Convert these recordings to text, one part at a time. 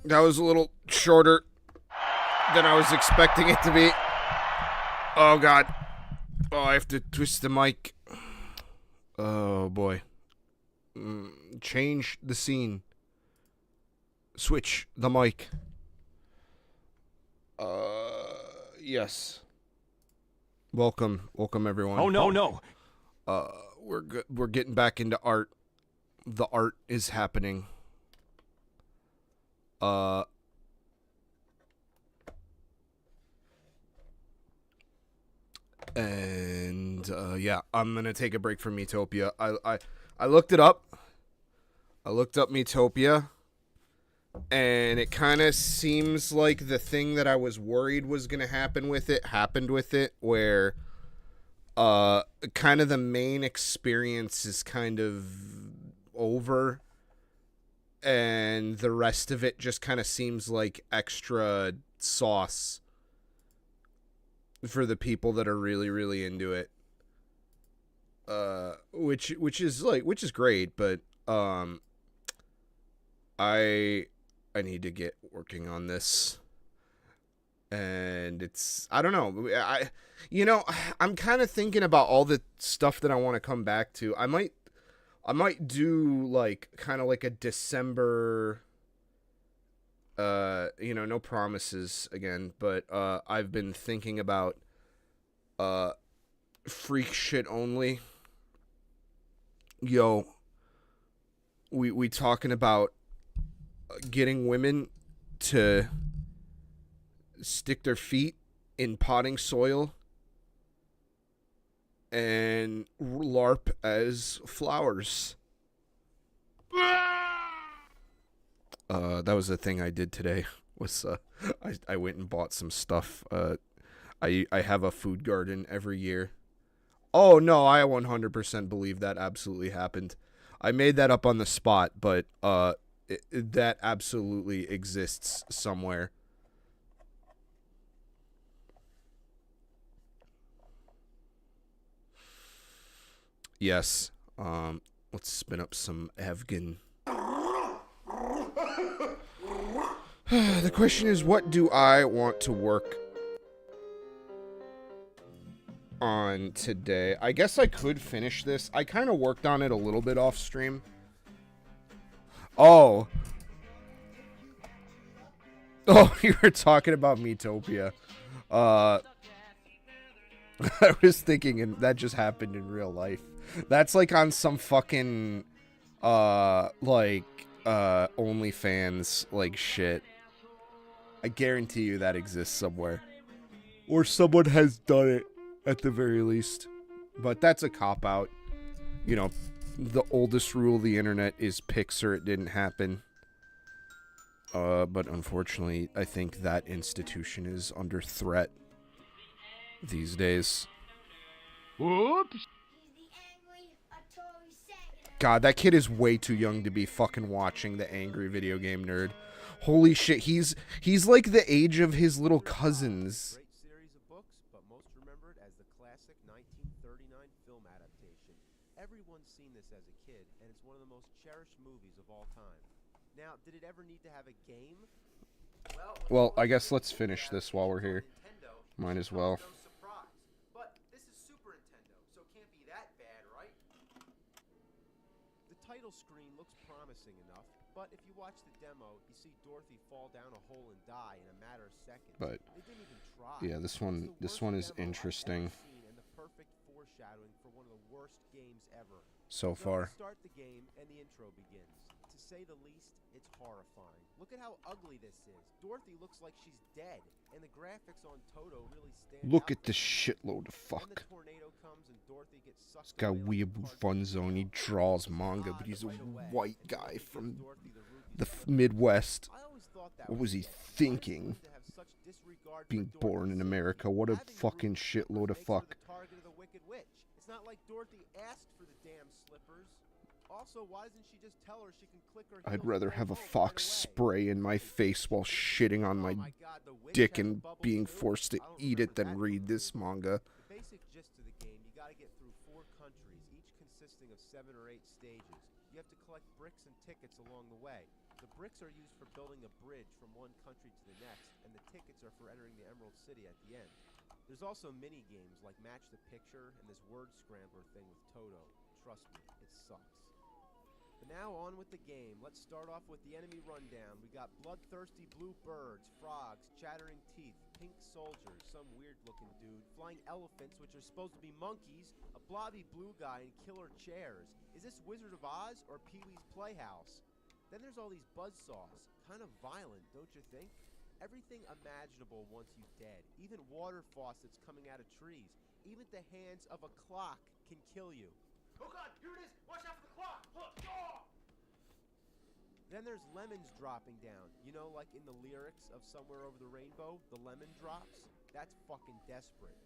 That was a little shorter than I was expecting it to be. Oh, God. Oh, I have to twist the mic. Oh, boy. Change the scene. Switch the mic. Yes. Welcome everyone. Oh no. We're good. We're getting back into art. The art is happening. Yeah, I'm gonna take a break from Metopia. I looked it up. I looked up Metopia, and it kind of seems like the thing that I was worried was gonna happen with it happened with it, where kind of the main experience is kind of over, and the rest of it just kind of seems like extra sauce for the people that are really, really into it. Which is great, but I need to get working on this. And it's, I don't know. I'm kind of thinking about all the stuff that I want to come back to. I might do like kind of like a December, no promises again, but I've been thinking about freak shit only. Yo, we talking about getting women to stick their feet in potting soil and LARP as flowers. That was the thing I did today. Was I went and bought some stuff. I have a food garden every year. Oh no, I 100% believe that absolutely happened. I made that up on the spot, but that absolutely exists somewhere. Yes. Let's spin up some Afghan. The question is, what do I want to work on today? I guess I could finish this. I kind of worked on it a little bit off stream. Oh, you were talking about Metopia. I was thinking, and that just happened in real life. That's like on some fucking OnlyFans like shit. I guarantee you that exists somewhere, or someone has done it at the very least. But that's a cop out. You know, the oldest rule of the internet is pics or it didn't happen. But unfortunately, I think that institution is under threat these days. Whoops. God, that kid is way too young to be fucking watching the angry video game nerd. Holy shit, he's like the age of his little cousins. Great series of books, but most remembered as the classic 1939 film adaptation. Everyone's seen this as a kid, and it's one of the most cherished movies of all time. Now, did it ever need to have a game? Well, I guess let's finish this while we're here. Might as well. But this is Super Nintendo, so it can't be that bad, right? The title screen looks promising enough, but if you watch the demo, you see Dorothy fall down a hole and die in a matter of seconds. But They didn't even try. yeah, this one is interesting And the perfect foreshadowing for one of the worst games ever. so far. Start the game and the intro begins. To say the least, it's horrifying. Look at how ugly this is. Dorothy looks like she's dead, and the graphics on Toto really stand Look out at this there. shitload of Then fuck. the tornado comes and Dorothy gets sucked This guy away like a WEEABOO-FUNZONE, he cartoon. draws manga, but he's a Right away, white and guy Dorothy from gives Dorothy the ruby the stone. Midwest. I always thought that What was he weird. Why is thinking? supposed to have such disregard for Being Dorothy's born in safety? America, what a Having the fucking ruby shitload of makes her fuck. the target of the Wicked Witch. It's not like Dorothy asked for the damn slippers. Also, why doesn't she just tell her she can click her I'd heels rather and have a go home fox right away? spray in my face while shitting on Oh my my God, the witch dick has a and bubble being too? forced to I don't eat it remember than that read from this the movie. manga. The basic gist of the game, you gotta get through 4 countries, each consisting of 7 or 8 stages. you have to collect bricks and tickets along the way. The bricks are used for building a bridge from one country to the next, and the tickets are for entering the Emerald City at the end. There's also mini games like Match the Picture and this word scrambler thing with Toto. Trust me, it sucks. But now on with the game. Let's start off with the enemy rundown. We got bloodthirsty blue birds, frogs, chattering teeth, pink soldiers, some weird looking dude, flying elephants which are supposed to be monkeys, a blobby blue guy, and killer chairs. Is this Wizard of Oz or Pee-wee's Playhouse? Then there's all these buzzsaws. Kind of violent, don't you think? Everything imaginable wants you dead. Even water faucets coming out of trees. Even the hands of a clock can kill you. Oh god, here it is! Watch out for the clock! Look! Oh! Then there's lemons dropping down. You know, like in the lyrics of Somewhere Over the Rainbow, the lemon drops? That's fucking desperate.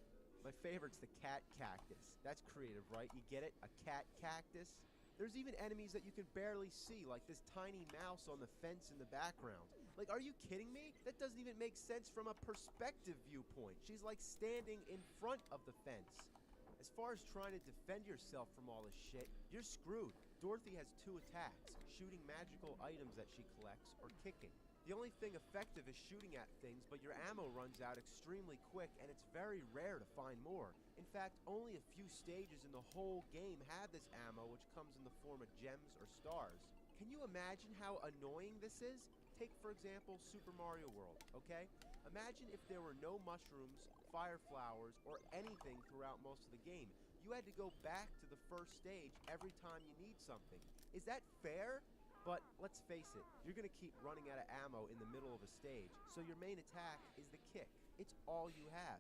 My favorite's the cat cactus. That's creative, right? You get it? A cat cactus? There's even enemies that you can barely see, like this tiny mouse on the fence in the background. Like, are you kidding me? That doesn't even make sense from a perspective viewpoint. She's like standing in front of the fence. As far as trying to defend yourself from all this shit, you're screwed. Dorothy has 2 attacks, shooting magical items that she collects or kicking. The only thing effective is shooting at things, but your ammo runs out extremely quick and it's very rare to find more. In fact, only a few stages in the whole game have this ammo, which comes in the form of gems or stars. Can you imagine how annoying this is? Take, for example, Super Mario World, okay? Imagine if there were no mushrooms, fire flowers, or anything throughout most of the game. You had to go back to the first stage every time you need something. Is that fair? But let's face it, you're gonna keep running out of ammo in the middle of a stage, so your main attack is the kick. It's all you have.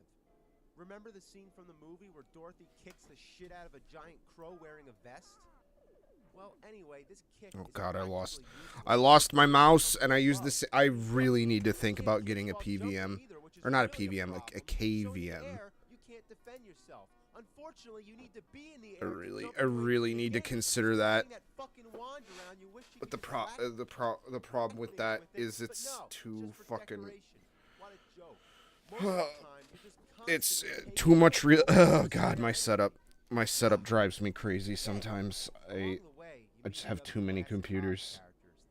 Remember the scene from the movie where Dorothy kicks the shit out of a giant crow wearing a vest? Well, anyway, this kick Oh is god, I practically lost my useless. mouse, and I used this. I really need to think about getting a PVM, or not a PVM, a KVM. You can't defend yourself. Unfortunately, you need to be in the I air. really need to consider that. But the the problem with that is it's too fucking. It's too much real. Oh god, my setup drives me crazy sometimes. I just have too many computers.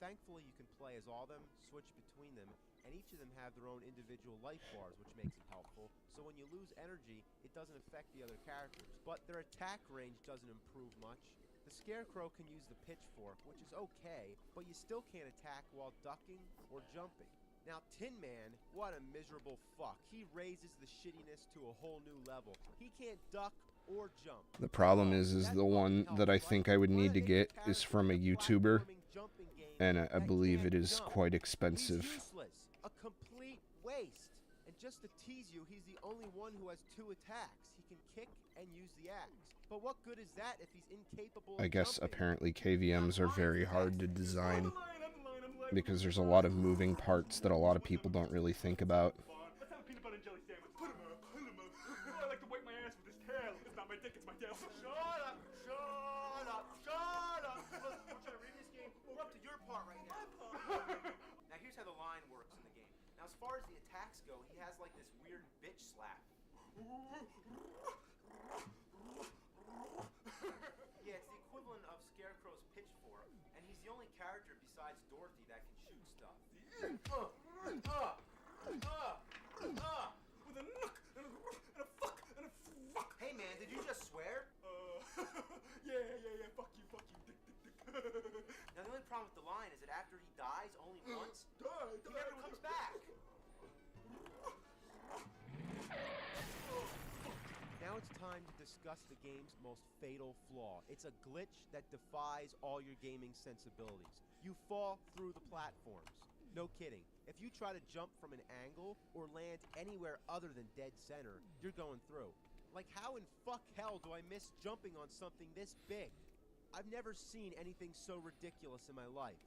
Thankfully, you can play as all of them, switch between them, and each of them have their own individual life bars, which makes it helpful. So when you lose energy, it doesn't affect the other characters. But their attack range doesn't improve much. The Scarecrow can use the pitchfork, which is okay, but you still can't attack while ducking or jumping. Now, Tin Man, what a miserable fuck. He raises the shittiness to a whole new level. He can't duck or jump. The problem is the one that I think I would need to get is from a YouTuber, and I believe it is quite expensive. He's useless. A complete waste. And just to tease you, he's the only one who has 2 attacks. He can kick and use the axe. But what good is that if he's incapable of I guess jumping? apparently KVMs are very hard to design because there's a lot of moving parts that a lot of people don't really think about. Let's have a peanut butter and jelly sandwich. Put 'em up, put 'em up. Oh, I like to wipe my ass with his tail. It's not my dick, it's my tail. Shut up! Shut up! Shut up! Look, we're trying to read this game. We're up to your part right now. Now here's how the line works in the game. Now as far as the attacks go, he has like this weird bitch slap. Yeah, it's the equivalent of Scarecrow's pitchfork, and he's the only character besides Dorothy that can shoot stuff. With a nook and a fuck and a fuck. Hey man, did you just swear? Yeah. Fuck you, dick. Now the only problem with the line is that after he dies only once, Die. he never comes back. Now it's time to discuss the game's most fatal flaw. It's a glitch that defies all your gaming sensibilities. You fall through the platforms. No kidding. If you try to jump from an angle or land anywhere other than dead center, you're going through. Like, how in fuck hell do I miss jumping on something this big? I've never seen anything so ridiculous in my life.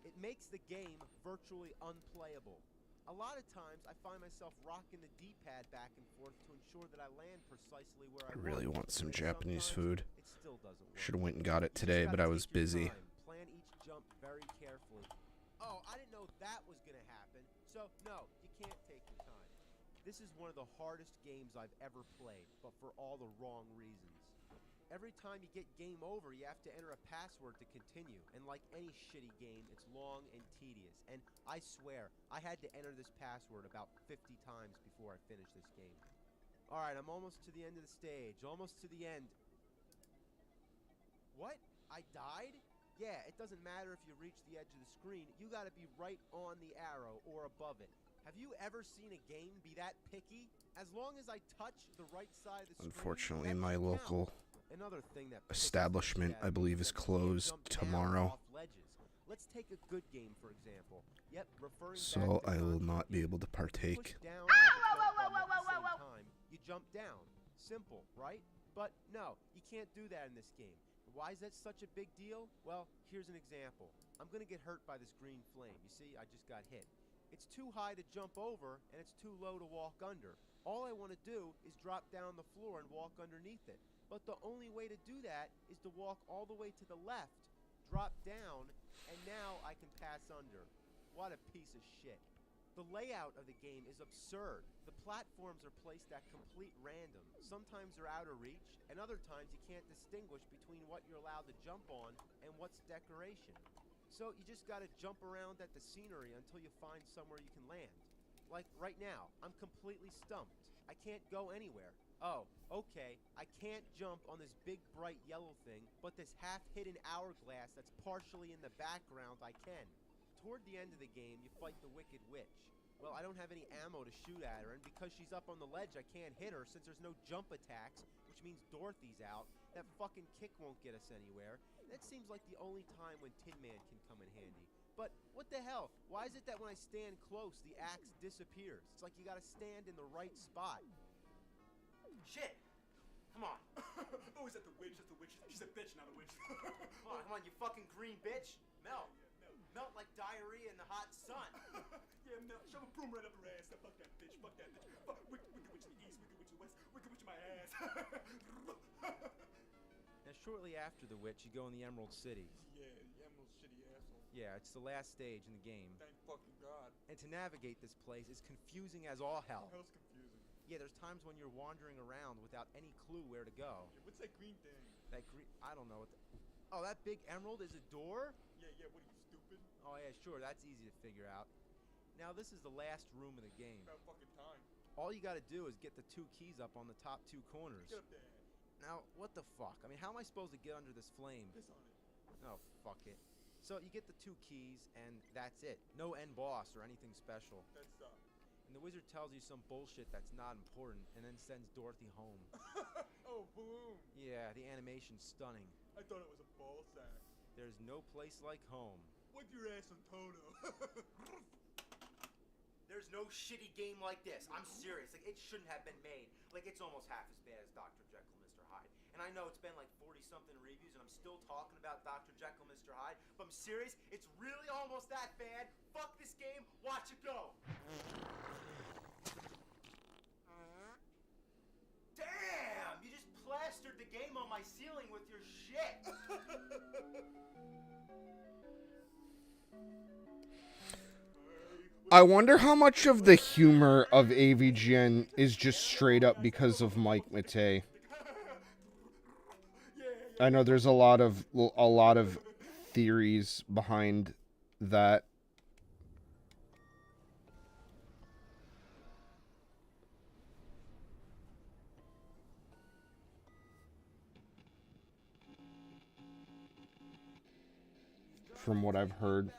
It makes the game virtually unplayable. A lot of times, I find myself rocking the D-pad back and forth to ensure that I land precisely where I really want some And Japanese sometimes, food. It still doesn't work. Should have went and got it You today, just but I gotta was take your busy. time. Plan each jump very carefully. Oh, I didn't know that was gonna happen. So, no, you can't take your time. This is one of the hardest games I've ever played, but for all the wrong reasons. Every time you get game over, you have to enter a password to continue. And like any shitty game, it's long and tedious. And I swear, I had to enter this password about 50 times before I finished this game. Alright, I'm almost to the end of the stage. Almost to the end. What? I died? Yeah, it doesn't matter if you reach the edge of the screen. You gotta be right on the arrow or above it. Have you ever seen a game be that picky? As long as I touch the right side of the screen... Unfortunately, my local Another thing that establishment, I believe, is closed tomorrow. Let's take a good game, for example. Yep, referring So back to I will Contra, not be able to push partake. down and jump up at the same time. You jump down. Simple, right? But no, you can't do that in this game. Why is that such a big deal? Well, here's an example. I'm gonna get hurt by this green flame. You see, I just got hit. It's too high to jump over, and it's too low to walk under. All I want to do is drop down the floor and walk underneath it. But the only way to do that is to walk all the way to the left, drop down, and now I can pass under. What a piece of shit. The layout of the game is absurd. The platforms are placed at complete random. Sometimes they're out of reach, and other times you can't distinguish between what you're allowed to jump on and what's decoration. So you just gotta jump around at the scenery until you find somewhere you can land. Like right now, I'm completely stumped. I can't go anywhere. Oh, okay, I can't jump on this big bright yellow thing, but this half-hidden hourglass that's partially in the background I can. Toward the end of the game, you fight the Wicked Witch. Well, I don't have any ammo to shoot at her, and because she's up on the ledge, I can't hit her since there's no jump attacks, which means Dorothy's out. That fucking kick won't get us anywhere. That seems like the only time when Tin Man can come in handy. But what the hell? Why is it that when I stand close, the axe disappears? It's like you gotta stand in the right spot. Shit! Come on. Oh, is that the witch? That's the witch. She's a bitch, not a witch. Come on, you fucking green bitch. Melt. Melt like diarrhea in the hot sun. Yeah, melt. Shove a broom right up her ass. Fuck that bitch. Fuck that bitch. Fuck wicked witch in the east, wicked witch in the west, wicked witch in my ass. Now, shortly after the witch, you go in the Emerald City. Yeah, the Emerald shitty asshole. Yeah, it's the last stage in the game. Thank fucking God. And to navigate this place is confusing as all hell. Hell's confusing. Yeah, there's times when you're wandering around without any clue where to go. Yeah, what's that green thing? That green... I don't know what the... Oh, that big emerald is a door? Yeah, what are you, stupid? Oh, yeah, sure, that's easy to figure out. Now, this is the last room of the game. About fucking time. All you gotta do is get the 2 keys up on the top 2 corners. Get up there. Now, what the fuck? I mean, how am I supposed to get under this flame? Piss on it. Oh, fuck it. So, you get the 2 keys, and that's it. No end boss or anything special. That sucks. And the wizard tells you some bullshit that's not important, and then sends Dorothy home. Oh, boom. Yeah, the animation's stunning. I thought it was a ball sack. There's no place like home. Wipe your ass on Toto. There's no shitty game like this. I'm serious. Like, it shouldn't have been made. Like, it's almost half as bad as Dr. Jekyll, Mr. Hyde. And I know it's been like 40-something reviews, and I'm still talking about Dr. Jekyll, Mr. Hyde. But I'm serious. It's really almost that bad. Fuck this game. Watch it go. Damn! You just plastered the game on my ceiling with your shit. I wonder how much of the humor of AVGN is just straight up because of Mike Matei. I know there's a lot of theories behind that. From what I've heard.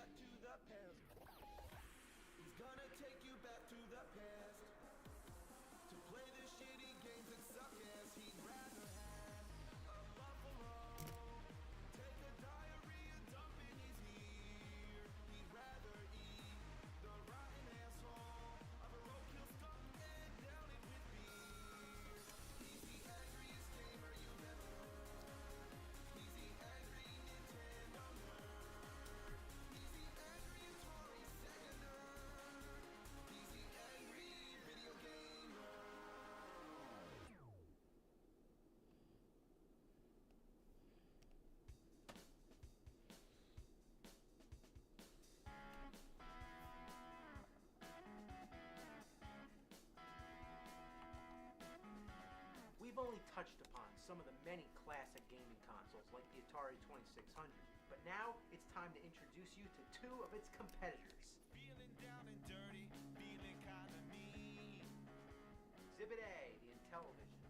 touched upon some of the many classic gaming consoles like the Atari 2600, but now it's time to introduce you to two of its competitors. Feeling down and dirty, feeling kinda mean. Exhibit A, the Intellivision.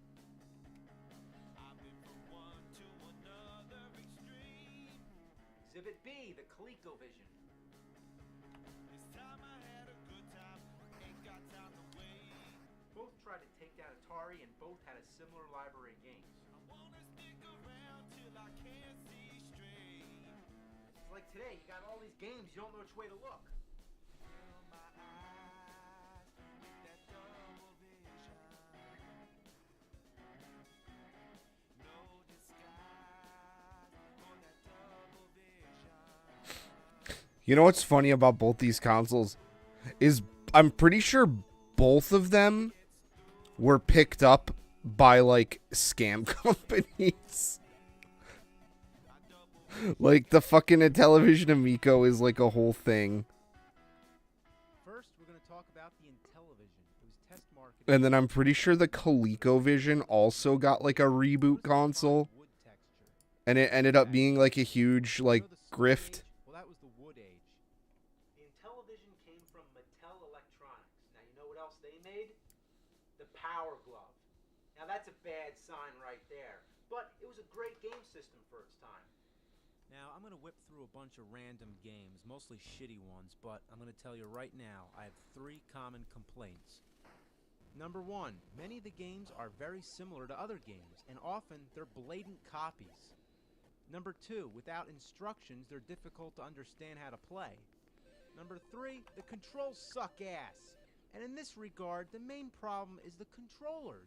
I've been from one to another extreme. Exhibit B, the ColecoVision. This time I had a good time, ain't got time to wait. Both tried to take down Atari and both had a similar library of games. I wanna stick around till I can't see straight. It's like today, you got all these games, you don't know which way to look. Fill my eyes with that double vision. No disguise for that double vision. You know what's funny about both these consoles is I'm pretty sure both of them were picked up by like scam companies. Like the fucking Intellivision Amico is like a whole thing. First, we're going to talk about the Intellivision. It was test marketed. And then I'm pretty sure the ColecoVision also got like a reboot console. Wood texture. And it ended up being like a huge like You know the stone grift. age? Well, that was the wood age. The Intellivision came from Mattel Electronics. Now you know what else they made? The Power Glove. Now that's a bad sign right there. But it was a great game system for its time. Now, I'm going to whip through a bunch of random games, mostly shitty ones, but I'm going to tell you right now, I have 3 common complaints. Number 1, many of the games are very similar to other games, and often they're blatant copies. Number 2, without instructions, they're difficult to understand how to play. Number 3, the controls suck ass. And in this regard, the main problem is the controllers.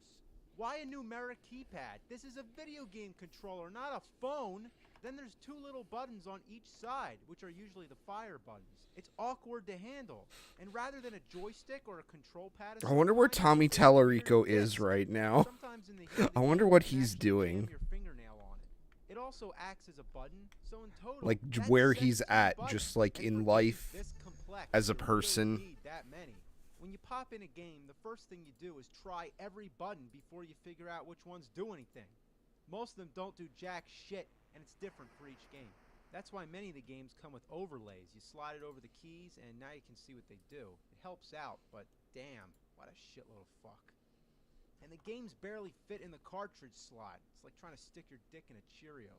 Why a numeric keypad? This is a video game controller, not a phone. Then there's 2 little buttons on each side, which are usually the fire buttons. It's awkward to handle. And rather than a joystick or a control pad, I wonder where Tommy Tallarico is right now. Sometimes in the heat of the I wonder game, what you can he's actually jam doing. your fingernail on it. It also acts as a button, so in total, Like that's where 17 he's at, buttons. just like And in for games life this complex, as a you really person. need that many. When you pop in a game, the first thing you do is try every button before you figure out which ones do anything. Most of them don't do jack shit, and it's different for each game. That's why many of the games come with overlays. You slide it over the keys, and now you can see what they do. It helps out, but damn, what a shitload of fuck. And the games barely fit in the cartridge slot. It's like trying to stick your dick in a Cheerio.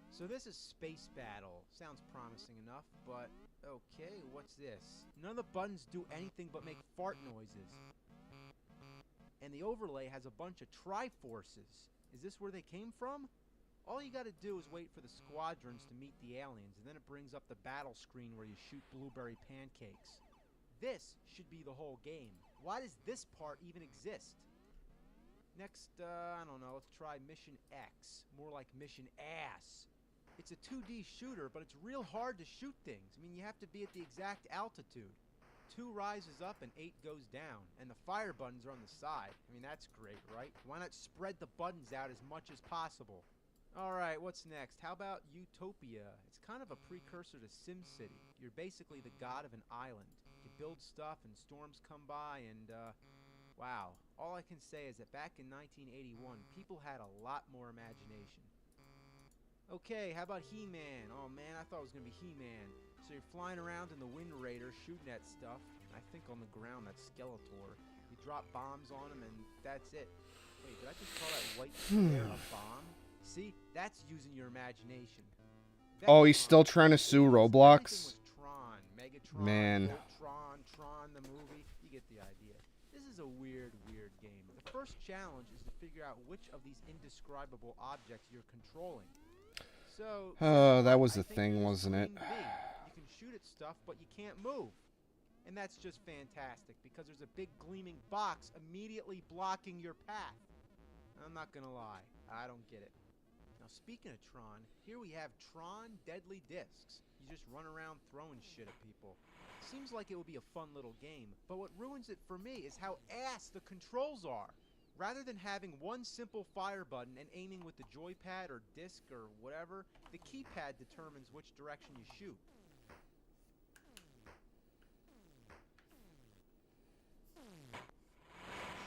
So this is Space Battle. Sounds promising enough, but okay, what's this? None of the buttons do anything but make fart noises. And the overlay has a bunch of Triforces. Is this where they came from? All you gotta do is wait for the squadrons to meet the aliens, and then it brings up the battle screen where you shoot blueberry pancakes. This should be the whole game. Why does this part even exist? Next, I don't know, let's try Mission X. More like Mission Ass. It's a 2D shooter, but it's real hard to shoot things. I mean, you have to be at the exact altitude. 2 rises up and 8 goes down, and the fire buttons are on the side. I mean, that's great, right? Why not spread the buttons out as much as possible? Alright, what's next? How about Utopia? It's kind of a precursor to SimCity. You're basically the god of an island. You build stuff and storms come by and, wow. All I can say is that back in 1981, people had a lot more imagination. Okay, how about He-Man? Oh man, I thought it was gonna be He-Man. So you're flying around in the Wind Raider shooting at stuff. I think on the ground that's Skeletor. You drop bombs on him and that's it. Wait, did I just call that white square a bomb? See, that's using your imagination. Oh, he's still trying to sue Roblox? Everything was Tron, Megatron, Man. Tron, the movie. You get the idea. This is a weird game. The first challenge is to figure out which of these indescribable objects you're controlling. So, That was I the think thing, there's wasn't it? Queen Bee. You can shoot at stuff, but you can't move. And that's just fantastic, because there's a big gleaming box immediately blocking your path. I'm not gonna lie, I don't get it. Now speaking of Tron, here we have Tron Deadly Discs. You just run around throwing shit at people. Seems like it would be a fun little game, but what ruins it for me is how ass the controls are. Rather than having one simple fire button and aiming with the joypad or disc or whatever, the keypad determines which direction you shoot.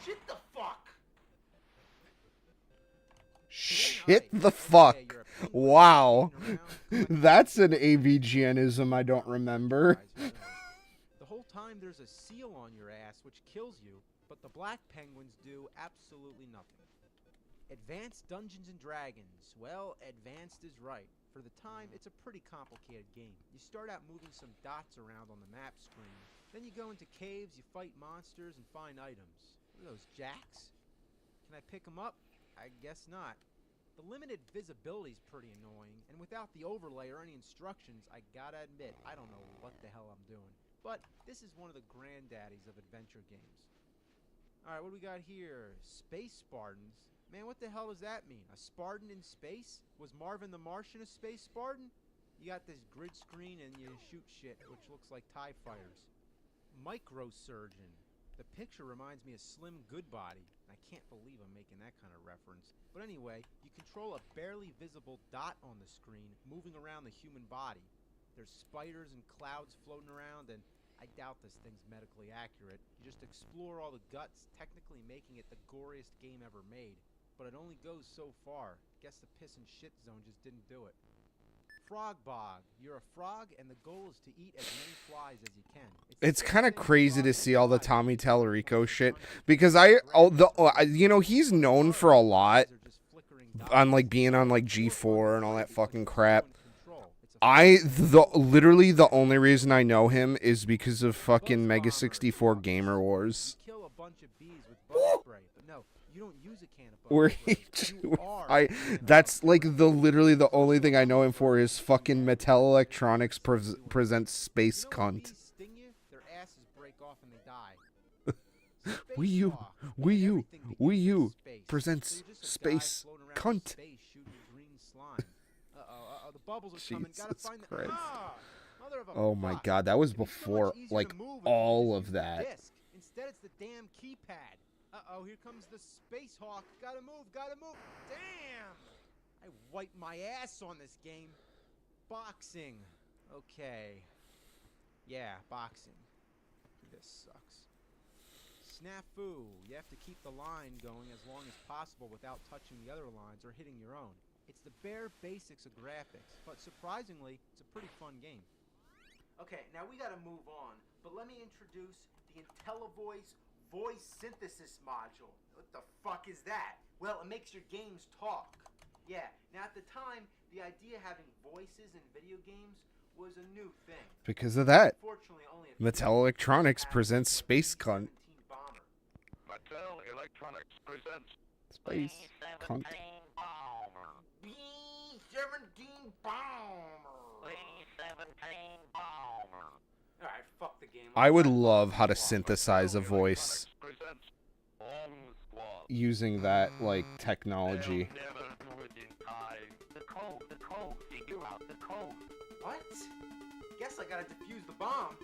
Shit the fuck! Shit the fuck. Wow. That's an AVGNism I don't remember. The whole time there's a seal on your ass which kills you, but the black penguins do absolutely nothing. Advanced Dungeons and Dragons. Well, advanced is right. For the time, it's a pretty complicated game. You start out moving some dots around on the map screen. Then you go into caves, you fight monsters, and find items. What are those, jacks? Can I pick them up? I guess not. The limited visibility is pretty annoying, and without the overlay or any instructions, I gotta admit, I don't know what the hell I'm doing. But this is one of the granddaddies of adventure games. Alright, what do we got here? Space Spartans? Man, what the hell does that mean? A Spartan in space? Was Marvin the Martian a space Spartan? You got this grid screen and you shoot shit, which looks like TIE fighters. Microsurgeon. The picture reminds me of Slim Goodbody. I can't believe I'm making that kind of reference. But anyway, you control a barely visible dot on the screen moving around the human body. There's spiders and clouds floating around, and I doubt this thing's medically accurate. You just explore all the guts, technically making it the goriest game ever made. But it only goes so far. Guess the piss and shit zone just didn't do it. Frog Bog. You're a frog, and the goal is to eat as many flies as you can. It's kind of crazy to see all the Tommy Tallarico shit because he's known for a lot on like being on like G4 and all that fucking crap. Literally the only reason I know him is because of fucking Mega 64 Gamer Wars. Kill a bunch of bees with bug spray, but no, you don't use a can of bug Where spray. that's like literally the only thing I know him for is fucking Mattel Electronics presents Space Cunt. Bees sting you, their asses break off and they die. Wii U presents Space Cunt. The bubbles are coming. Gotta Jesus find Christ. Mother of a Oh my fuck. god, that was It'd be so before much easier like to move if all you of just use the that. disc. Instead, it's the damn keypad. Uh-oh, here comes the Space Hawk. Gotta move, gotta move. Damn! I wiped my ass on this game. Boxing. Okay. Yeah, boxing. This sucks. Snafu. You have to keep the line going as long as possible without touching the other lines or hitting your own. It's the bare basics of graphics, but surprisingly, it's a pretty fun game. Okay, now we gotta move on, but let me introduce the IntelliVoice voice synthesis module. What the fuck is that? Well, it makes your games talk. Yeah, now at the time, the idea of having voices in video games was a new thing. Because of that, Fortunately, only a few Mattel Electronics presents Space Cunt. bomber. Mattel Electronics presents Space Cunt. B-17 bomber. Alright, fuck the game. I would love how to synthesize a voice presents Home Squad. using that like technology. They'll never do it in time. The code, figure out the code. What? Guess I gotta defuse the bomb.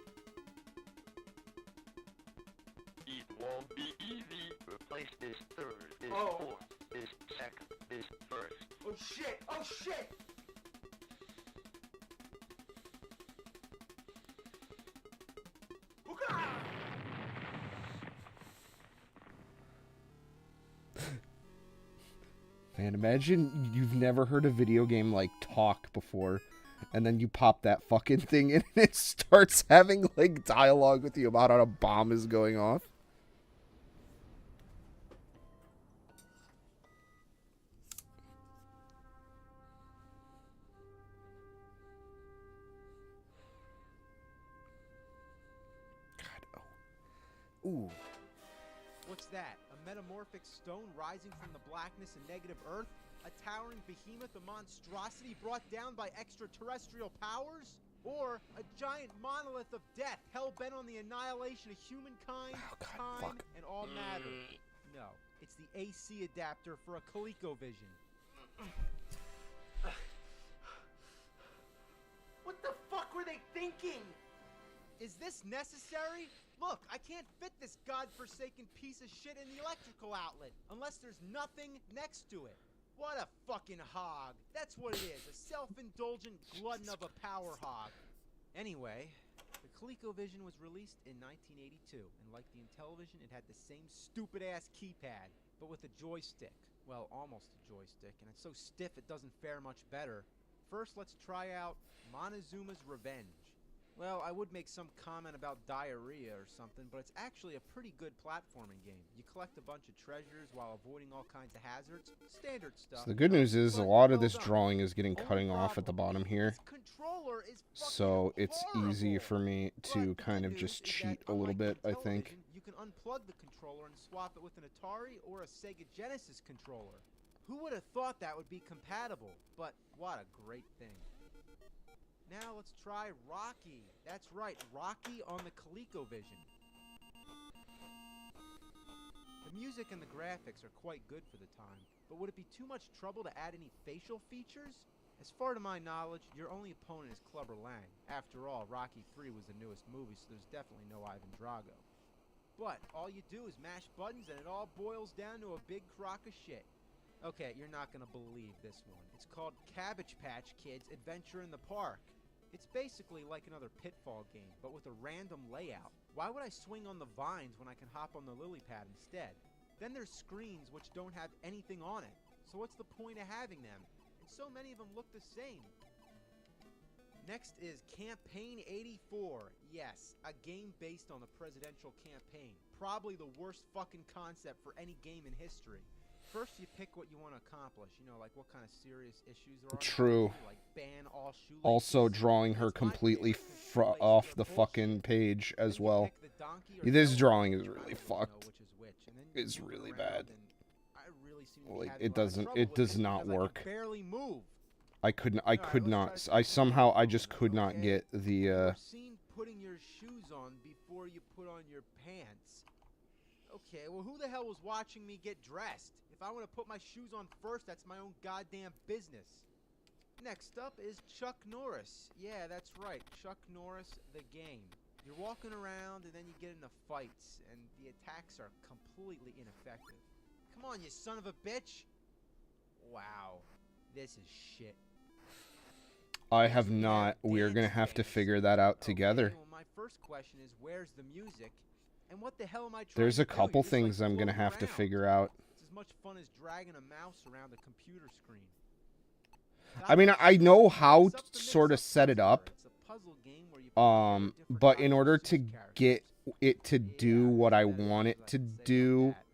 It won't be easy. Replace this third, this Oh. fourth, this second, this first. Oh shit! Oh shit! Hooka! Man, imagine you've never heard a video game like talk before, and then you pop that fucking thing in and it starts having like dialogue with you about how a bomb is going off. God, oh. Ooh. What's that? A metamorphic stone rising from the blackness and negative earth? A towering behemoth, a monstrosity brought down by extraterrestrial powers? Or a giant monolith of death, hell-bent on the annihilation of humankind, Oh, God, time, fuck. and all matter? No, it's the AC adapter for a ColecoVision. What the fuck were they thinking? Is this necessary? Look, I can't fit this godforsaken piece of shit in the electrical outlet unless there's nothing next to it. What a fucking hog. That's what it is, a self-indulgent glutton of a power hog. Anyway, the ColecoVision was released in 1982, and like the Intellivision, it had the same stupid-ass keypad, but with a joystick. Well, almost a joystick, and it's so stiff it doesn't fare much better. First, let's try out Montezuma's Revenge. Well, I would make some comment about diarrhea or something, but it's actually a pretty good platforming game. You collect a bunch of treasures while avoiding all kinds of hazards. Standard stuff. So the good news is a lot of this drawing is getting cutting off at the bottom here. This controller is So it's easy horrible. for me But to the kind good of just news is cheat that a little unlike bit, the I think. television, you can unplug the controller and swap it with an Atari or a Sega Genesis controller. Who would have thought that would be compatible? But what a great thing. Now let's try Rocky. That's right, Rocky on the ColecoVision. The music and the graphics are quite good for the time, but would it be too much trouble to add any facial features? As far to my knowledge, your only opponent is Clubber Lang. After all, Rocky 3 was the newest movie, so there's definitely no Ivan Drago. But all you do is mash buttons and it all boils down to a big crock of shit. Okay, you're not gonna believe this one. It's called Cabbage Patch Kids Adventure in the Park. It's basically like another Pitfall game, but with a random layout. Why would I swing on the vines when I can hop on the lily pad instead? Then there's screens which don't have anything on it. So what's the point of having them? And so many of them look the same. Next is Campaign 84. Yes, a game based on the presidential campaign. Probably the worst fucking concept for any game in history. First, you pick what you want to accomplish. You know, like what kind of serious issues there are. True. Like ban all shoelaces. Also drawing her completely off the fucking page as well. This drawing is really fucked. It's really bad. Like, it does not work. Barely move. I could not, I just could not get the, Seen putting your shoes on before you put on your pants. Okay, well, who the hell was watching me get dressed? If I want to put my shoes on first, that's my own goddamn business. Next up is Chuck Norris. Yeah, that's right, Chuck Norris, the game. You're walking around and then you get into fights, and the attacks are completely ineffective. Come on, you son of a bitch! Wow, this is shit. I have not. We're gonna have to figure that out together. Okay, well, my first question is, where's the music? And what the hell am I trying There's to a do? couple You're just, things like, I'm gonna floating have to around. figure out. It's as much fun as dragging a mouse around a computer screen. I mean, I know how to sort of set it up. It's a puzzle game where you play different But in Dr. order Seuss to characters. get it to do what I That's want all it I to can say about do, that.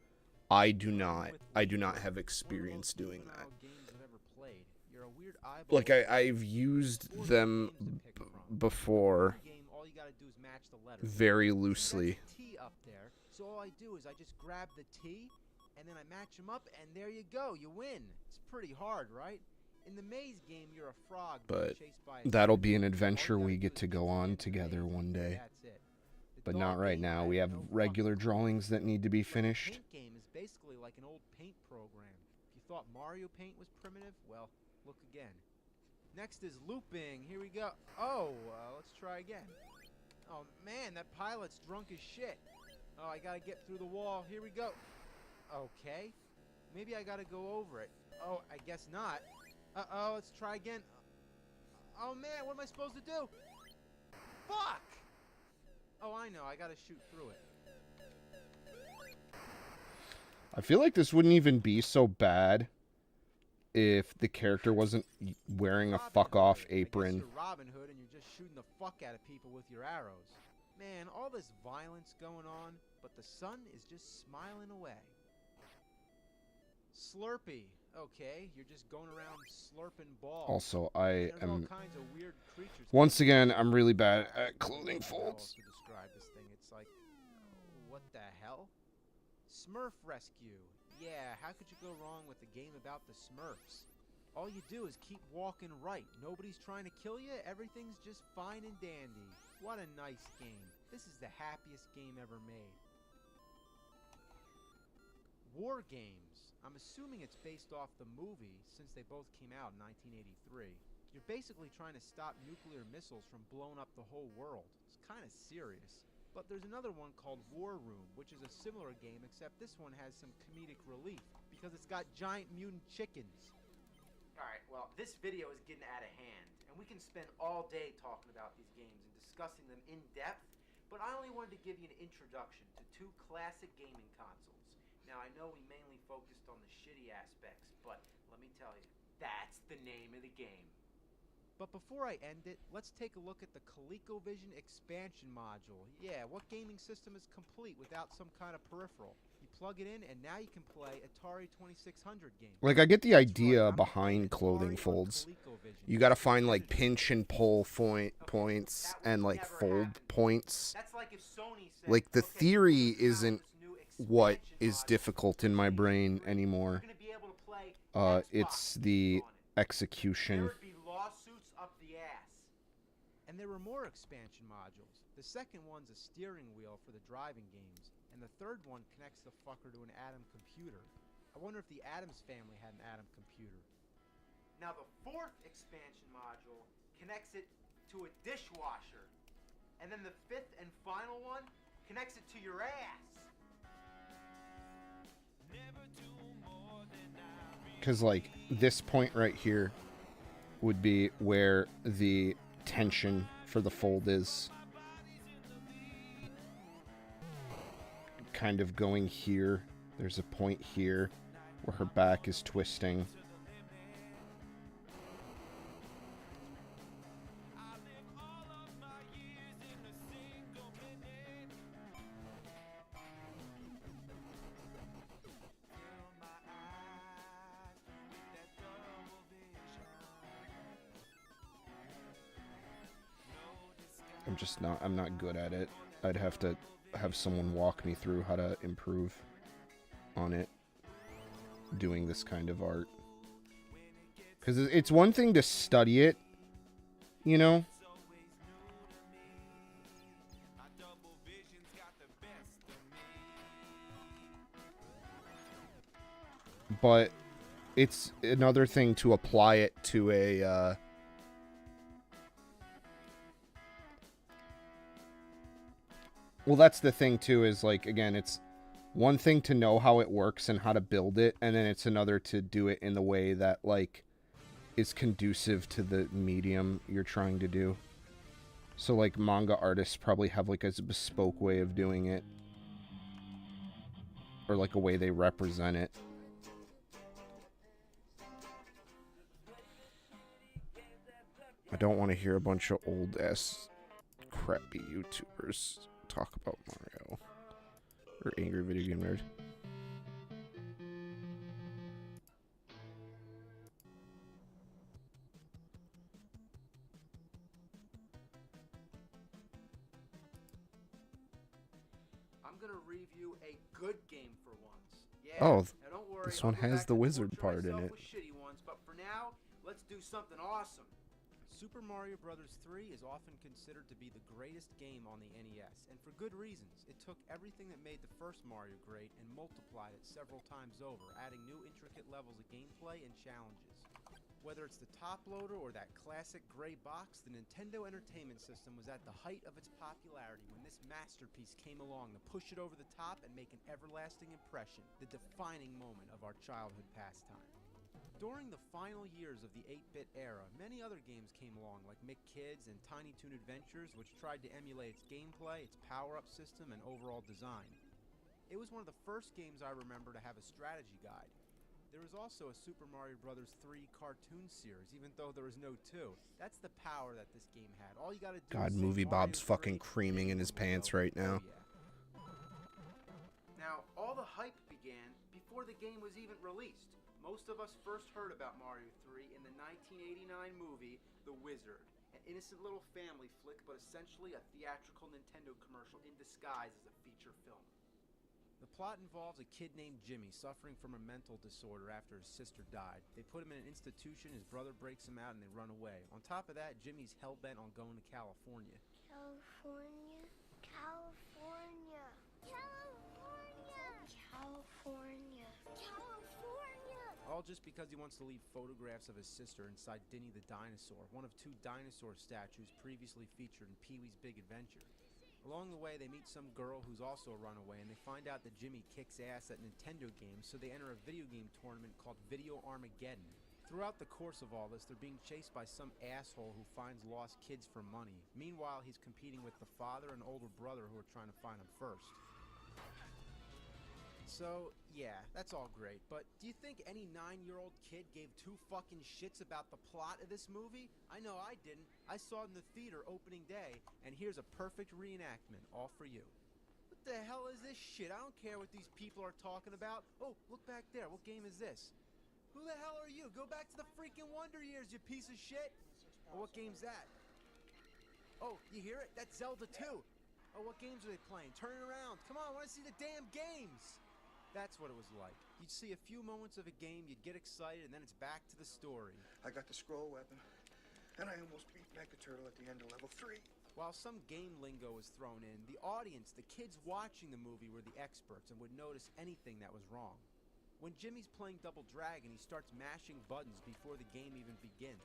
I do not have One of the experience most doing juvenile that. games I've ever played. You're a weird eyeball Like, I've used with them four games to pick from. before One game, all you gotta do is match the letters. very See, that's loosely. a T up there. So all I do is I just grab the T, and then I match them up, and there you go. You win. It's pretty hard, right? In the maze game, you're a frog being But chased by a that'll snake. be an All you adventure gotta we do get is to get go the on end of the together maze, one and day. That's it. The But dog not right game, now. I We have no regular fucking clue. drawings that need to be But the finished. paint game is basically like an old paint program. If you thought Mario Paint was primitive, well, look again. Next is looping. Here we go. Oh, let's try again. Oh man, that pilot's drunk as shit. Oh, I gotta get through the wall. Here we go. Okay. Maybe I gotta go over it. Oh, I guess not. Uh-oh, let's try again. Oh man, what am I supposed to do? Fuck! Oh, I know. I gotta shoot through it. I feel like this wouldn't even be so bad if the character wasn't wearing a Robin fuck-off Hood. I guess apron. you're Robin Hood and you're just shooting the fuck out of people with your arrows. Man, all this violence going on, but the sun is just smiling away. Slurpee. Okay, you're just going around slurping balls. Also, I There's all am... kinds of weird creatures. Once again, I'm really bad I at clothing don't know how folds. else to describe this thing. It's like, what the hell? Smurf Rescue. Yeah, how could you go wrong with a game about the Smurfs? All you do is keep walking right. Nobody's trying to kill you. Everything's just fine and dandy. What a nice game. This is the happiest game ever made. War Games. I'm assuming it's based off the movie, since they both came out in 1983. You're basically trying to stop nuclear missiles from blowing up the whole world. It's kind of serious. But there's another one called War Room, which is a similar game, except this one has some comedic relief, because it's got giant mutant chickens. Alright, well, this video is getting out of hand, and we can spend all day talking about these games and discussing them in depth, but I only wanted to give you an introduction to two classic gaming consoles. Now, I know we mainly focused on the shitty aspects, but let me tell you, that's the name of the game. But before I end it, let's take a look at the ColecoVision expansion module. Yeah, what gaming system is complete without some kind of peripheral? You plug it in, and now you can play Atari 2600 games. Like, I get the That's right, idea I'm playing behind clothing Atari on folds. ColecoVision. You gotta It's find, like, digital. pinch and pull points and, like, fold points. That's like if Sony said, Like, the okay, theory we're gonna come out isn't with this new what expansion is module difficult in my for brain PlayStation 3. anymore. You're gonna be able to play Xbox It's the games on it. There execution. would be lawsuits up the ass. And there were more expansion modules. The second one's a steering wheel for the driving games, and the third one connects the fucker to an Atom computer. I wonder if the Addams family had an Atom computer. Now the fourth expansion module connects it to a dishwasher. And then the fifth and final one connects it to your ass. Because, like, this point right here would be where the tension for the fold is. Kind of going here. There's a point here where her back is twisting. I'm not good at it. I'd have to have someone walk me through how to improve on it, doing this kind of art. Because it's one thing to study it, you know? But it's another thing to apply it to a, well, that's the thing, too, is, like, again, it's one thing to know how it works and how to build it, and then it's another to do it in the way that, like, is conducive to the medium you're trying to do. So, like, manga artists probably have, like, a bespoke way of doing it. Or, like, a way they represent it. I don't want to hear a bunch of old-ass crappy YouTubers talk about Mario. Or Angry Video Game Nerd. I'm gonna review a good game for once. Yeah. Oh, now don't worry, this I'll one go has back the and wizard torture part in myself it. with shitty ones, but for now, let's do something awesome. Super Mario Bros. 3 is often considered to be the greatest game on the NES, and for good reasons. It took everything that made the first Mario great and multiplied it several times over, adding new intricate levels of gameplay and challenges. Whether it's the top loader or that classic gray box, the Nintendo Entertainment System was at the height of its popularity when this masterpiece came along to push it over the top and make an everlasting impression, the defining moment of our childhood pastime. During the final years of the 8-bit era, many other games came along like Mick Kids and Tiny Toon Adventures, which tried to emulate its gameplay, its power-up system, and overall design. It was one of the first games I remember to have a strategy guide. There was also a Super Mario Bros. 3 cartoon series, even though there was no 2. That's the power that this game had. All you gotta do God, is say Movie Mario Bob's fucking 3, creaming in his and you pants know, right now. oh yeah. Now, all the hype began before the game was even released. Most of us first heard about Mario 3 in the 1989 movie, The Wizard, an innocent little family flick, but essentially a theatrical Nintendo commercial in disguise as a feature film. The plot involves a kid named Jimmy suffering from a mental disorder after his sister died. They put him in an institution, his brother breaks him out, and they run away. On top of that, Jimmy's hell-bent on going to California. California, California, California, California, California. All just because he wants to leave photographs of his sister inside Dinny the Dinosaur, one of 2 dinosaur statues previously featured in Pee-wee's Big Adventure. Along the way, they meet some girl who's also a runaway, and they find out that Jimmy kicks ass at Nintendo games, so they enter a video game tournament called Video Armageddon. Throughout the course of all this, they're being chased by some asshole who finds lost kids for money. Meanwhile, he's competing with the father and older brother who are trying to find him first. So, yeah, that's all great, but do you think any 9-year-old kid gave two fucking shits about the plot of this movie? I know I didn't. I saw it in the theater opening day, and here's a perfect reenactment, all for you. What the hell is this shit? I don't care what these people are talking about. Oh, look back there. What game is this? Who the hell are you? Go back to the freaking Wonder Years, you piece of shit! Oh, what game's that? Oh, you hear it? That's Zelda 2! Oh, what games are they playing? Turn it around. Come on, I want to see the damn games! That's what it was like. You'd see a few moments of a game, you'd get excited, and then it's back to the story. I got the scroll weapon, and I almost beat Mecha Turtle at the end of level 3. While some game lingo was thrown in, the audience, the kids watching the movie, were the experts and would notice anything that was wrong. When Jimmy's playing Double Dragon, he starts mashing buttons before the game even begins.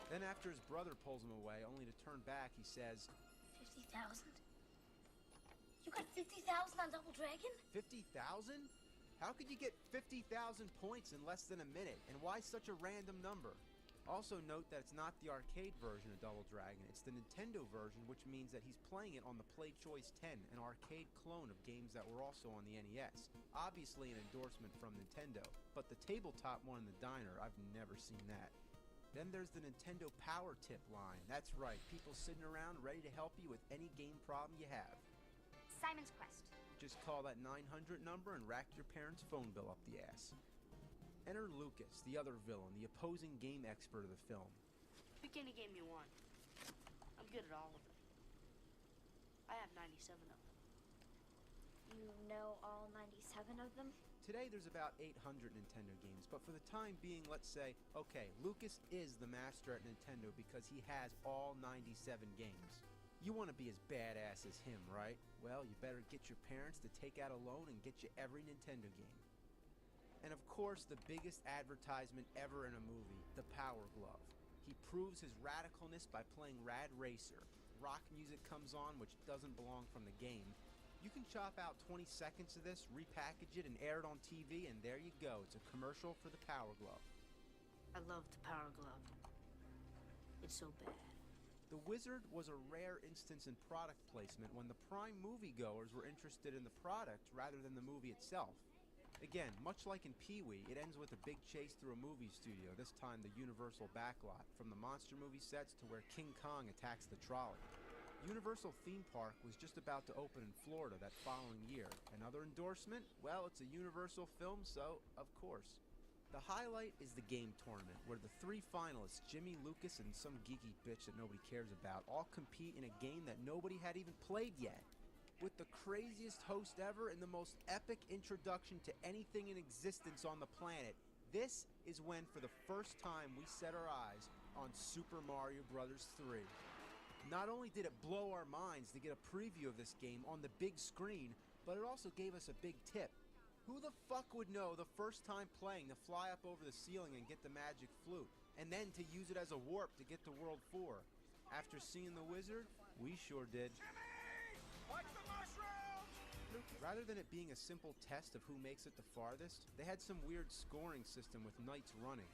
Then after his brother pulls him away, only to turn back, he says, 50,000? You got 50,000 on Double Dragon? 50,000? How could you get 50,000 points in less than a minute? And why such a random number? Also note that it's not the arcade version of Double Dragon, it's the Nintendo version, which means that he's playing it on the Play Choice 10, an arcade clone of games that were also on the NES. Obviously an endorsement from Nintendo, but the tabletop one in the diner, I've never seen that. Then there's the Nintendo Power Tip line. That's right, people sitting around ready to help you with any game problem you have. Simon's Quest. Just call that 900 number and rack your parents' phone bill up the ass. Enter Lucas, the other villain, the opposing game expert of the film. Pick any game you want. I'm good at all of them. I have 97 of them. You know all 97 of them? Today there's about 800 Nintendo games, but for the time being, let's say, okay, Lucas is the master at Nintendo because he has all 97 games. You want to be as badass as him, right? Well, you better get your parents to take out a loan and get you every Nintendo game. And of course, the biggest advertisement ever in a movie, the Power Glove. He proves his radicalness by playing Rad Racer. Rock music comes on which doesn't belong from the game. You can chop out 20 seconds of this, repackage it, and air it on TV, and there you go. It's a commercial for the Power Glove. I love the Power Glove. It's so bad. The Wizard was a rare instance in product placement when the prime moviegoers were interested in the product rather than the movie itself. Again, much like in Pee-wee, it ends with a big chase through a movie studio, this time the Universal backlot, from the monster movie sets to where King Kong attacks the trolley. Universal Theme Park was just about to open in Florida that following year. Another endorsement? Well, it's a Universal film, so of course. The highlight is the game tournament, where the three finalists, Jimmy, Lucas, and some geeky bitch that nobody cares about, all compete in a game that nobody had even played yet. With the craziest host ever and the most epic introduction to anything in existence on the planet, this is when, for the first time, we set our eyes on Super Mario Bros. 3. Not only did it blow our minds to get a preview of this game on the big screen, but it also gave us a big tip. Who the fuck would know the first time playing to fly up over the ceiling and get the magic flute, and then to use it as a warp to get to World 4? After seeing the Wizard, we sure did. Watch the mushrooms! Rather than it being a simple test of who makes it the farthest, they had some weird scoring system with knights running.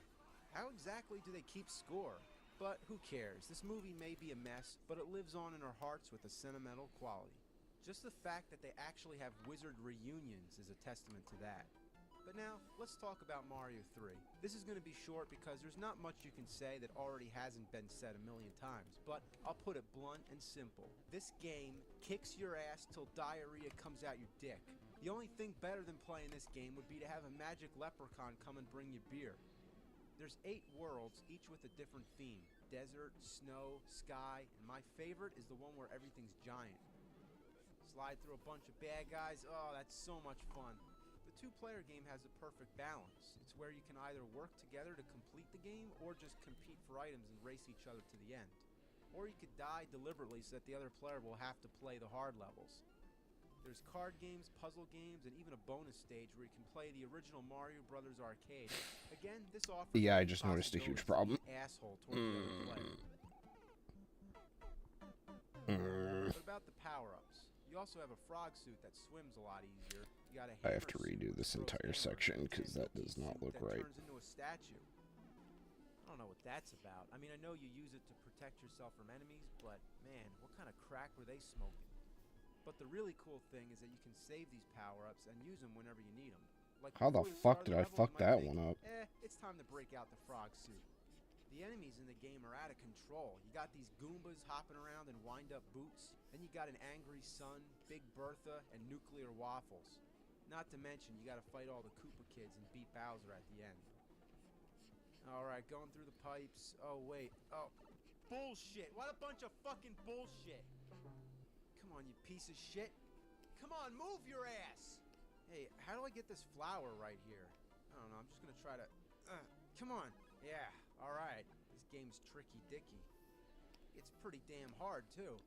How exactly do they keep score? But who cares? This movie may be a mess, but it lives on in our hearts with a sentimental quality. Just the fact that they actually have Wizard reunions is a testament to that. But now, let's talk about Mario 3. This is going to be short because there's not much you can say that already hasn't been said a million times, but I'll put it blunt and simple. This game kicks your ass till diarrhea comes out your dick. The only thing better than playing this game would be to have a magic leprechaun come and bring you beer. There's 8 worlds, each with a different theme. Desert, snow, sky, and my favorite is the one where everything's giant. Slide through a bunch of bad guys, oh, that's so much fun. The 2-player game has a perfect balance. It's where you can either work together to complete the game, or just compete for items and race each other to the end. Or you could die deliberately so that the other player will have to play the hard levels. There's card games, puzzle games, and even a bonus stage where you can play the original Mario Brothers arcade. Again, this offers Yeah, I just noticed a huge problem. Asshole toward the other player. What about the power-ups? You also have a frog suit that swims a lot easier. You got a I have to hammer suit redo that this throws entire hammers, section and because a that does not suit look that right. turns into a statue. I don't know what that's about. I mean, I know you use it to protect yourself from enemies, but man, what kind of crack were they smoking? But the really cool thing is that you can save these power-ups and use them whenever you need them. Like How the before you fuck start did I level, fuck you might that think, one up? It's time to break out the frog suit. The enemies in the game are out of control. You got these Goombas hopping around in wind-up boots. Then you got an angry sun, Big Bertha, and nuclear waffles. Not to mention, you gotta fight all the Koopa kids and beat Bowser at the end. Alright, going through the pipes. Oh, wait. Oh, bullshit. What a bunch of fucking bullshit. Come on, you piece of shit. Come on, move your ass. Hey, how do I get this flower right here? I don't know, I'm just gonna try to... come on. Yeah, alright. This game's tricky dicky. It's pretty damn hard, too.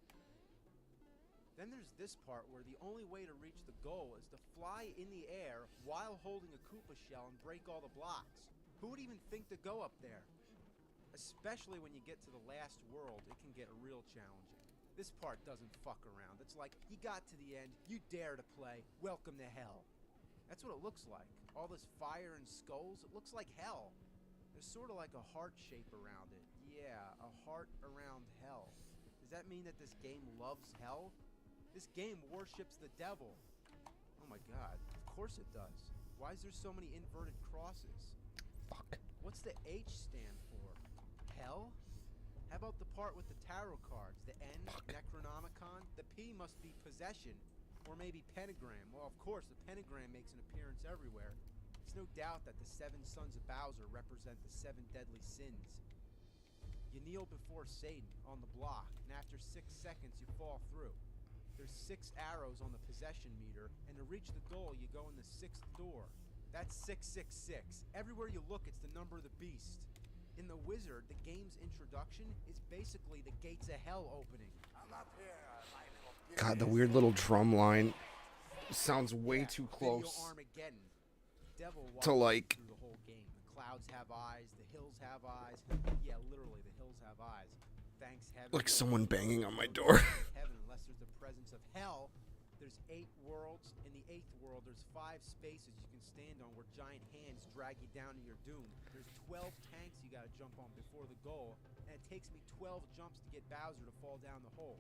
Then there's this part where the only way to reach the goal is to fly in the air while holding a Koopa shell and break all the blocks. Who would even think to go up there? Especially when you get to the last world, it can get real challenging. This part doesn't fuck around. It's like, you got to the end, you dare to play, welcome to hell. That's what it looks like. All this fire and skulls, it looks like hell. There's sort of like a heart shape around it. Yeah, a heart around hell. Does that mean that this game loves hell? This game worships the devil. Oh my god, of course it does. Why is there so many inverted crosses? Fuck. What's the H stand for? Hell? How about the part with the tarot cards? The N, Necronomicon? The P must be possession. Or maybe pentagram. Well, of course, the pentagram makes an appearance everywhere. It's no doubt that the 7 sons of Bowser represent the 7 deadly sins. You kneel before Satan on the block, and after 6 seconds you fall through. There's 6 arrows on the possession meter, and to reach the goal you go in the 6th door. That's 666. Everywhere you look, it's the number of the beast. In The Wizard, the game's introduction is basically the gates of hell opening. God, the weird little drum line sounds way too close Armageddon. Devil to like. through the whole game. The clouds have eyes, the hills have eyes. Yeah, literally, the hills have eyes. Thanks heaven. Like someone banging on my door. Heaven, unless there's the presence of hell. There's 8 worlds. In the 8th world, there's 5 spaces you can stand on where giant hands drag you down to your doom. There's 12 tanks you gotta jump on before the goal, and it takes me 12 jumps to get Bowser to fall down the hole.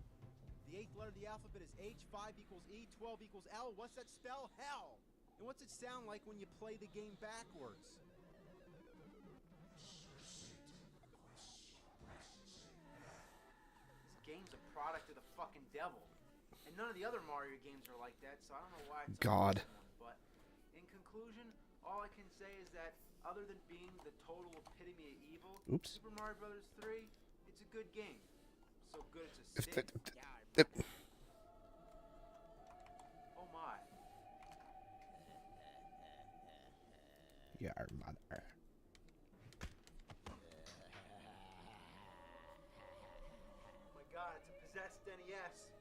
The 8th letter of the alphabet is H, 5 equals E, 12 equals L. What's that spell? Hell! And what's it sound like when you play the game backwards? This game's a product of the fucking devil. And none of the other Mario games are like that, so I don't know why it's God. But in conclusion, all I can say is that other than being the total epitome of evil, Oops. Super Mario Bros. 3, it's a good game. So good it's a sin. Oh my. Your mother. Oh my god, it's a possessed NES.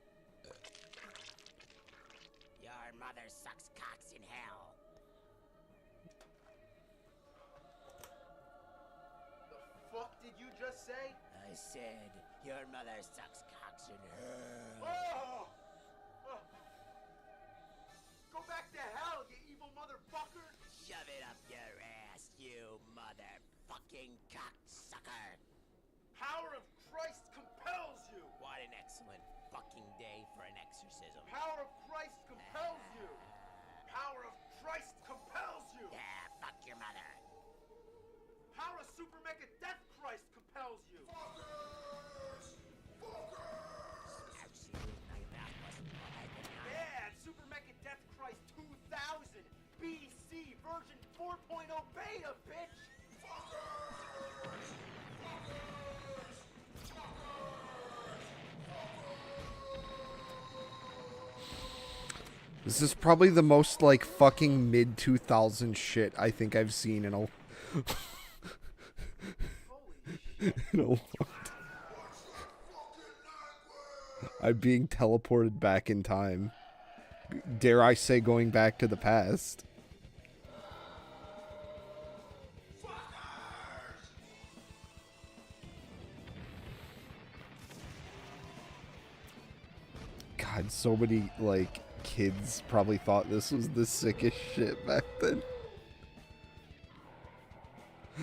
Your mother sucks cocks in hell. The fuck did you just say? I said, your mother sucks cocks in hell. Oh! Go back to hell, you evil motherfucker! Shove it up your ass, you motherfucking cocksucker. Power of Christ compels you! What an excellent fucking day for an exorcism. Power of Christ compels you! Power of Christ compels you! Yeah, fuck your mother. Power of Super Mega Death Christ compels you! Yeah, Super Mega Death Christ 2000 BC version 4.0 beta, bitch! This is probably the most like fucking mid 2000 shit I think I've seen in a in a long time. I'm being teleported back in time. Dare I say going back to the past. God, so many like kids probably thought this was the sickest shit back then.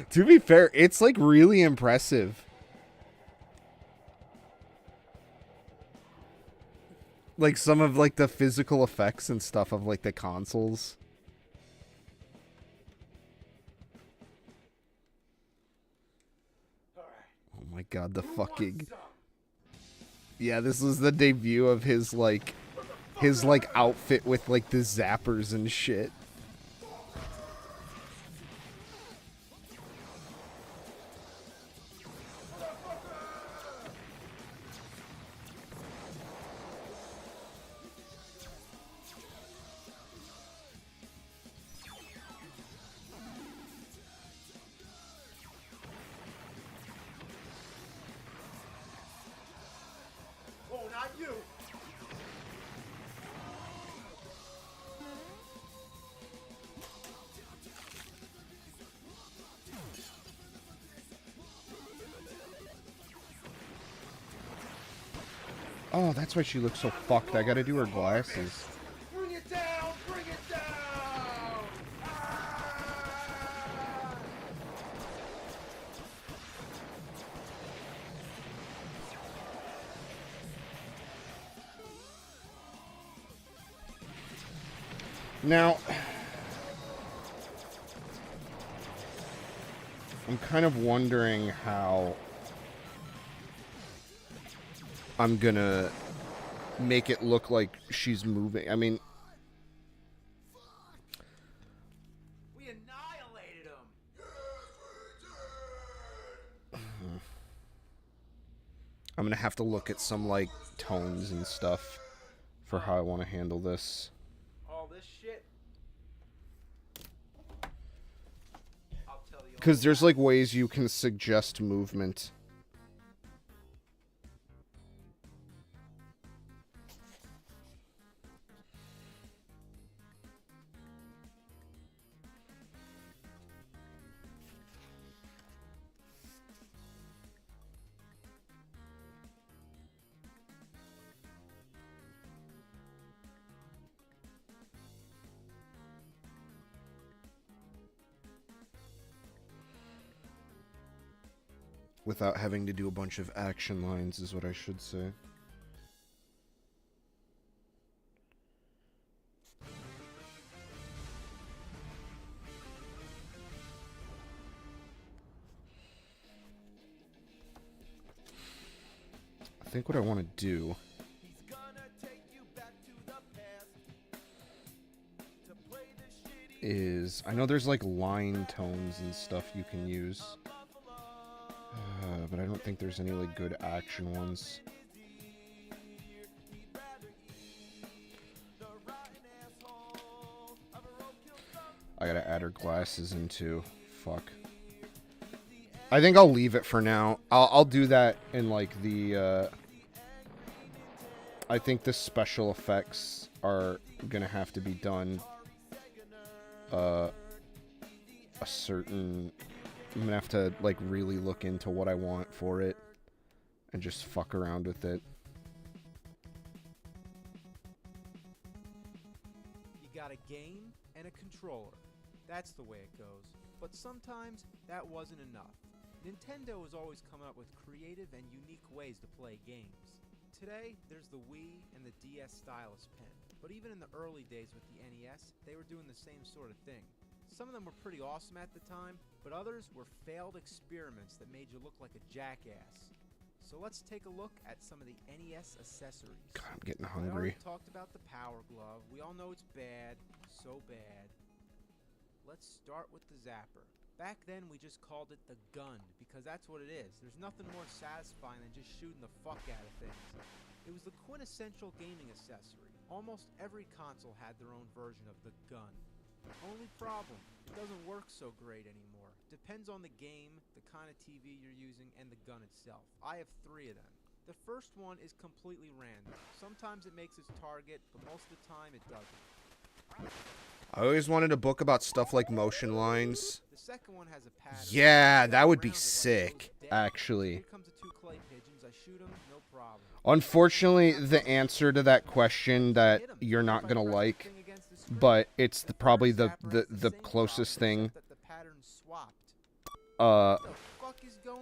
To be fair, it's like really impressive. Like some of like the physical effects and stuff of like the consoles. Oh my god, the fucking... Yeah, this was the debut of his like outfit with like the zappers and shit. Oh, not you! Oh, that's why she looks so fucked. I gotta do her glasses. Bring it down! Bring it down! Now, I'm kind of wondering how I'm gonna make it look like she's moving. I mean, We annihilated him! I'm gonna have to look at some like tones and stuff for how I want to handle this. All this shit? I'll tell you. Because there's like ways you can suggest movement. Without having to do a bunch of action lines is what I should say. I think what I want to do is, I know there's like line tones and stuff you can use. But I don't think there's any like good action ones. I gotta add her glasses into. Fuck. I think I'll leave it for now. I'll do that in like the. I think the special effects are gonna have to be done. A certain. I'm gonna have to like really look into what I want for it and just fuck around with it. You got a game and a controller. That's the way it goes. But sometimes that wasn't enough. Nintendo has always come up with creative and unique ways to play games. Today, there's the Wii and the DS stylus pen. But even in the early days with the NES, they were doing the same sort of thing. Some of them were pretty awesome at the time, but others were failed experiments that made you look like a jackass. So let's take a look at some of the NES accessories. God, I'm getting I hungry. already talked about the Power Glove. We all know it's bad, so bad. Let's start with the Zapper. Back then, we just called it the gun, because that's what it is. There's nothing more satisfying than just shooting the fuck out of things. It was the quintessential gaming accessory. Almost every console had their own version of the gun. Only problem, it doesn't work so great anymore. Depends on the game, the kind of TV you're using, and the gun itself. I have 3 of them. The first one is completely random. Sometimes it makes its target, but most of the time it doesn't. I always wanted a book about stuff like motion lines. The second one has a pattern. Yeah, that would be Around it like it sick, goes down. actually. Here comes the 2 clay pigeons. I shoot them, no problem. Unfortunately, the answer to that question that you're not gonna like, but it's probably the closest thing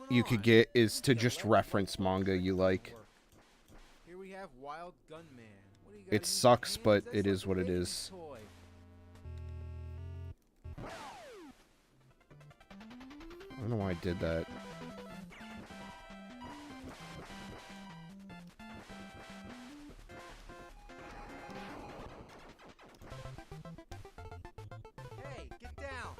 you could get is to just reference manga you like. Here we have have Wild Gunman. What do you It gotta use sucks, your but hands? That's it like is a what it baby is. toy. I don't know why I did that. Hey, get down!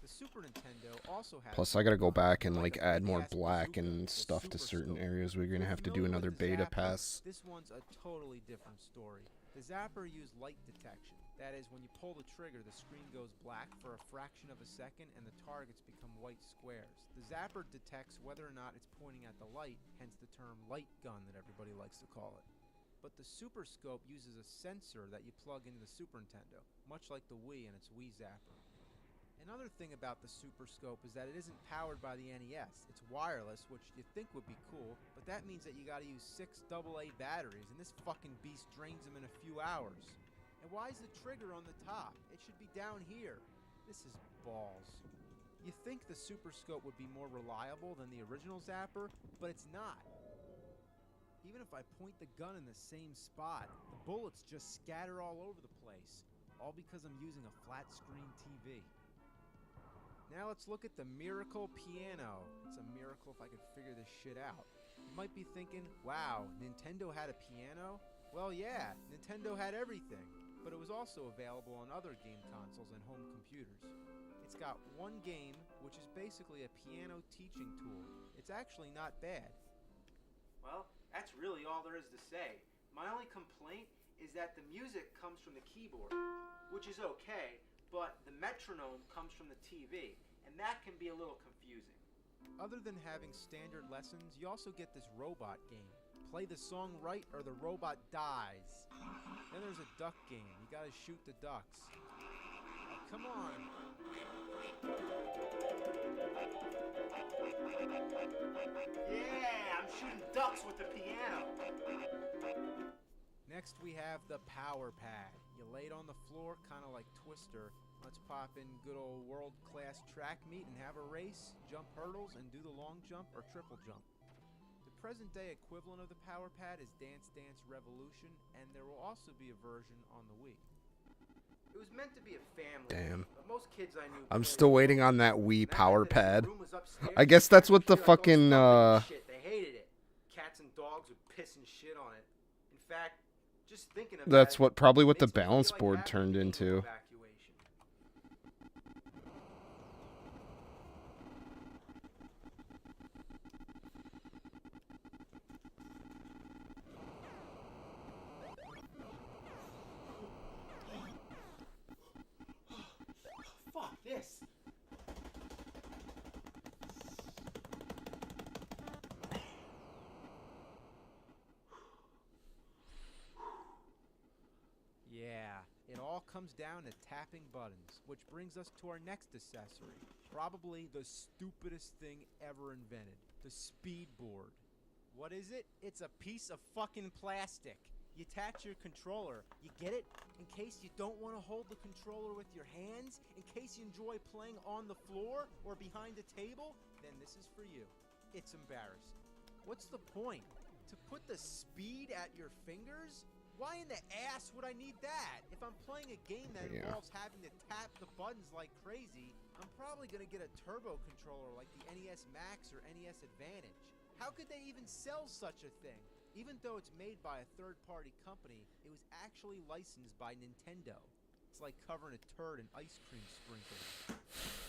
The Super Nintendo also has. Plus, I gotta go back and like a add more big-ass black bazooka, and the stuff to Super certain Scope. areas. We're gonna If have to you're do familiar another with the beta Zapper, pass. This one's a totally different story. The Zapper used light detection. That is, when you pull the trigger, the screen goes black for a fraction of a second and the targets become white squares. The Zapper detects whether or not it's pointing at the light, hence the term light gun that everybody likes to call it. But the Super Scope uses a sensor that you plug into the Super Nintendo, much like the Wii and its Wii Zapper. Another thing about the Super Scope is that it isn't powered by the NES. It's wireless, which you'd think would be cool, but that means that you gotta use 6 AA batteries, and this fucking beast drains them in a few hours. And why is the trigger on the top? It should be down here. This is balls. You think the Super Scope would be more reliable than the original Zapper, but it's not. Even if I point the gun in the same spot, the bullets just scatter all over the place, all because I'm using a flat screen TV. Now let's look at the Miracle Piano. It's a miracle if I could figure this shit out. You might be thinking, wow, Nintendo had a piano? Well, yeah, Nintendo had everything, but it was also available on other game consoles and home computers. It's got one game, which is basically a piano teaching tool. It's actually not bad. Well, that's really all there is to say. My only complaint is that the music comes from the keyboard, which is okay, but the metronome comes from the TV, and that can be a little confusing. Other than having standard lessons, you also get this robot game. Play the song right or the robot dies. Then there's a duck game. You gotta shoot the ducks. Oh, come on. Yeah, I'm shooting ducks with the piano. Next we have the Power Pad. You lay it on the floor, kind of like Twister. Let's pop in good old world-class track meet and have a race, jump hurdles, and do the long jump or triple jump. The present-day equivalent of the Power Pad is Dance Dance Revolution, and there will also be a version on the Wii. It was meant to be a family Damn. game, but most kids I knew I'm played still it waiting alone. on that Wii And Power meant that if Pad. the room was upstairs, I guess that's what the cats would fucking shit like all shit. They hated it. Cats and dogs would piss and shit on it. In fact, just thinking about That's it, what probably what the makes me feel balance like board having turned a into. evacuation. Fuck this. Yeah, it all comes down to tapping buttons, which brings us to our next accessory. Probably the stupidest thing ever invented, the speed board. What is it? It's a piece of fucking plastic. You attach your controller, you get it? In case you don't want to hold the controller with your hands, in case you enjoy playing on the floor or behind a table, then this is for you. It's embarrassing. What's the point? To put the speed at your fingers? Why in the ass would I need that? If I'm playing a game that Yeah. involves having to tap the buttons like crazy, I'm probably gonna get a turbo controller like the NES Max or NES Advantage. How could they even sell such a thing? Even though it's made by a third-party company, it was actually licensed by Nintendo. It's like covering a turd in ice cream sprinkles.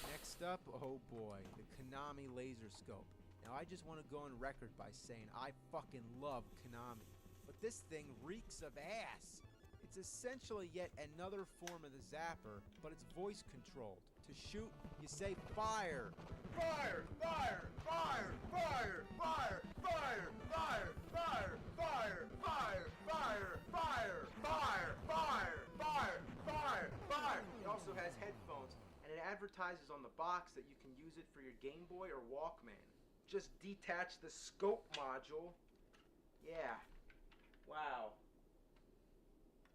Next up, oh boy, the Konami Laser Scope. Now I just want to go on record by saying I fucking love Konami. But this thing reeks of ass. It's essentially yet another form of the Zapper, but it's voice controlled. To shoot, you say fire. Fire! Fire! Fire! Fire! Fire! Fire! Fire! Fire! Fire! Fire! Fire! Fire! Fire! Fire! Fire! Fire! Fire! It also has headphones, and it advertises on the box that you can use it for your Game Boy or Walkman. Just detach the scope module. Yeah. Wow.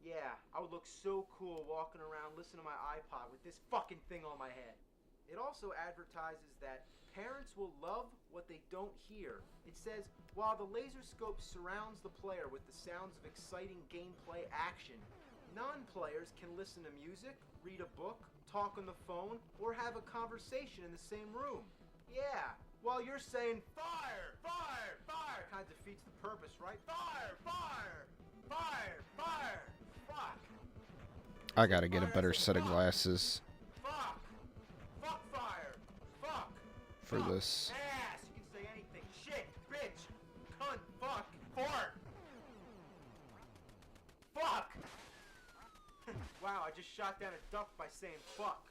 Yeah, I would look so cool walking around listening to my iPod with this fucking thing on my head. It also advertises that parents will love what they don't hear. It says, while the laser scope surrounds the player with the sounds of exciting gameplay action, non-players can listen to music, read a book, talk on the phone, or have a conversation in the same room. Yeah, while you're saying, Fire! Fire! Fire! kind of defeats the purpose, right? Fire! Fire! Fire! Fire! Fuck. I gotta get a better set of glasses Fuck! Fuck fire! Fuck! for this. Ass! You can say anything. Shit, bitch, cunt, fuck, Fart! fuck! Wow, I just shot down a duck by saying fuck.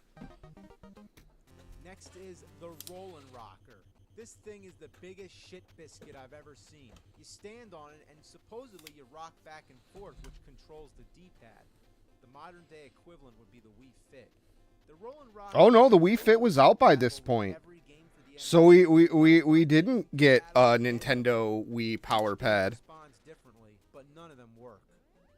Next is the Rollin' Rocker. This thing is the biggest shit biscuit I've ever seen. You stand on it and supposedly you rock back and forth, which controls the D-pad. The modern day equivalent would be the Wii Fit. The Rollin' Rocker. Oh no, the Wii Fit was out by this point. Every game for the So we didn't get a Nintendo Wii Power Pad. Responds differently, but none of them work.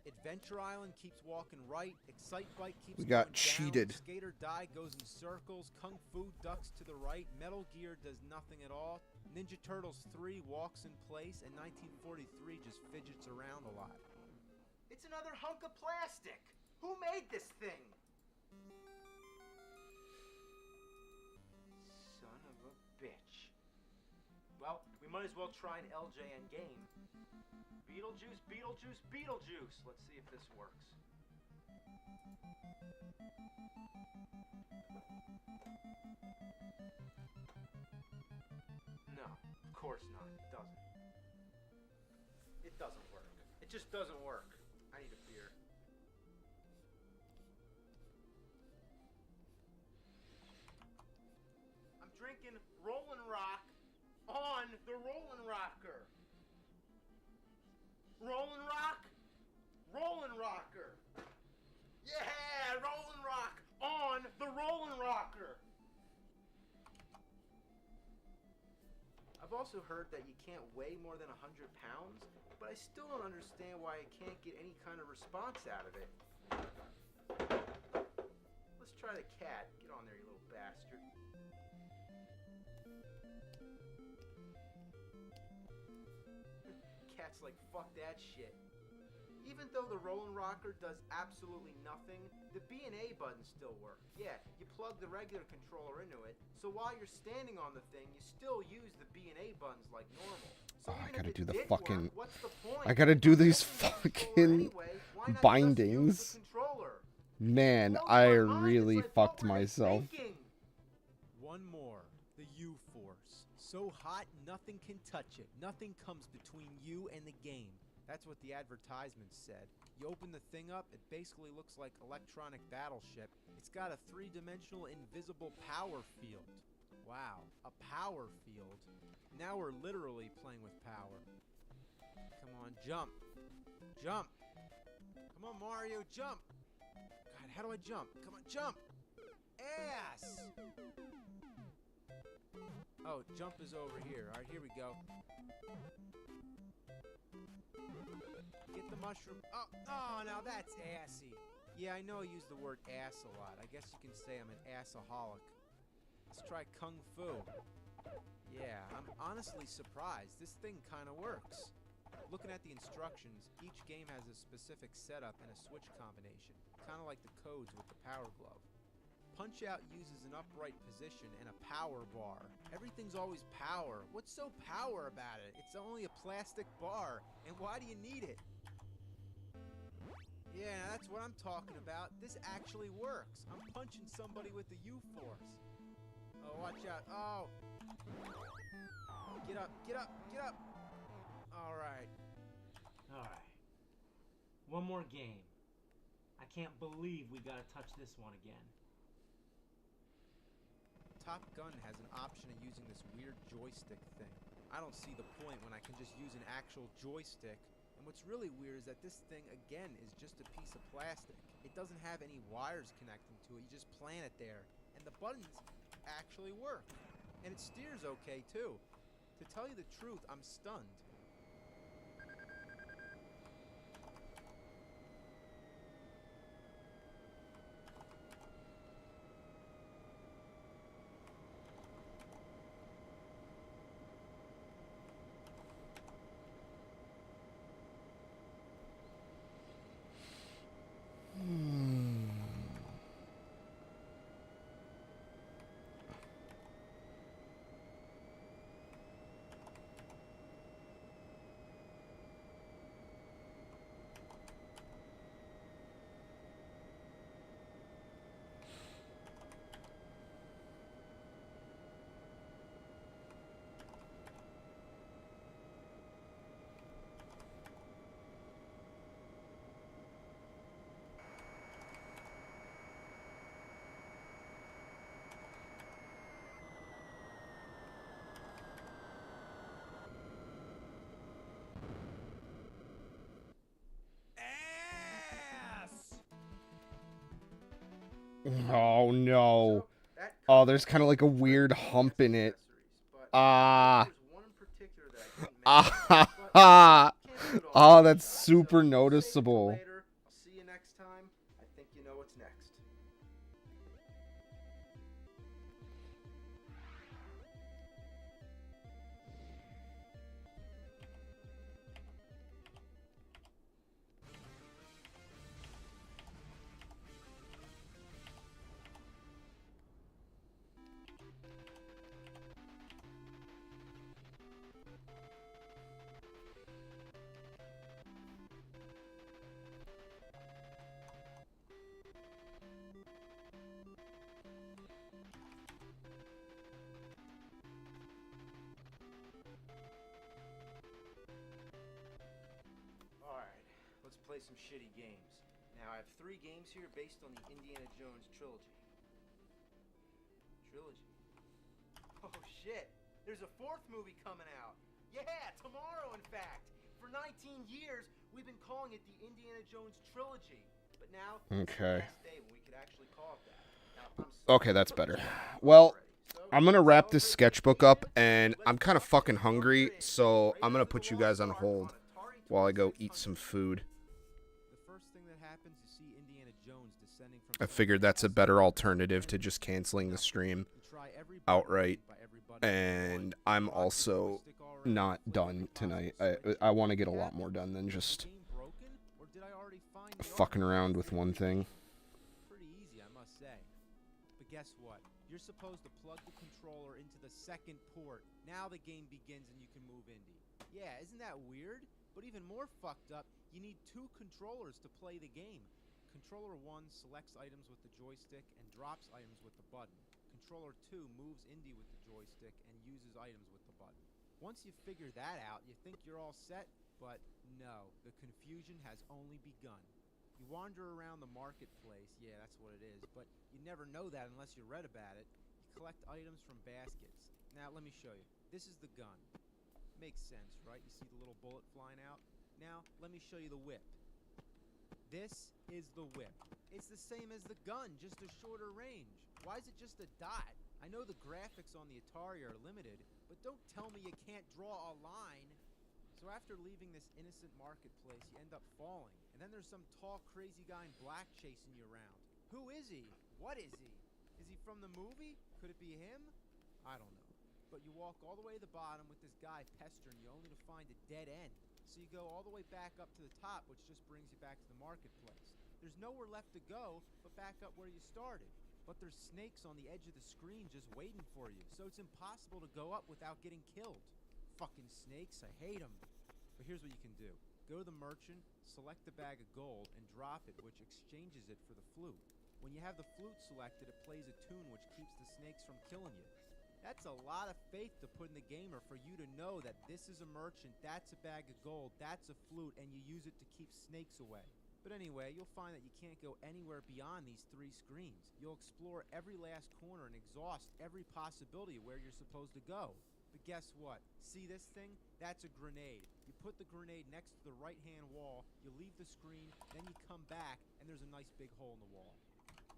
Adventure Island keeps walking right. Excite Bike keeps We got going cheated. down. Skate or Die goes in circles. Kung Fu ducks to the right. Metal Gear does nothing at all. Ninja Turtles 3 walks in place, and 1943 just fidgets around a lot. It's another hunk of plastic. Who made this thing? Son of a bitch. Well, we might as well try an LJN game. Beetlejuice, Beetlejuice, Beetlejuice. Let's see if this works. No, of course not. It doesn't. It doesn't work. It just doesn't work. I need a beer. I'm drinking Rollin' Rock on the Rollin' Rocker. Rollin' Rock? Rollin' Rocker. Yeah, Rollin' Rock on the Rollin' Rocker. I've also heard that you can't weigh more than 100 pounds, but I still don't understand why I can't get any kind of response out of it. Let's try the cat. Get on there, you little bastard. Cat's like, fuck that shit. Even though the Rollin' Rocker does absolutely nothing, the B and A buttons still work. Yeah, you plug the regular controller into it, so while you're standing on the thing, you still use the B and A buttons like normal. So Oh, I even gotta if it do the did fucking- work, what's the point? I gotta do If you these have the controller fucking anyway, why not just use bindings. the controller? Man, Blows I my mind. really It's like, fucked what were they myself. thinking? One more, the U-Force. So hot, nothing can touch it. Nothing comes between you and the game. That's what the advertisement said. You open the thing up, it basically looks like electronic battleship. It's got a three-dimensional invisible power field. Wow, a power field. Now we're literally playing with power. Come on, jump. Jump. Come on, Mario, jump. God, how do I jump? Come on, jump. Ass. Oh, jump is over here. All right, here we go. Get the mushroom. Oh, now that's assy. Yeah, I know I use the word ass a lot. I guess you can say I'm an assaholic. Let's try Kung Fu. Yeah, I'm honestly surprised. This thing kind of works. Looking at the instructions, each game has a specific setup and a switch combination, kind of like the codes with the Power Glove. Punch-Out uses an upright position and a power bar. Everything's always power. What's so power about it? It's only a plastic bar, and why do you need it? Yeah, that's what I'm talking about. This actually works. I'm punching somebody with the U-Force. Oh, watch out. Oh. Get up, get up, get up. All right. Alright. One more game. I can't believe we gotta touch this one again. Top Gun has an option of using this weird joystick thing. I don't see the point when I can just use an actual joystick. And what's really weird is that this thing, again, is just a piece of plastic. It doesn't have any wires connecting to it. You just plant it there. And the buttons actually work. And it steers okay, too. To tell you the truth, I'm stunned. Oh no. So, that Oh, there's kind of like a weird hump in it. accessories, but Ah. there's one in particular that I didn't Ah. mention, but can't do it all Oh, in one that's shot, so super save it till noticeable. later. I'll see you next time. I think you know what's next. Alright, let's play some shitty games. Now, I have 3 games here based on the Indiana Jones trilogy. Oh shit! There's a 4th movie coming out! Yeah, tomorrow in fact! For 19 years, we've been calling it the Indiana Jones trilogy. But now, it's the Okay. last day when we could actually call it that. Now, I'm sorry Okay, that's for better. the Well, already. So, I'm gonna wrap this celebrate sketchbook the up, weekend. and I'm kind of Let's fucking talk hungry, Raiders so I'm gonna of the put you Lost guys on Ark hold Atari while I go 2600. eat some food. The first thing that happens is see Indiana Jones descending from I figured that's a better alternative to just canceling the stream outright, and I'm also not done tonight. I want to get a lot more done than just fucking around with one thing. Pretty easy, I must say. But guess what? You're supposed to plug the controller into the second port. Now the game begins and you can move Indy. Yeah, isn't that weird? But even more fucked up, you need 2 controllers to play the game. Controller 1 selects items with the joystick and drops items with the button. Controller 2 moves Indy with the joystick and uses items with the button. Once you figure that out, you think you're all set, but no, the confusion has only begun. You wander around the marketplace, yeah, that's what it is, but you never know that unless you read about it. You collect items from baskets. Now, let me show you. This is the gun. Makes sense, right? You see the little bullet flying out? Now, let me show you the whip. This is the whip. It's the same as the gun, just a shorter range. Why is it just a dot? I know the graphics on the Atari are limited, but don't tell me you can't draw a line. So after leaving this innocent marketplace, you end up falling. And then there's some tall, crazy guy in black chasing you around. Who is he? What is he? Is he from the movie? Could it be him? I don't know. But you walk all the way to the bottom with this guy pestering you only to find a dead end. So you go all the way back up to the top, which just brings you back to the marketplace. There's nowhere left to go but back up where you started. But there's snakes on the edge of the screen just waiting for you, so it's impossible to go up without getting killed. Fucking snakes, I hate them. But here's what you can do. Go to the merchant, select the bag of gold, and drop it, which exchanges it for the flute. When you have the flute selected, it plays a tune which keeps the snakes from killing you. That's a lot of faith to put in the gamer for you to know that this is a merchant, that's a bag of gold, that's a flute, and you use it to keep snakes away. But anyway, you'll find that you can't go anywhere beyond these 3 screens. You'll explore every last corner and exhaust every possibility of where you're supposed to go. But guess what? See this thing? That's a grenade. You put the grenade next to the right-hand wall, you leave the screen, then you come back, and there's a nice big hole in the wall.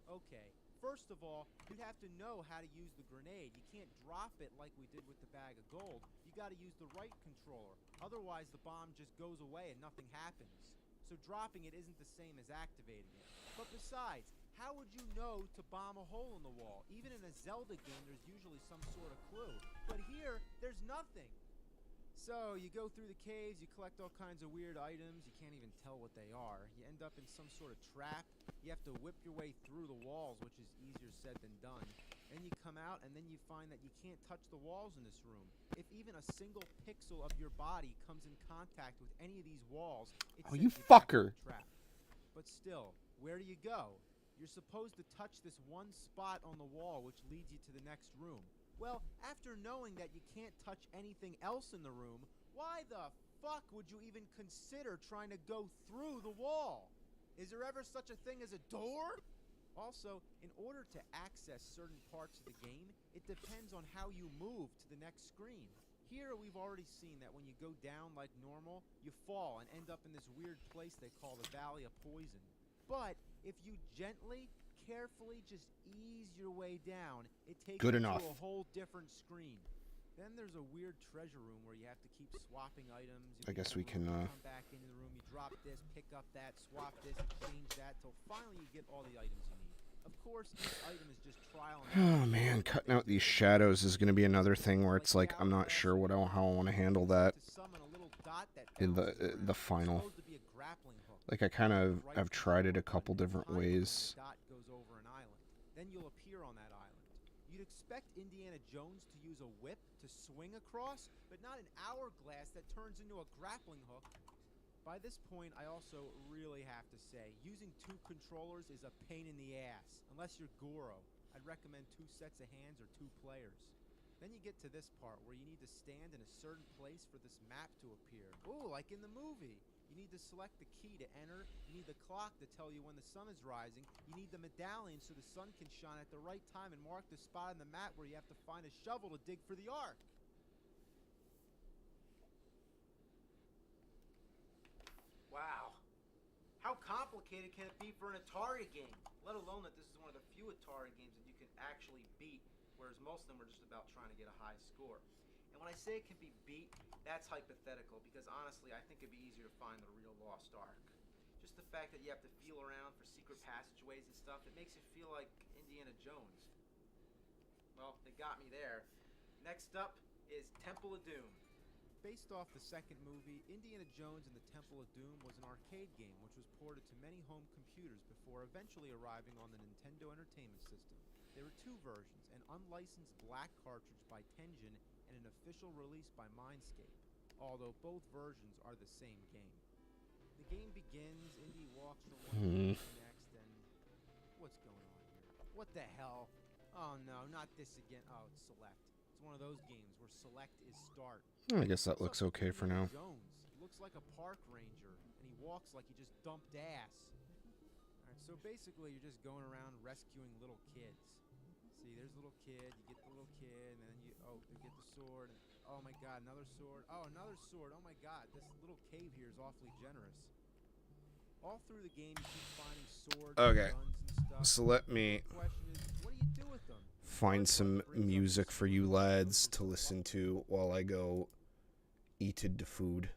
Okay, first of all, you'd have to know how to use the grenade. You can't drop it like we did with the bag of gold. You gotta use the right controller. Otherwise, the bomb just goes away and nothing happens. So dropping it isn't the same as activating it. But besides, how would you know to bomb a hole in the wall? Even in a Zelda game, there's usually some sort of clue. But here, there's nothing. So, you go through the caves, you collect all kinds of weird items, you can't even tell what they are. You end up in some sort of trap, you have to whip your way through the walls, which is easier said than done. Then you come out, and then you find that you can't touch the walls in this room. If even a single pixel of your body comes in contact with any of these walls, it Oh, sends you back to fucker. the trap. But still, where do you go? You're supposed to touch this one spot on the wall, which leads you to the next room. Well, after knowing that you can't touch anything else in the room, why the fuck would you even consider trying to go through the wall? Is there ever such a thing as a door? Also, in order to access certain parts of the game, it depends on how you move to the next screen. Here, we've already seen that when you go down like normal, you fall and end up in this weird place they call the Valley of Poison. But if you gently, carefully just ease your way down, it takes Good you enough. to a whole different screen. Then there's a weird treasure room where you have to keep swapping items. I You guess leave we the room, can, you come back into the room, you drop this, pick up that, swap this, exchange that, till finally you get all the items you need. Of course, each item is just trial and error. Oh man, cutting out these shadows is going to be another thing where it's like I'm not sure how I want to handle that To summon a little dot that in bounces around. the It's final. supposed to be a grappling hook. Like I kind of Right I've tried it a control couple button different behind it when ways. the dot goes over an island. Then you'll appear on that island. You'd expect Indiana Jones to use a whip to swing across, but not an hourglass that turns into a grappling hook. By this point, I also really have to say, using 2 controllers is a pain in the ass. Unless you're Goro, I'd recommend 2 sets of hands or 2 players. Then you get to this part where you need to stand in a certain place for this map to appear. Ooh, like in the movie. You need to select the key to enter. You need the clock to tell you when the sun is rising. You need the medallion so the sun can shine at the right time and mark the spot on the map where you have to find a shovel to dig for the ark. Wow. How complicated can it be for an Atari game? Let alone that this is one of the few Atari games that you can actually beat, whereas most of them are just about trying to get a high score. And when I say it can be beat, that's hypothetical, because honestly, I think it'd be easier to find the real Lost Ark. Just the fact that you have to feel around for secret passageways and stuff, it makes it feel like Indiana Jones. Well, they got me there. Next up is Temple of Doom. Based off the second movie, Indiana Jones and the Temple of Doom was an arcade game which was ported to many home computers before eventually arriving on the Nintendo Entertainment System. There were 2 versions, an unlicensed black cartridge by Tengen and an official release by Mindscape, although both versions are the same game. The game begins, Indy walks from one place to the next, and what's going on here? What the hell? Oh no, not this again. Oh, it's select. It's one of those games where select is start. I guess that looks okay for now. Jones. He looks like a park ranger, and he walks like he just dumped ass. Alright, so basically you're just going around rescuing little kids. See, there's a little kid, you get the little kid, and then you get the sword, and oh my god, another sword. Oh, another sword. Oh my god, this little cave here is awfully generous. All through the game you keep finding swords Okay. and guns and stuff. So let me The question is, what do you do with them? find some music for you lads to listen to while I go eated the food.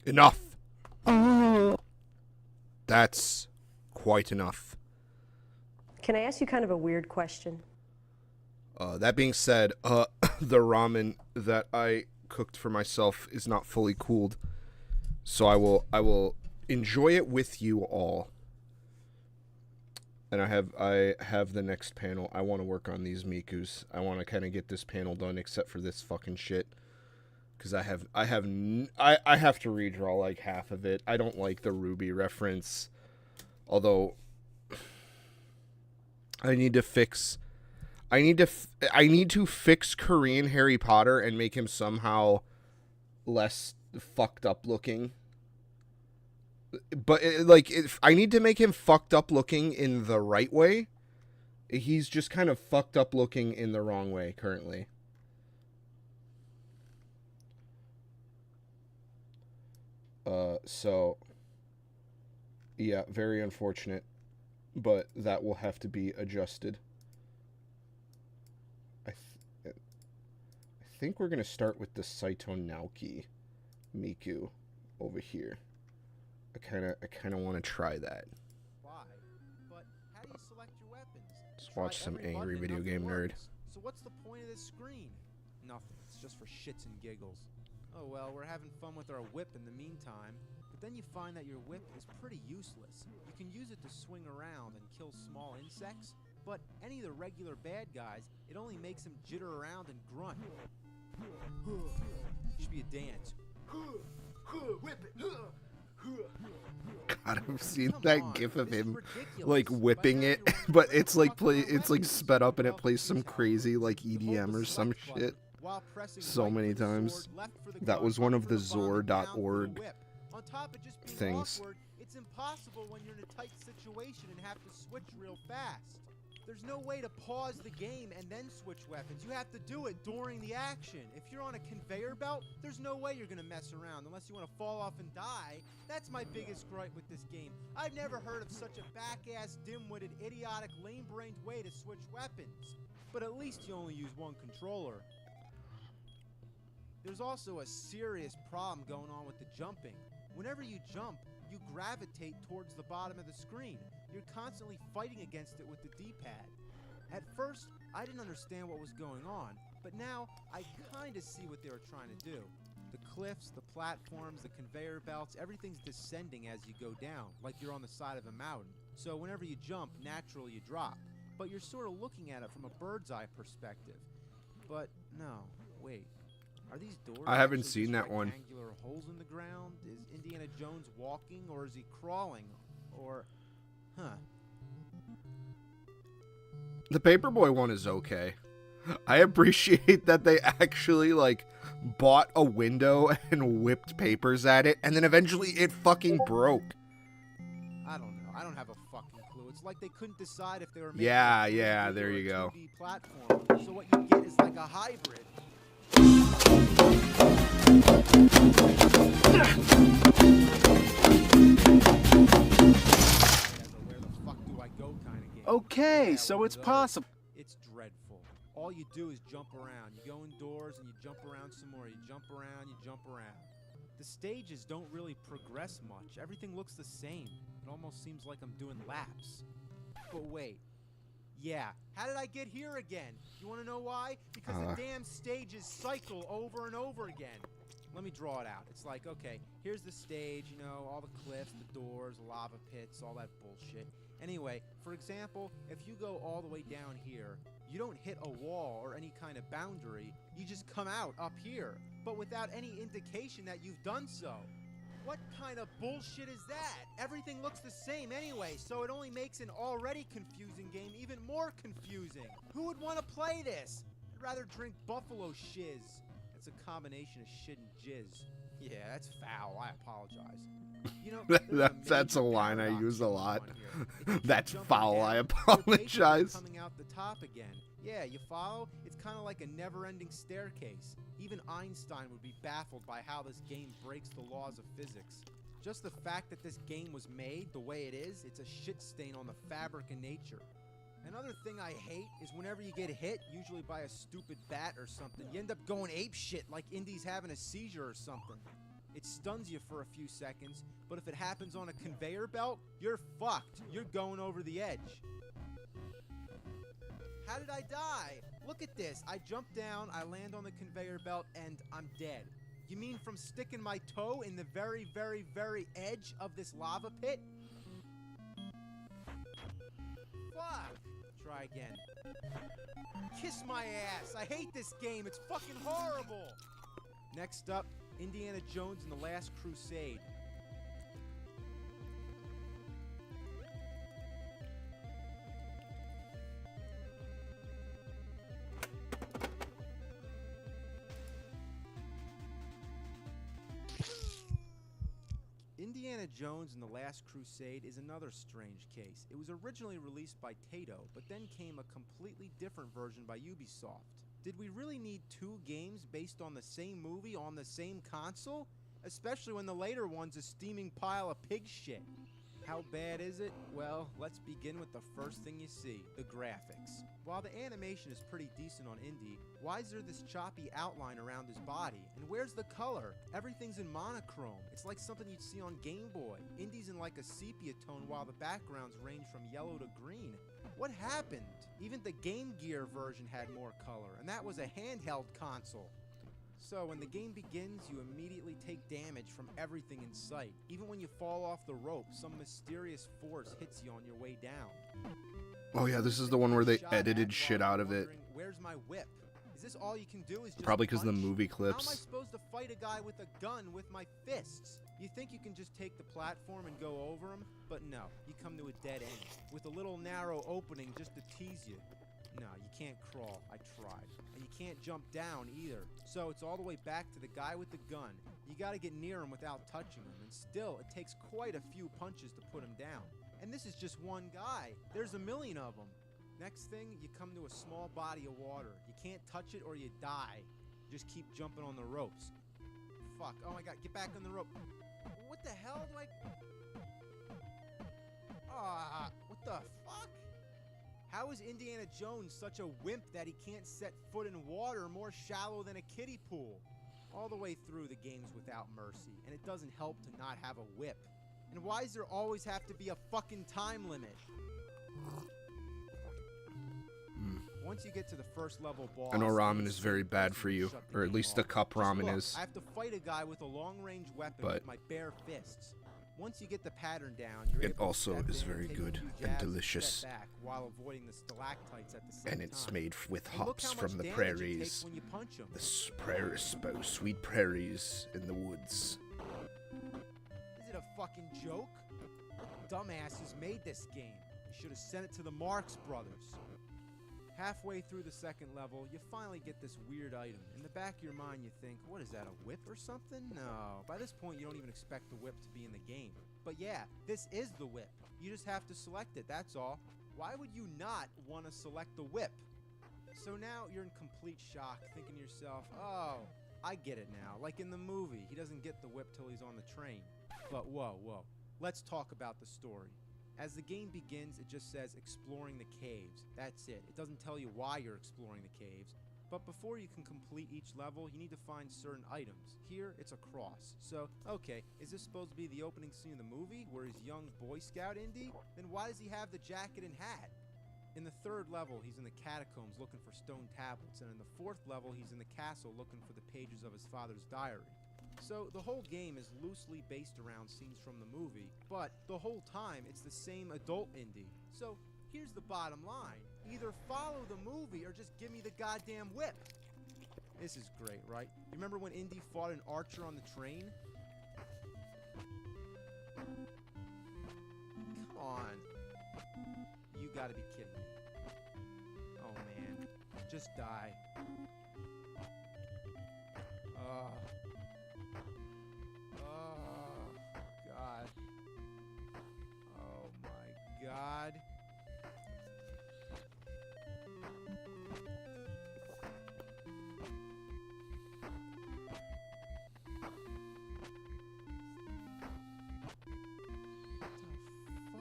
Enough. That's quite enough. Can I ask you kind of a weird question? That being said, the ramen that I cooked for myself is not fully cooled, so I will enjoy it with you all. And I have the next panel. I want to work on these Mikus. I want to kind of get this panel done, except for this fucking shit, because I have to redraw like half of it. I don't like the Ruby reference, although I need to fix Korean Harry Potter and make him somehow less fucked up looking. But I need to make him fucked up looking in the right way. He's just kind of fucked up looking in the wrong way currently. So yeah, very unfortunate, but that will have to be adjusted. I think we're gonna start with the Saito Naoki Miku over here. I kind of want to try that. Why? But how do you select your weapons? Just watch Try some every angry button and video nothing game nerd. works. So what's the point of this screen? Nothing. It's just for shits and giggles. Oh well, we're having fun with our whip in the meantime. But then you find that your whip is pretty useless. You can use it to swing around and kill small insects, but any of the regular bad guys, it only makes them jitter around and grunt. Should be a dance. Whip it. God, I've seen that gif of him like whipping it, but it's like sped up and it plays some crazy like EDM or some shit so many times. That was one of the Zor.org things. It's impossible when you're in a tight situation and have to switch real fast. There's no way to pause the game and then switch weapons. You have to do it during the action. If you're on a conveyor belt, there's no way you're gonna mess around unless you want to fall off and die. That's my biggest gripe with this game. I've never heard of such a back-ass, dim-witted, idiotic, lame-brained way to switch weapons. But at least you only use one controller. There's also a serious problem going on with the jumping. Whenever you jump, you gravitate towards the bottom of the screen. You're constantly fighting against it with the D-pad. At first, I didn't understand what was going on, but now I kind of see what they were trying to do. The cliffs, the platforms, the conveyor belts, everything's descending as you go down, like you're on the side of a mountain. So whenever you jump, naturally you drop. But you're sort of looking at it from a bird's eye perspective. But no, wait. Are these doors I haven't actually seen just that one. rectangular holes in the ground? Is Indiana Jones walking, or is he crawling? Or, huh? The Paperboy one is okay. I appreciate that they actually like bought a window and whipped papers at it, and then eventually it fucking broke. I don't know. I don't have a fucking clue. It's like they couldn't decide if they were making Yeah, a 3D yeah, or there a you go. 2D platform. So what you get is like a hybrid. Where the fuck do I go kind of game. Okay, Yeah, so one it's of those. possible. It's dreadful. All you do is jump around. You go indoors and you jump around some more. You jump around, you jump around. The stages don't really progress much. Everything looks the same. It almost seems like I'm doing laps. But wait. Yeah, how did I get here again? You want to know why? Because the damn stages cycle over and over again. Let me draw it out. It's like, okay, here's the stage, you know, all the cliffs, the doors, lava pits, all that bullshit. Anyway, for example, if you go all the way down here, you don't hit a wall or any kind of boundary. You just come out up here, but without any indication that you've done so. What kind of bullshit is that? Everything looks the same anyway, so it only makes an already confusing game even more confusing. Who would want to play this? I'd rather drink buffalo shiz. It's a combination of shit and jizz. Yeah, that's foul. I apologize. You know, That's a line I use a lot. That's jump foul. again, I you're basically apologize. coming out the top again. Yeah, you follow? It's kind of like a never-ending staircase. Even Einstein would be baffled by how this game breaks the laws of physics. Just the fact that this game was made the way it is, it's a shit stain on the fabric of nature. Another thing I hate is whenever you get hit, usually by a stupid bat or something, you end up going ape shit like Indy's having a seizure or something. It stuns you for a few seconds, but if it happens on a conveyor belt, you're fucked. You're going over the edge. How did I die? Look at this. I jump down, I land on the conveyor belt, and I'm dead. You mean from sticking my toe in the very, very, very edge of this lava pit? Fuck! Try again. Kiss my ass! I hate this game! It's fucking horrible! Next up, Indiana Jones and the Last Crusade. Indiana Jones and the Last Crusade is another strange case. It was originally released by Taito, but then came a completely different version by Ubisoft. Did we really need two games based on the same movie on the same console? Especially when the later one's a steaming pile of pig shit. How bad is it? Well, let's begin with the first thing you see, the graphics. While the animation is pretty decent on Indy, why is there this choppy outline around his body? And where's the color? Everything's in monochrome. It's like something you'd see on Game Boy. Indy's in like a sepia tone while the backgrounds range from yellow to green. What happened? Even the Game Gear version had more color, and that was a handheld console. So, when the game begins, you immediately take damage from everything in sight. Even when you fall off the rope, some mysterious force hits you on your way down. Oh yeah, this is the one where they edited shit out of it. Where's my whip? Is this all you can do is just Probably because of the punch? movie How am I clips. supposed to fight a guy with a gun with my fists? You think you can just take the platform and go over him? But no, you come to a dead end, with a little narrow opening just to tease you. No, you can't crawl. I tried. And you can't jump down either. So it's all the way back to the guy with the gun. You gotta get near him without touching him, and still, it takes quite a few punches to put him down. And this is just one guy. There's a million of them. Next thing, you come to a small body of water. You can't touch it or you die. You just keep jumping on the ropes. Fuck. Oh my god, get back on the rope. What the hell do I... what the fuck? How is Indiana Jones such a wimp that he can't set foot in water more shallow than a kiddie pool? All the way through, the game's without mercy, and it doesn't help to not have a whip. And why does there always have to be a fucking time limit? Once you get to the first level boss... I know ramen is very bad for you, or at least the cup ramen is. I have to fight a guy with a long-range weapon with my bare fists. Once you get the pattern down, you're It able to also step is in, very take a good few and jabs, delicious. step back while avoiding the stalactites at the same And it's time. made with And look hops how much from the damage it prairies. takes when you punch 'em. The sweet prairies in the woods. Is it a fucking joke? Dumbasses made this game. You should have sent it to the Marx Brothers. Halfway through the second level, you finally get this weird item. In the back of your mind, you think, what is that, a whip or something? No. By this point, you don't even expect the whip to be in the game. But yeah, this is the whip. You just have to select it, that's all. Why would you not want to select the whip? So now you're in complete shock, thinking to yourself, oh, I get it now. Like in the movie, he doesn't get the whip till he's on the train. But whoa, whoa. Let's talk about the story. As the game begins, it just says exploring the caves. That's it. It doesn't tell you why you're exploring the caves. But before you can complete each level, you need to find certain items. Here, it's a cross. So, okay, is this supposed to be the opening scene of the movie, where he's young Boy Scout Indy? Then why does he have the jacket and hat? In the third level, he's in the catacombs looking for stone tablets, and in the fourth level, he's in the castle looking for the pages of his father's diary. So the whole game is loosely based around scenes from the movie, but the whole time it's the same adult Indy. So here's the bottom line. Either follow the movie or just give me the goddamn whip. This is great, right? You remember when Indy fought an archer on the train? Come on. You gotta be kidding me. Oh man. Just die. Oh, God. Oh, my God.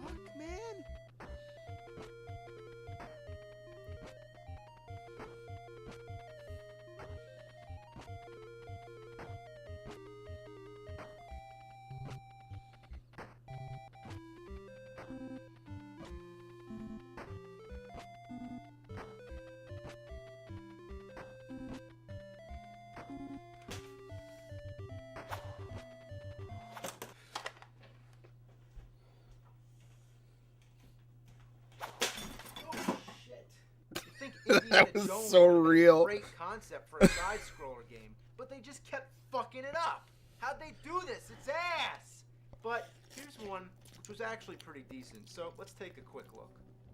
What the fuck, man? That 10-minute was zone so would have been a real. Great concept for a side-scroller game, but they just kept fucking it up. How'd they do this? It's ass. But here's one which was actually pretty decent. So let's take a quick look.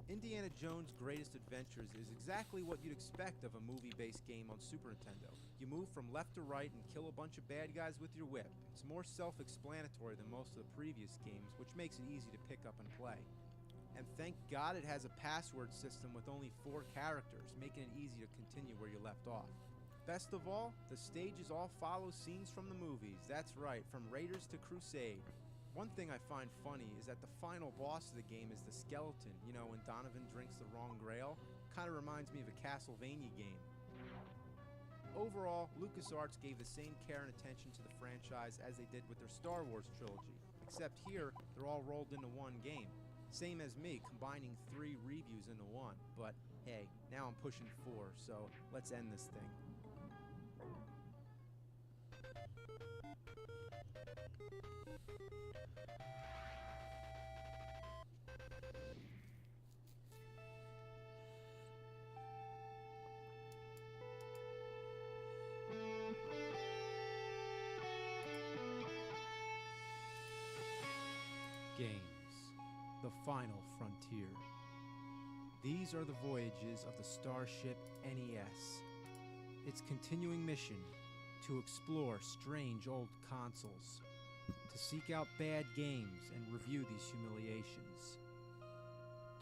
Indiana Jones' Greatest Adventures is exactly what you'd expect of a movie-based game on Super Nintendo. You move from left to right and kill a bunch of bad guys with your whip. It's more self-explanatory than most of the previous games, which makes it easy to pick up and play. And thank God it has a password system with only 4 characters, making it easy to continue where you left off. Best of all, the stages all follow scenes from the movies. That's right, from Raiders to Crusade. One thing I find funny is that the final boss of the game is the skeleton. You know, when Donovan drinks the wrong grail. Kind of reminds me of a Castlevania game. Overall, LucasArts gave the same care and attention to the franchise as they did with their Star Wars trilogy. Except here, they're all rolled into one game. Same as me, combining 3 reviews into one. But hey, now I'm pushing 4, so let's end this thing. Games, the final frontier. These are the voyages of the Starship NES. Its continuing mission, to explore strange old consoles, to seek out bad games and review these humiliations,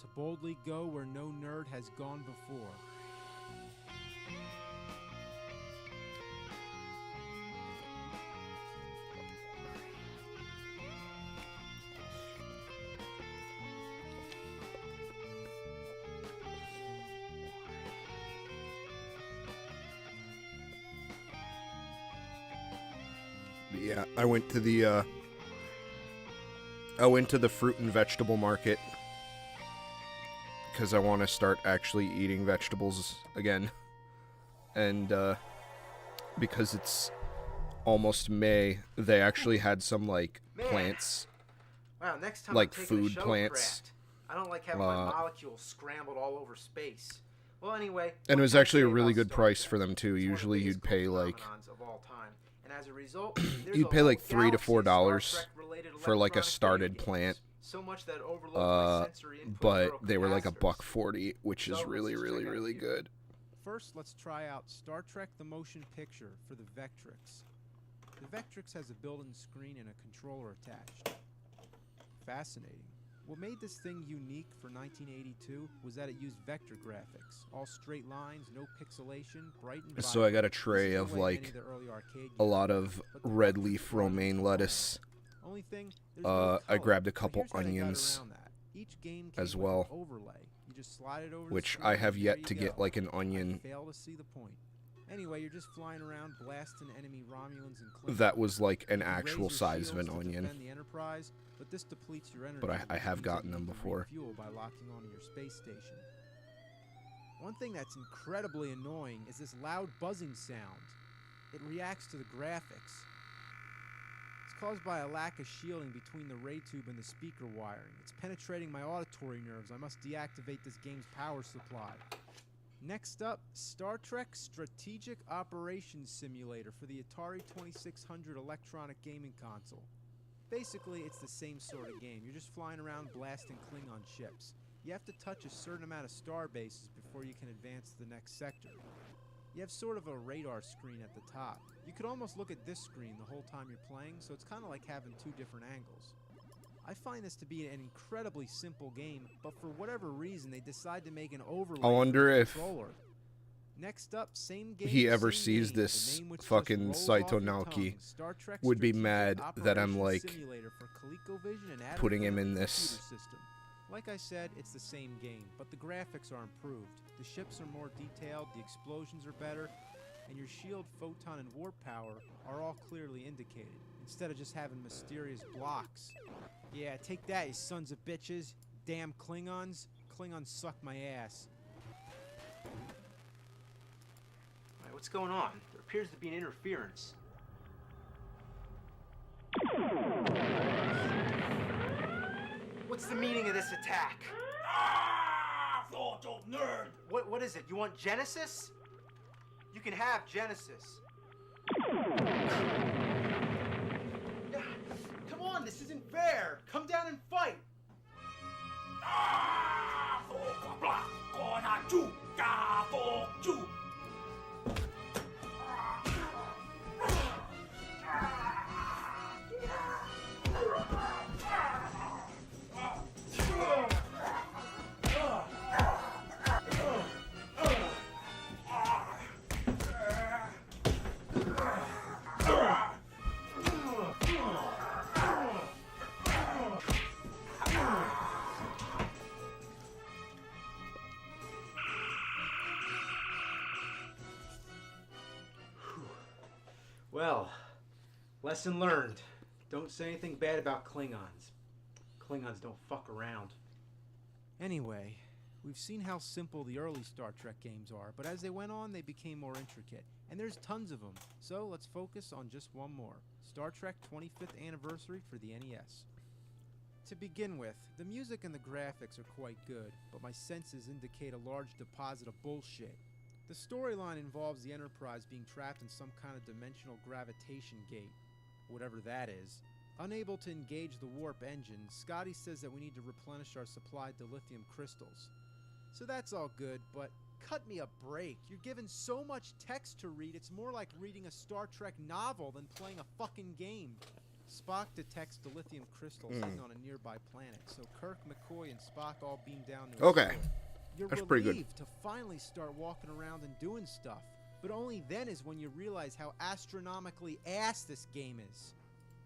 to boldly go where no nerd has gone before. Yeah, I went to the fruit and vegetable market because I want to start actually eating vegetables again, and because it's almost May, they actually had some like plants, Wow, next time like I'm taking food a show plants. craft. I don't like having my molecules scrambled all over space. Well, anyway, And it what was can I actually a say really about good Star price Trek? for them too. It's one of the Usually biggest you'd pay cultural like phenomenons of all time. And as a result, there's you'd a pay whole like $3 to galaxy of Star $4 Trek-related for like a electronic started video plant. games. So much that overloads my sensory input But neural they were like capacitors. $1.40, which is So, really, let's really, check out a really few. good. First, let's try out Star Trek the Motion Picture for the Vectrix. The Vectrix has a built-in screen and a controller attached. Fascinating. What made this thing unique for 1982 was that it used vector graphics. All straight lines, no pixelation, bright and vibrant. So I got a This tray is the of way like many of the early arcade a games lot were, of but the red Vectrix leaf runs romaine fine. lettuce. Only thing, there's no I color. grabbed a So couple here's how they got onions around that. Each game came as with an well, overlay. You just slide it over the which screen I have and there yet you to get go. like an onion I fail to see the point. Anyway, you're just flying around blasting enemy Romulans and Klingons. that was like an You raise actual your size of an shields to onion. defend the Enterprise, but this depletes your energy, But I which have means that gotten you them need to before. refuel by locking onto your space station. One thing that's incredibly annoying is this loud buzzing sound. It reacts to the graphics. It's caused by a lack of shielding between the ray tube and the speaker wiring. It's penetrating my auditory nerves. I must deactivate this game's power supply. Next up, Star Trek Strategic Operations Simulator for the Atari 2600 electronic gaming console. Basically, it's the same sort of game. You're just flying around blasting Klingon ships. You have to touch a certain amount of star bases before you can advance to the next sector. You have sort of a radar screen at the top. You could almost look at this screen the whole time you're playing, so it's kind of like having 2 different angles. I find this to be an incredibly simple game, but for whatever reason, they decide to make an overlay I wonder for the if controller. Next up, same game, he ever same sees game, the this name which just fucking rolls Saito off your Naoki tongue. Star Trek would be Strategic mad that I'm Operations like Simulator for ColecoVision and Atom putting him Family in computer this. system. Like I said, it's the same game, but the graphics are improved. The ships are more detailed, the explosions are better, and your shield, photon, and warp power are all clearly indicated, instead of just having mysterious blocks. Yeah, take that, you sons of bitches. Damn Klingons. Klingons suck my ass. Alright, what's going on? There appears to be an interference. What's the meaning of this attack? Ah, nerd. What is it? You want Genesis? You can have Genesis. Come on, this isn't fair. Come down and fight. Well, lesson learned. Don't say anything bad about Klingons. Klingons don't fuck around. Anyway, we've seen how simple the early Star Trek games are, but as they went on, they became more intricate. And there's tons of them. So let's focus on just one more. Star Trek 25th Anniversary for the NES. To begin with, the music and the graphics are quite good, but my senses indicate a large deposit of bullshit. The storyline involves the Enterprise being trapped in some kind of dimensional gravitation gate, whatever that is. Unable to engage the warp engine, Scotty says that we need to replenish our supplied dilithium crystals. So that's all good, but cut me a break. You're given so much text to read, it's more like reading a Star Trek novel than playing a fucking game. Spock detects dilithium crystals hidden on a nearby planet, so Kirk, McCoy, and Spock all beam down to Okay. explore. You're That's pretty good. relieved to finally start walking around and doing stuff, but only then is when you realize how astronomically ass this game is.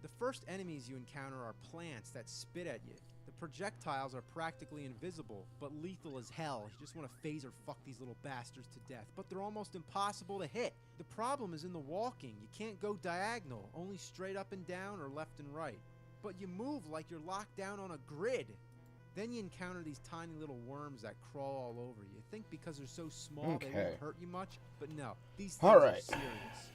The first enemies you encounter are plants that spit at you. The projectiles are practically invisible, but lethal as hell. You just want to phaser fuck these little bastards to death, but they're almost impossible to hit. The problem is in the walking. You can't go diagonal, only straight up and down or left and right. But you move like you're locked down on a grid. Then you encounter these tiny little worms that crawl all over you. You think because they're so small they Okay. won't hurt you much, but no, these things All are right. serious.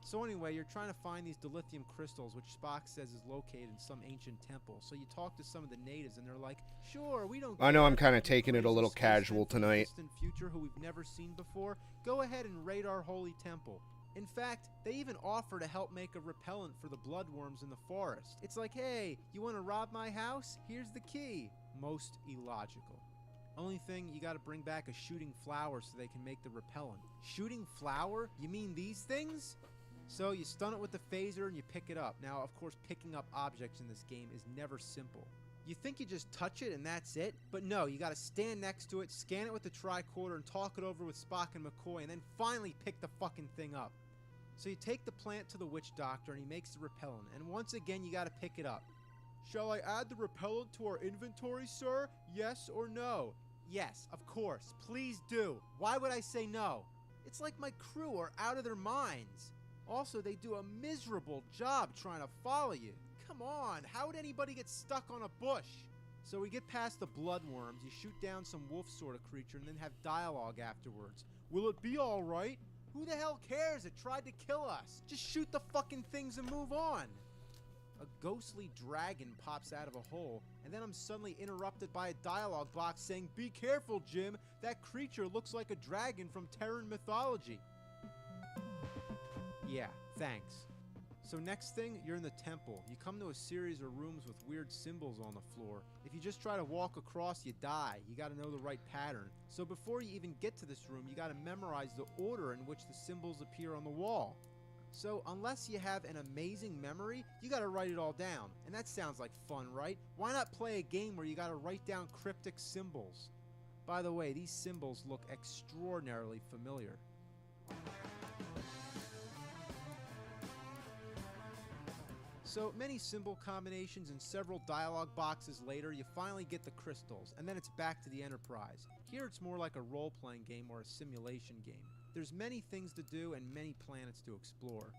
So anyway, you're trying to find these dilithium crystals, which Spock says is located in some ancient temple. So you talk to some of the natives, and they're like, "Sure, we don't." I know care I'm kinda if you taking it a crazy little spacemen casual from the tonight. distant future who we've never seen before. Go ahead and raid our holy temple. In fact, they even offer to help make a repellent for the bloodworms in the forest. It's like, hey, you want to rob my house? Here's the key. Most illogical. Only thing, you gotta bring back a shooting flower so they can make the repellent. Shooting flower? You mean these things? So you stun it with the phaser and you pick it up. Now, of course, picking up objects in this game is never simple. You think you just touch it and that's it? But no, you gotta stand next to it, scan it with the tricorder, and talk it over with Spock and McCoy, and then finally pick the fucking thing up. So you take the plant to the witch doctor and he makes the repellent, and once again you gotta pick it up. Shall I add the repellent to our inventory, sir? Yes or no? Yes, of course. Please do. Why would I say no? It's like my crew are out of their minds. Also, they do a miserable job trying to follow you. Come on, how would anybody get stuck on a bush? So we get past the bloodworms, you shoot down some wolf sort of creature, and then have dialogue afterwards. Will it be alright? Who the hell cares? It tried to kill us. Just shoot the fucking things and move on. A ghostly dragon pops out of a hole, and then I'm suddenly interrupted by a dialogue box saying, "Be careful, Jim. That creature looks like a dragon from Terran mythology." Yeah, thanks. So next thing, you're in the temple. You come to a series of rooms with weird symbols on the floor. If you just try to walk across, you die. You gotta know the right pattern. So before you even get to this room, you gotta memorize the order in which the symbols appear on the wall. So unless you have an amazing memory, you gotta write it all down. And that sounds like fun, right? Why not play a game where you gotta write down cryptic symbols? By the way, these symbols look extraordinarily familiar. So many symbol combinations and several dialogue boxes later, you finally get the crystals, and then it's back to the Enterprise. Here it's more like a role-playing game or a simulation game. There's many things to do and many planets to explore.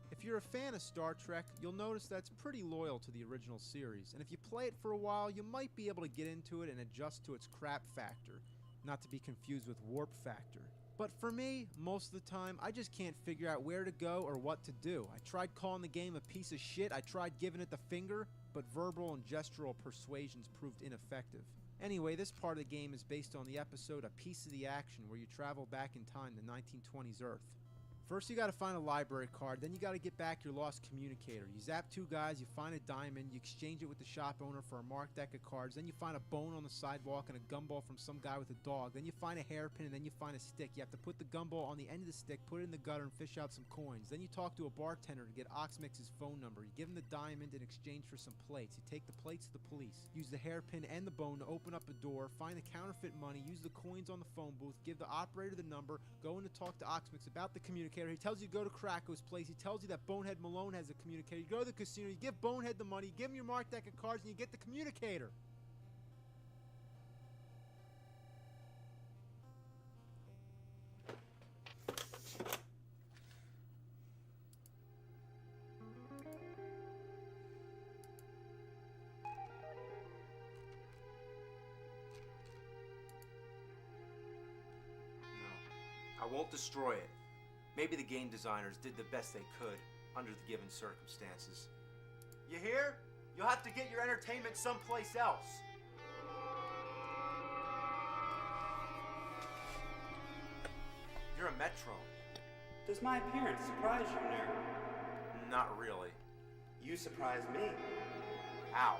If you're a fan of Star Trek, you'll notice that it's pretty loyal to the original series, and if you play it for a while, you might be able to get into it and adjust to its crap factor, not to be confused with warp factor. But for me, most of the time, I just can't figure out where to go or what to do. I tried calling the game a piece of shit, I tried giving it the finger, but verbal and gestural persuasions proved ineffective. Anyway, this part of the game is based on the episode A Piece of the Action, where you travel back in time to 1920s Earth. First you gotta find a library card, then you gotta get back your lost communicator. You zap 2 guys, you find a diamond, you exchange it with the shop owner for a marked deck of cards, then you find a bone on the sidewalk and a gumball from some guy with a dog, then you find a hairpin, and then you find a stick. You have to put the gumball on the end of the stick, put it in the gutter, and fish out some coins. Then you talk to a bartender to get Oxmix's phone number. You give him the diamond in exchange for some plates. You take the plates to the police. Use the hairpin and the bone to open up a door, find the counterfeit money, use the coins on the phone booth, give the operator the number, go in to talk to Oxmix about the communicator. He tells you to go to Krako's place. He tells you that Bonehead Malone has a communicator. You go to the casino, you give Bonehead the money, you give him your marked deck of cards, and you get the communicator. I won't destroy it. Maybe the game designers did the best they could under the given circumstances. You hear? You'll have to get your entertainment someplace else. You're a metronome. Does my appearance surprise you, nerd? Not really. You surprise me. How?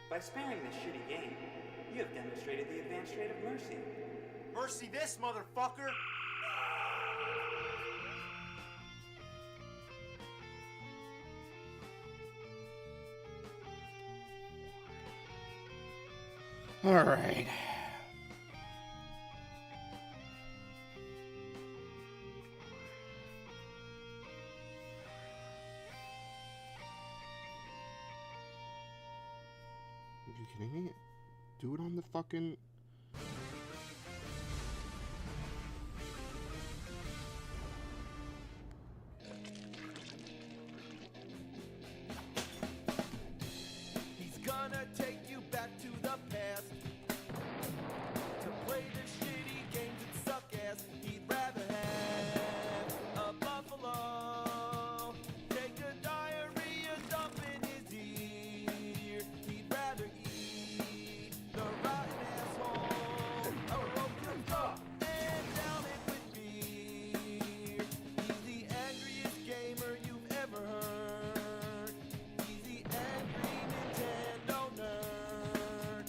By sparing this shitty game, you have demonstrated the advanced rate of mercy. Mercy this, motherfucker! All right. Are you kidding me? Do it on the fucking... He's gonna take you back to the past to play the shitty games that suck ass. He'd rather have a buffalo take a diarrhea dump in his ear. He'd rather eat the rotten asshole or open up and down it with beer. He's the angriest gamer you've ever heard. He's the angry Nintendo nerd.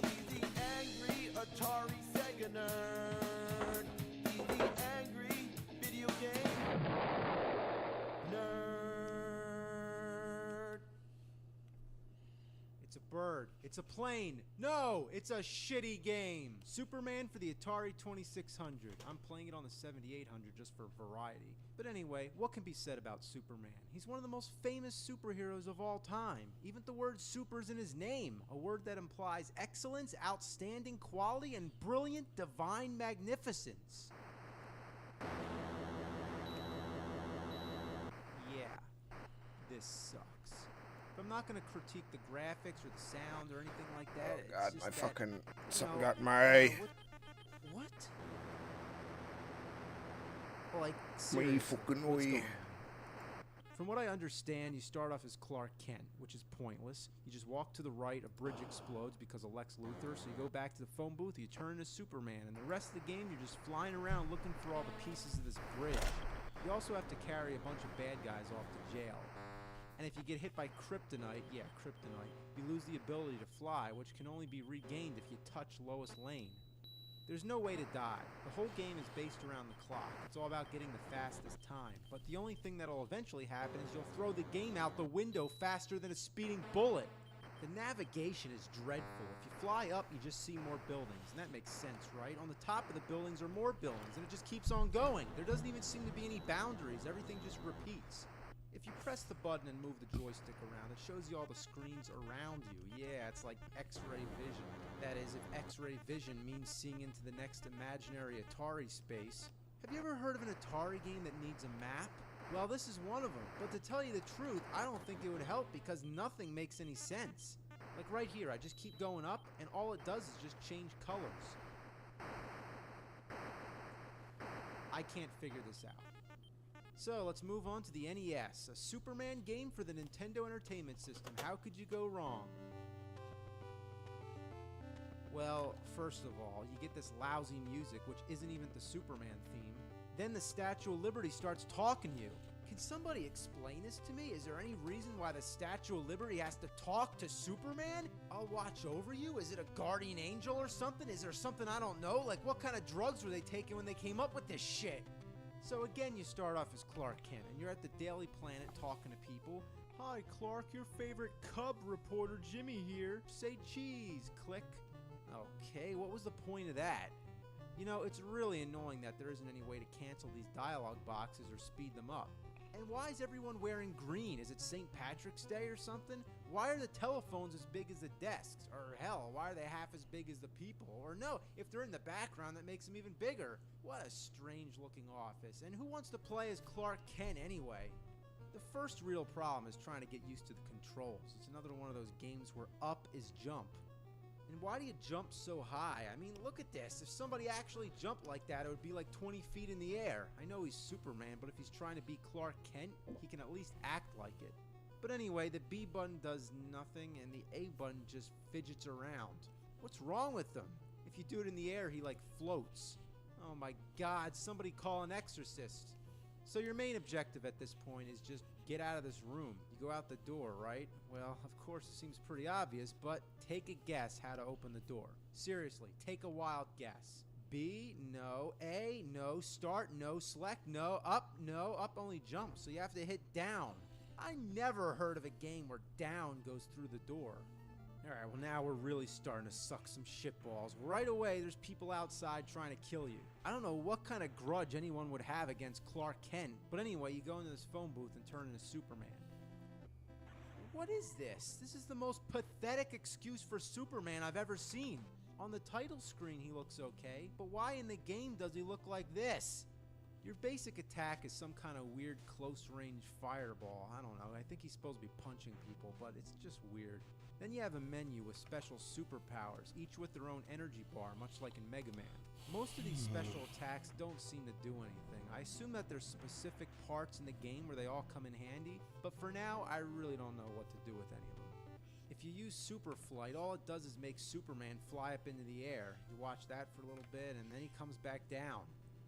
He's the angry Atari Sega nerd. He's the angry video game nerd. It's a bird. It's a plane. No, it's a shitty game. Superman for the Atari 2600. I'm playing it on the 7800 just for variety. But anyway, what can be said about Superman? He's one of the most famous superheroes of all time. Even the word super's in his name, a word that implies excellence, outstanding quality, and brilliant divine magnificence. Yeah, this sucks. But I'm not going to critique the graphics or the sound or anything like that. Oh It's god, just my that, fucking... you Something know, got my... What? Well, like, My seriously, fucking what's way. going on? From what I understand, you start off as Clark Kent, which is pointless. You just walk to the right, a bridge explodes because of Lex Luthor, so you go back to the phone booth, you turn into Superman, and the rest of the game you're just flying around looking for all the pieces of this bridge. You also have to carry a bunch of bad guys off to jail. And if you get hit by kryptonite, yeah, kryptonite, you lose the ability to fly, which can only be regained if you touch Lois Lane. There's no way to die. The whole game is based around the clock. It's all about getting the fastest time. But the only thing that'll eventually happen is you'll throw the game out the window faster than a speeding bullet. The navigation is dreadful. If you fly up, you just see more buildings, and that makes sense, right? On the top of the buildings are more buildings, and it just keeps on going. There doesn't even seem to be any boundaries. Everything just repeats. If you press the button and move the joystick around, it shows you all the screens around you. Yeah, it's like X-ray vision. That is, if X-ray vision means seeing into the next imaginary Atari space. Have you ever heard of an Atari game that needs a map? Well, this is one of them. But to tell you the truth, I don't think it would help because nothing makes any sense. Like right here, I just keep going up, and all it does is just change colors. I can't figure this out. So, let's move on to the NES, a Superman game for the Nintendo Entertainment System. How could you go wrong? Well, first of all, you get this lousy music, which isn't even the Superman theme. Then the Statue of Liberty starts talking to you. Can somebody explain this to me? Is there any reason why the Statue of Liberty has to talk to Superman? I'll watch over you? Is it a guardian angel or something? Is there something I don't know? Like, what kind of drugs were they taking when they came up with this shit? So again, you start off as Clark Kent, and you're at the Daily Planet talking to people. Hi, Clark, your favorite Cub reporter Jimmy here. Say cheese, click. Okay, what was the point of that? You know, it's really annoying that there isn't any way to cancel these dialogue boxes or speed them up. And why is everyone wearing green? Is it St. Patrick's Day or something? Why are the telephones as big as the desks? Or hell, why are they half as big as the people? Or no, if they're in the background, that makes them even bigger. What a strange looking office. And who wants to play as Clark Kent anyway? The first real problem is trying to get used to the controls. It's another one of those games where up is jump. And why do you jump so high? I mean, look at this. If somebody actually jumped like that, it would be like 20 feet in the air. I know he's Superman, but if he's trying to be Clark Kent, he can at least act like it. But anyway, the B button does nothing, and the A button just fidgets around. What's wrong with them? If you do it in the air, he like floats. Oh my God, somebody call an exorcist. So your main objective at this point is just get out of this room. You go out the door, right? Well, of course it seems pretty obvious, but take a guess how to open the door. Seriously, take a wild guess. B, no. A, no. Start, no. Select, no. Up, no. Up only jumps, so you have to hit down. I never heard of a game where down goes through the door. Alright, well now we're really starting to suck some shitballs. Right away, there's people outside trying to kill you. I don't know what kind of grudge anyone would have against Clark Kent, but anyway, you go into this phone booth and turn into Superman. What is this? This is the most pathetic excuse for Superman I've ever seen. On the title screen he looks okay, but why in the game does he look like this? Your basic attack is some kind of weird close-range fireball. I don't know, I think he's supposed to be punching people, but it's just weird. Then you have a menu with special superpowers, each with their own energy bar, much like in Mega Man. Most of these special attacks don't seem to do anything. I assume that there's specific parts in the game where they all come in handy, but for now, I really don't know what to do with any of them. If you use Super Flight, all it does is make Superman fly up into the air. You watch that for a little bit, and then he comes back down.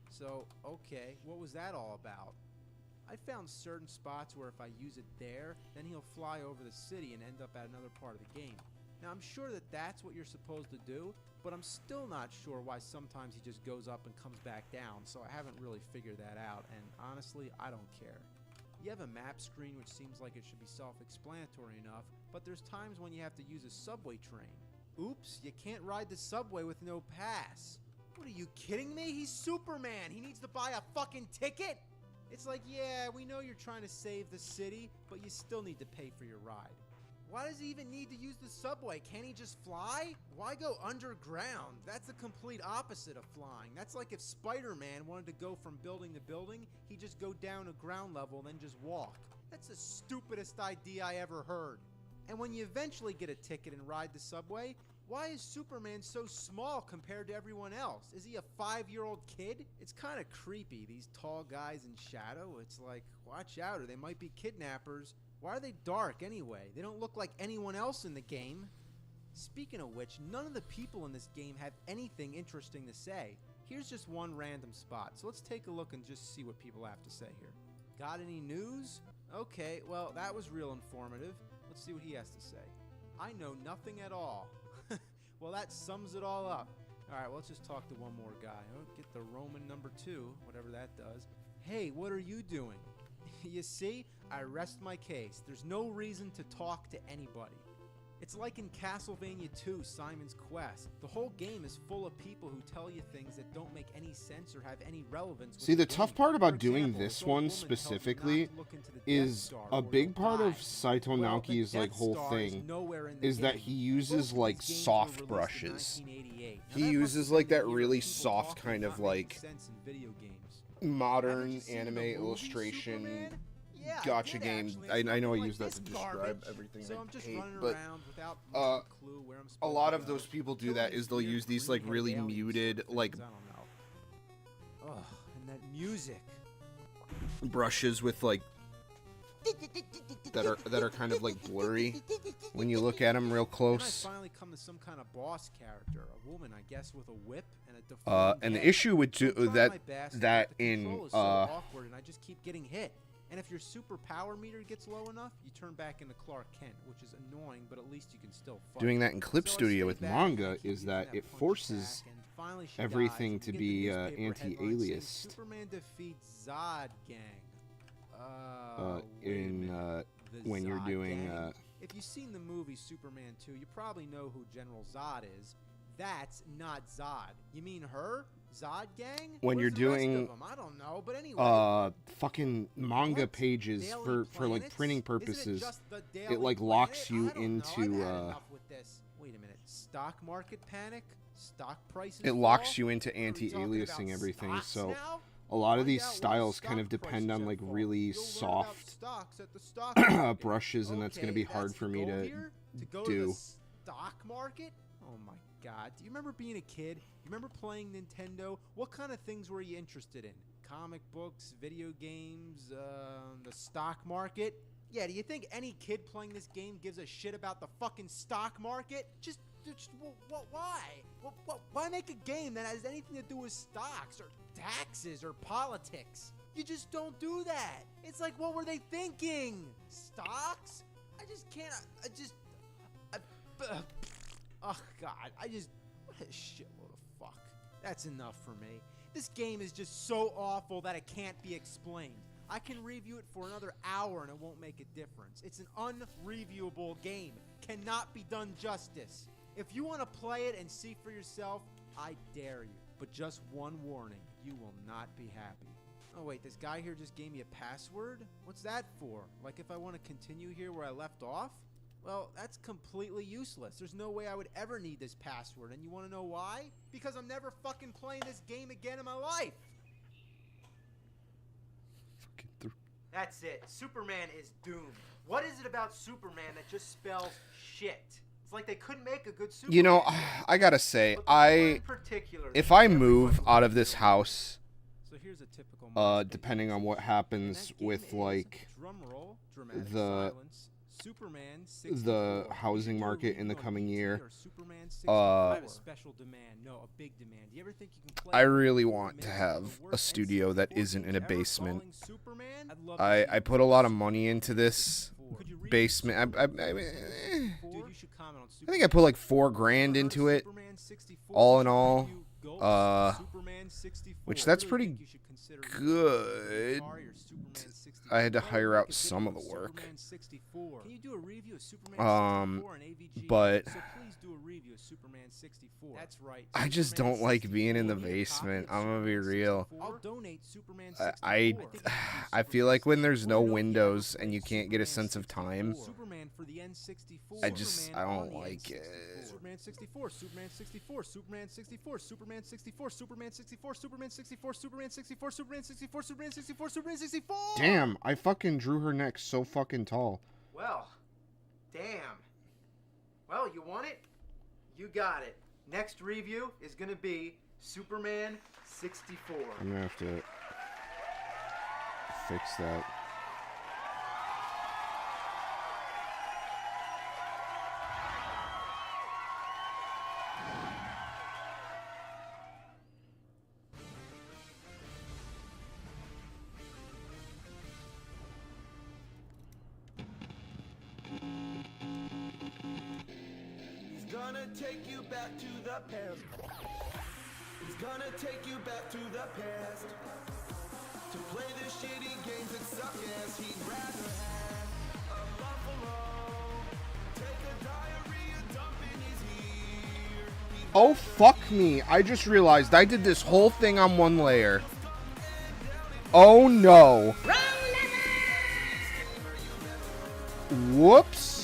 So, okay, what was that all about? I found certain spots where if I use it there, then he'll fly over the city and end up at another part of the game. Now, I'm sure that that's what you're supposed to do, but I'm still not sure why sometimes he just goes up and comes back down, so I haven't really figured that out, and honestly, I don't care. You have a map screen which seems like it should be self-explanatory enough, but there's times when you have to use a subway train. Oops, you can't ride the subway with no pass. What are you kidding me? He's Superman! He needs to buy a fucking ticket? It's like, yeah, we know you're trying to save the city, but you still need to pay for your ride. Why does he even need to use the subway? Can't he just fly? Why go underground? That's the complete opposite of flying. That's like if Spider-Man wanted to go from building to building, he'd just go down to ground level and then just walk. That's the stupidest idea I ever heard. And when you eventually get a ticket and ride the subway, why is Superman so small compared to everyone else? Is he a 5-year-old kid? It's kind of creepy, these tall guys in shadow. It's like, watch out, or they might be kidnappers. Why are they dark anyway? They don't look like anyone else in the game. Speaking of which, none of the people in this game have anything interesting to say. Here's just one random spot, so let's take a look and just see what people have to say here. Got any news? Okay, well, that was real informative. Let's see what he has to say. I know nothing at all. Well, that sums it all up. Alright, well, let's just talk to one more guy. Oh, get the Roman number 2, whatever that does. Hey, what are you doing? You see, I rest my case. There's no reason to talk to anybody. It's like in Castlevania 2, Simon's Quest. The whole game is full of people who tell you things that don't make any sense or have any relevance with See, the game. tough part about For doing example, this if an old one woman tells you not specifically to look into the Death is Star a or big you'll part die. of Saito Well, the Naoki's like Death whole Star is thing nowhere in the is that game. he uses Both of like these games soft were released in brushes. 1988. Now, He that must uses have like been that the year really of people soft talking kind and of not making like sense in video games. modern Haven't you seen anime the movie illustration Superman? Yeah, gotcha I did, game. actually. I It's know I nothing use that like to this describe garbage. everything So I I'm just hate, running but around without much clue where I'm a supposed lot to of go. those people do Killing that these is they'll weird use these like green-headed really alien muted sort of like things, I don't know. Ugh, and that music. brushes with like that are kind of like blurry when you look at them real Then I close. finally come to some kind of boss character, a woman, I guess, with a whip and a deformed And the head. issue with So I'm trying my that best, but that the in control is so awkward, and I just keep getting hit. And if your super power meter gets low enough, you turn back into Clark Kent, which is annoying, but at least you can still fight. doing that in Clip So I Studio stay with back manga and keep is using that it punch forces attack, and finally she everything dies, to and be you get the newspaper headline saying, anti-aliased. Superman defeats Zod Gang. Wait a in minute. The when you're Zod doing Gang? If you've seen the movie Superman 2, you probably know who General Zod is. That's not Zod. You mean her? Zod Gang? when Where's you're the rest of doing 'em? I don't know, but anyway. fucking manga What? pages Daily for like Planets? printing Isn't it purposes. just the Daily It like Planet? locks I you don't know. into I've had enough with this. Wait a minute. Stock market panic? Stock prices it locks fall? you into What, are we talking anti-aliasing about everything. stocks So now? a lot of Find these out why styles kind of stock depend prices on have like fallen. really You'll learn about soft stocks at the stock market. brushes, and that's going to be Okay, hard that's for the me goal to here? To go do. to the stock market? Oh my god. Do you remember being a kid? You remember playing Nintendo? What kind of things were you interested in? Comic books, video games, the stock market? Yeah, do you think any kid playing this game gives a shit about the fucking stock market? Why make a game that has anything to do with stocks or taxes or politics? You just don't do that. It's like, what were they thinking? Stocks? I just can't. Oh god, what a shitload of fuck. That's enough for me. This game is just so awful that it can't be explained. I can review it for another hour and it won't make a difference. It's an unreviewable game. Cannot be done justice. If you want to play it and see for yourself, I dare you. But just one warning, you will not be happy. Oh wait, this guy here just gave me a password? What's that for? Like if I want to continue here where I left off? Well, that's completely useless. There's no way I would ever need this password. And you want to know why? Because I'm never fucking playing this game again in my life. That's it. Superman is doomed. What is it about Superman that just spells shit? It's like they couldn't make a good Superman. You know, I gotta say, if I move out of this house, so here's a typical depending on what happens with like the housing market in the coming year, I have a special demand. No, a big demand. Do you ever think you can play I really want to have a studio that isn't in a basement. I put a lot of money into this basement. I think I put like $4 grand into it, all in all. Which that's pretty good. I had to hire out some of the work. But I just don't like being in the basement. I'm gonna be real. I feel like when there's no windows and you can't get a sense of time, I don't like it. Superman 64, Superman 64, Superman 64, Superman 64, Superman 64, Superman 64, Superman 64, Superman 64, Superman 64, Superman 64. Damn, I fucking drew her neck so fucking tall. Well, damn. Well, you want it? You got it. Next review is gonna be Superman 64. I'm gonna have to fix that. Gonna take you back to the past. He's gonna take you back to the past. To play the shitty games that suck ass. He'd rather have a buffalo. Take a diarrhea dump in his ear. Oh, fuck me. I just realized I did this whole thing on one layer. Oh, no. Whoops.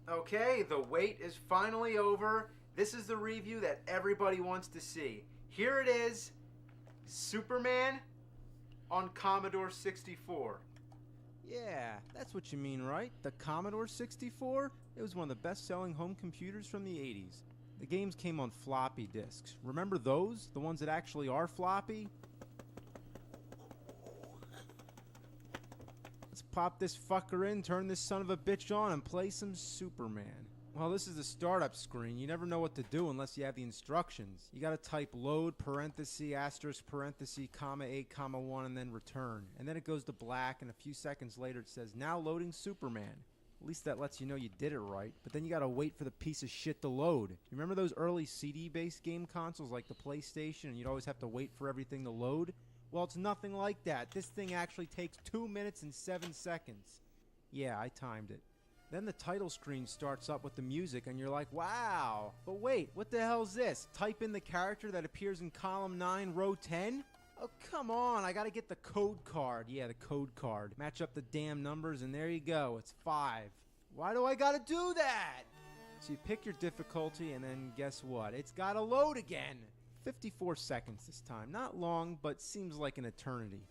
Okay, the wait is finally over. This is the review that everybody wants to see. Here it is, Superman on Commodore 64. Yeah, that's what you mean, right? The Commodore 64? It was one of the best-selling home computers from the 80s. The games came on floppy disks. Remember those? The ones that actually are floppy? Let's pop this fucker in, turn this son of a bitch on, and play some Superman. Well, this is the startup screen. You never know what to do unless you have the instructions. You gotta type load, parenthesis, asterisk, parenthesis, comma 8, comma 1, and then return. And then it goes to black, and a few seconds later it says, now loading Superman. At least that lets you know you did it right. But then you gotta wait for the piece of shit to load. You remember those early CD-based game consoles like the PlayStation, and you'd always have to wait for everything to load? Well, it's nothing like that. This thing actually takes 2 minutes and 7 seconds. Yeah, I timed it. Then the title screen starts up with the music and you're like, wow. But wait, what the hell's this? Type in the character that appears in column 9, row 10? Oh, come on, I gotta get the code card. Yeah, the code card. Match up the damn numbers and there you go, it's 5. Why do I gotta do that? So you pick your difficulty and then guess what? It's gotta load again. 54 seconds this time. Not long, but seems like an eternity.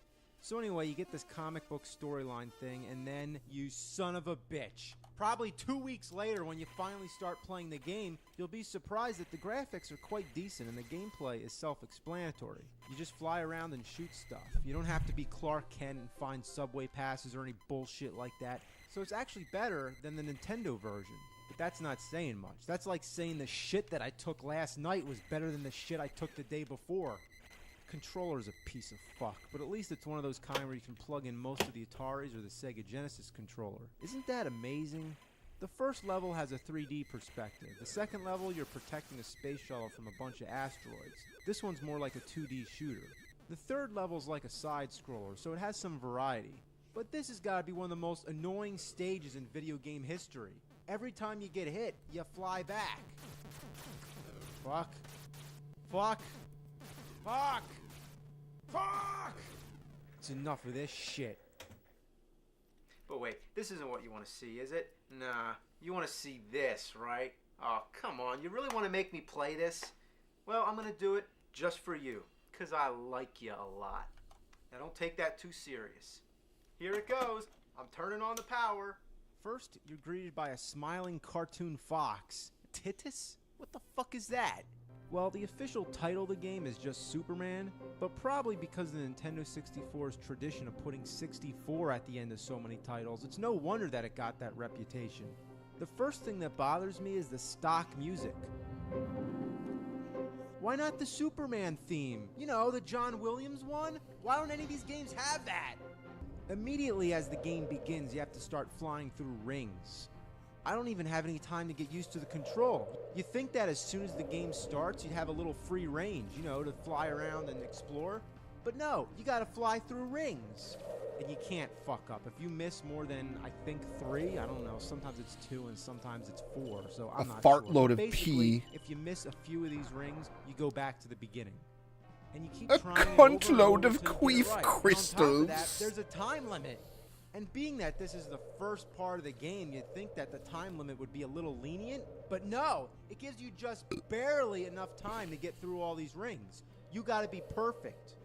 So anyway, you get this comic book storyline thing, and then you son of a bitch. Probably 2 weeks later, when you finally start playing the game, you'll be surprised that the graphics are quite decent and the gameplay is self-explanatory. You just fly around and shoot stuff. You don't have to be Clark Kent and find subway passes or any bullshit like that. So it's actually better than the Nintendo version. But that's not saying much. That's like saying the shit that I took last night was better than the shit I took the day before. Controller's a piece of fuck, but at least it's one of those kind where you can plug in most of the Ataris or the Sega Genesis controller. Isn't that amazing? The first level has a 3D perspective. The second level, you're protecting a space shuttle from a bunch of asteroids. This one's more like a 2D shooter. The third level's like a side-scroller, so it has some variety. But this has got to be one of the most annoying stages in video game history. Every time you get hit, you fly back. Fuck. Fuck. Fuck! Fuck! It's enough of this shit. But wait, this isn't what you want to see, is it? Nah, you want to see this, right? Oh, come on, you really want to make me play this? Well, I'm going to do it just for you, because I like you a lot. Now don't take that too serious. Here it goes. I'm turning on the power. First, you're greeted by a smiling cartoon fox. Titus? What the fuck is that? Well, the official title of the game is just Superman, but probably because of the Nintendo 64's tradition of putting 64 at the end of so many titles, it's no wonder that it got that reputation. The first thing that bothers me is the stock music. Why not the Superman theme? You know, the John Williams one? Why don't any of these games have that? Immediately as the game begins, you have to start flying through rings. I don't even have any time to get used to the control. You think that as soon as the game starts, you'd have a little free range, you know, to fly around and explore. But no, you gotta fly through rings. And you can't fuck up. If you miss more than, I think, 3, I don't know, sometimes it's 2 and sometimes it's 4, so I'm not fart sure. load of Basically, pee. if you miss a few of these rings, you go back to the beginning. And you keep A trying cunt over and load over of till you queef get it right. crystals. And on top of that, there's a time limit. And being that this is the first part of the game, you'd think that the time limit would be a little lenient, but no, it gives you just barely enough time to get through all these rings. You gotta be perfect.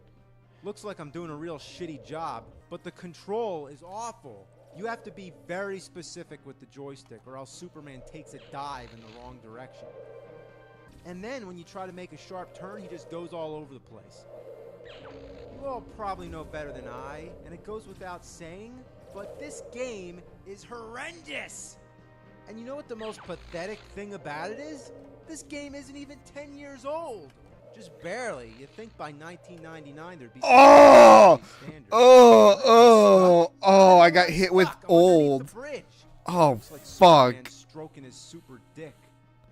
Looks like I'm doing a real shitty job, but the control is awful. You have to be very specific with the joystick, or else Superman takes a dive in the wrong direction. And then when you try to make a sharp turn, he just goes all over the place. You all probably know better than I, and it goes without saying, but this game is horrendous! And you know what the most pathetic thing about it is? This game isn't even 10 years old! Just barely. You'd think by 1999 there'd be Oh! Oh, I got hit with old. Oh, like fuck. Superman stroking his super dick.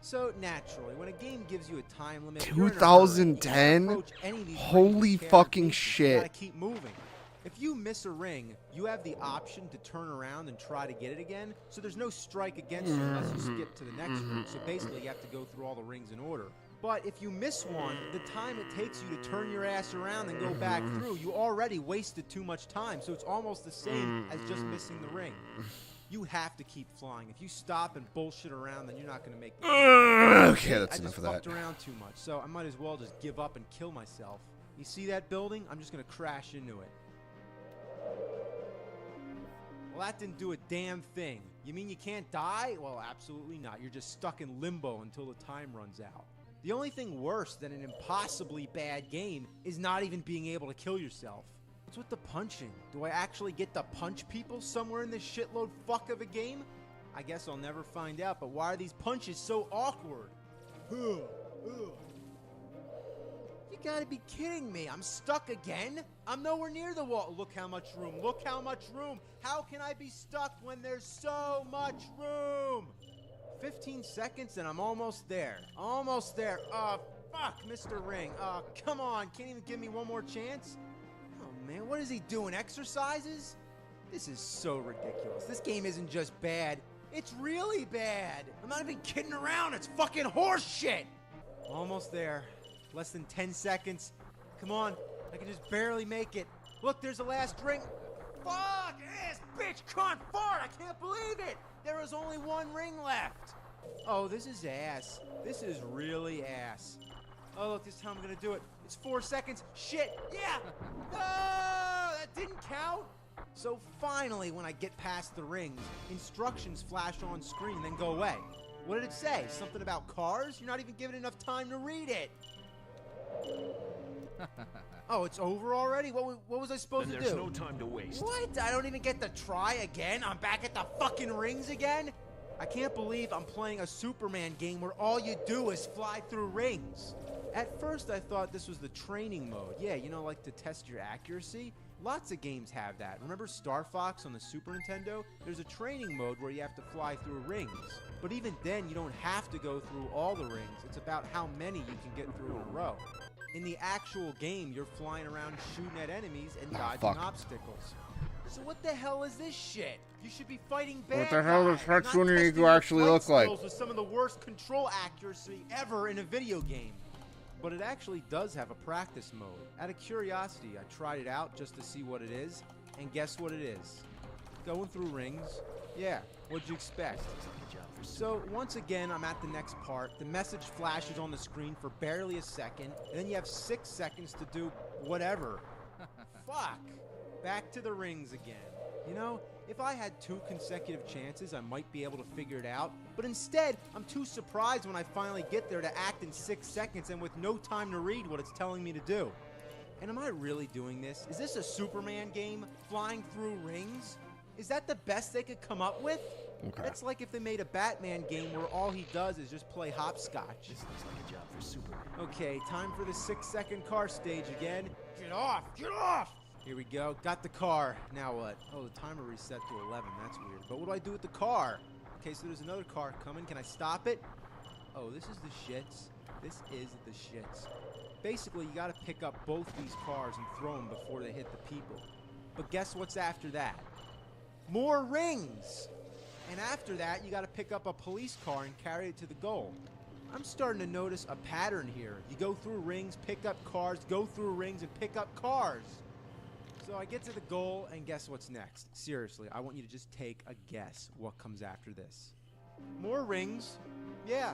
So naturally, when a game gives you a time limit, 2010? Holy fucking shit. You gotta keep moving. If you miss a ring, you have the option to turn around and try to get it again, so there's no strike against you unless you skip to the next ring. So basically, you have to go through all the rings in order. But if you miss one, the time it takes you to turn your ass around and go back through, you already wasted too much time, so it's almost the same as just missing the ring. You have to keep flying. If you stop and bullshit around, then you're not going to make the Okay, that's enough of that. I just fucked around too much, so I might as well just give up and kill myself. You see that building? I'm just going to crash into it. Well, that didn't do a damn thing. You mean you can't die? Well, absolutely not. You're just stuck in limbo until the time runs out. The only thing worse than an impossibly bad game is not even being able to kill yourself. What's with the punching? Do I actually get to punch people somewhere in this shitload fuck of a game? I guess I'll never find out, but why are these punches so awkward? You gotta be kidding me. I'm stuck again? I'm nowhere near the wall. Look how much room. Look how much room. How can I be stuck when there's so much room? 15 seconds and I'm almost there. Almost there. Oh, fuck, Mr. Ring. Oh, come on. Can't even give me one more chance? Oh, man. What is he doing? Exercises? This is so ridiculous. This game isn't just bad. It's really bad. I'm not even kidding around. It's fucking horse shit. Almost there. Less than 10 seconds. Come on. I can just barely make it. Look, there's the last ring. Fuck ass bitch can't fart. I can't believe it. There is only one ring left. Oh, this is ass. This is really ass. Oh, look, this time I'm gonna do it. It's 4 seconds. Shit. Yeah. No, that didn't count. So finally, when I get past the rings, instructions flash on screen, then go away. What did it say? Something about cars? You're not even given enough time to read it. Oh, it's over already? What was I supposed to do? There's no time to waste. What? I don't even get to try again? I'm back at the fucking rings again? I can't believe I'm playing a Superman game where all you do is fly through rings. At first, I thought this was the training mode. Yeah, you know, like to test your accuracy. Lots of games have that. Remember Star Fox on the Super Nintendo? There's a training mode where you have to fly through rings. But even then, you don't have to go through all the rings. It's about how many you can get through in a row. In the actual game, you're flying around shooting at enemies and dodging obstacles. So what the hell is this shit? You should be fighting bad guys. What the hell does Hatsune Miku actually look like? With some of the worst control accuracy ever in a video game. But it actually does have a practice mode. Out of curiosity, I tried it out just to see what it is, and guess what it is? Going through rings. Yeah, what'd you expect? So once again, I'm at the next part. The message flashes on the screen for barely a second, and then you have 6 seconds to do whatever. Fuck. Back to the rings again. You know, if I had 2 consecutive chances, I might be able to figure it out. But instead, I'm too surprised when I finally get there to act in 6 seconds and with no time to read what it's telling me to do. And am I really doing this? Is this a Superman game? Flying through rings? Is that the best they could come up with? Okay. That's like if they made a Batman game where all he does is just play hopscotch. This looks like a job for Superman. Okay, time for the 6-second car stage again. Get off! Get off! Here we go. Got the car. Now what? Oh, the timer reset to 11. That's weird. But what do I do with the car? Okay, so there's another car coming. Can I stop it? Oh, this is the shits. This is the shits. Basically, you got to pick up both these cars and throw them before they hit the people. But guess what's after that? More rings! And after that, you got to pick up a police car and carry it to the goal. I'm starting to notice a pattern here. You go through rings, pick up cars, go through rings, and pick up cars. So I get to the goal, and guess what's next? Seriously, I want you to just take a guess what comes after this. More rings? Yeah.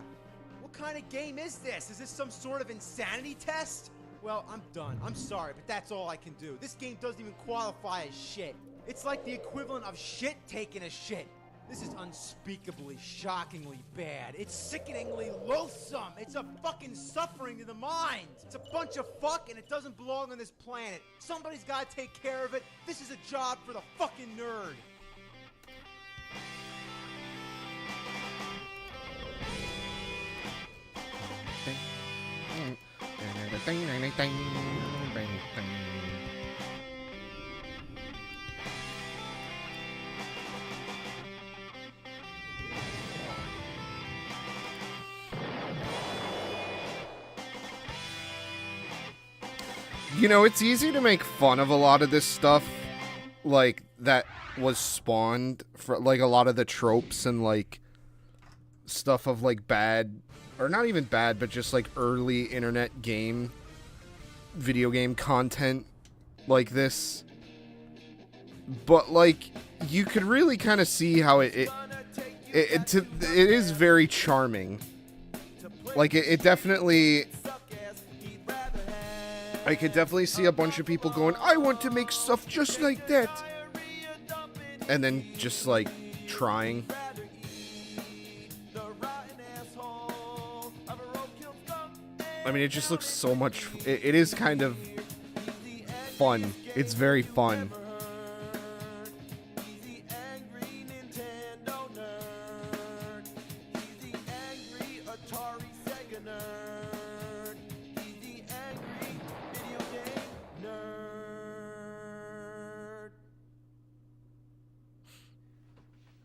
What kind of game is this? Is this some sort of insanity test? Well, I'm done. I'm sorry, but that's all I can do. This game doesn't even qualify as shit. It's like the equivalent of shit taking a shit. This is unspeakably, shockingly bad. It's sickeningly loathsome. It's a fucking suffering to the mind. It's a bunch of fuck and it doesn't belong on this planet. Somebody's gotta take care of it. This is a job for the fucking nerd. You know, it's easy to make fun of a lot of this stuff, like, that was spawned, for, like, a lot of the tropes and, like, stuff of, like, bad, or not even bad, but just, like, early internet video game content like this. But, like, you could really kind of see how it is very charming. Like, it definitely... I could definitely see a bunch of people going, I want to make stuff just like that. and then just like trying. I mean, it just looks so much. It is kind of fun. It's very fun.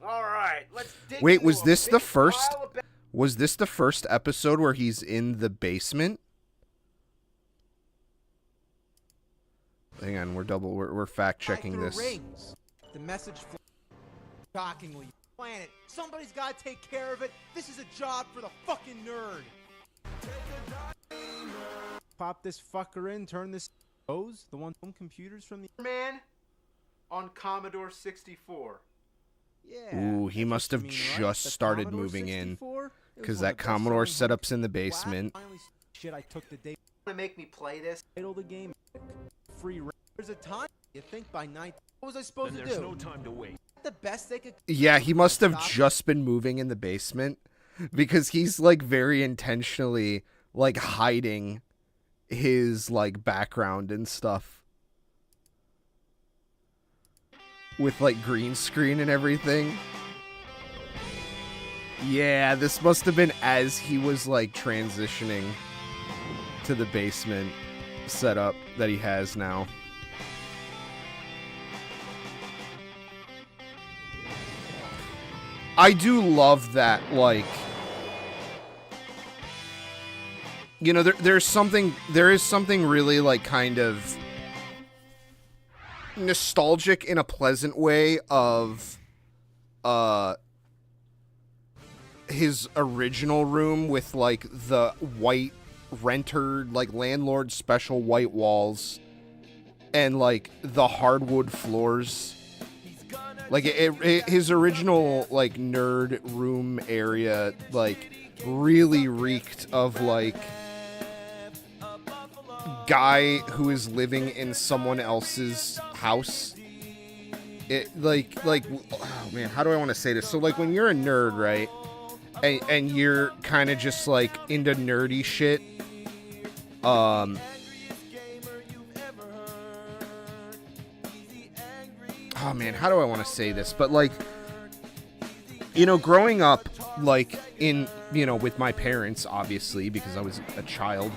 All right, let's dig Wait, into was a this the big first? pile of ba- Was this the first episode where he's in the basement? Hang on, we're fact checking this. Rings. The message shockingly. Planet. Somebody's got to take care of it. This is a job for the fucking nerd. Pop this fucker in, turn this those the one home computers from the Man on Commodore 64. Yeah. Ooh, he must have just started moving in, because that Commodore setup's in the basement. Shit, I took the day To make me play this. title the game. Free. There's a time. You think by night. What was I supposed Then to there's do? no time to wait. The best they could. Yeah, he must have just been moving in the basement, because he's like very intentionally like hiding his like background and stuff with like green screen and everything. Yeah, this must have been as he was like transitioning to the basement setup that he has now. I do love that, like, you know, there is something really, like, kind of nostalgic in a pleasant way of, his original room with, like, the white renter, like, landlord special white walls and, like, the hardwood floors. Like, his original, like, nerd room area, like, really reeked of, like, guy who is living in someone else's house. It, like, oh, man, how do I want to say this? So, like, when you're a nerd, right, and you're kind of just, like, into nerdy shit, oh man, how do I want to say this? But like, you know, growing up, like in, you know, with my parents, obviously, because I was a child.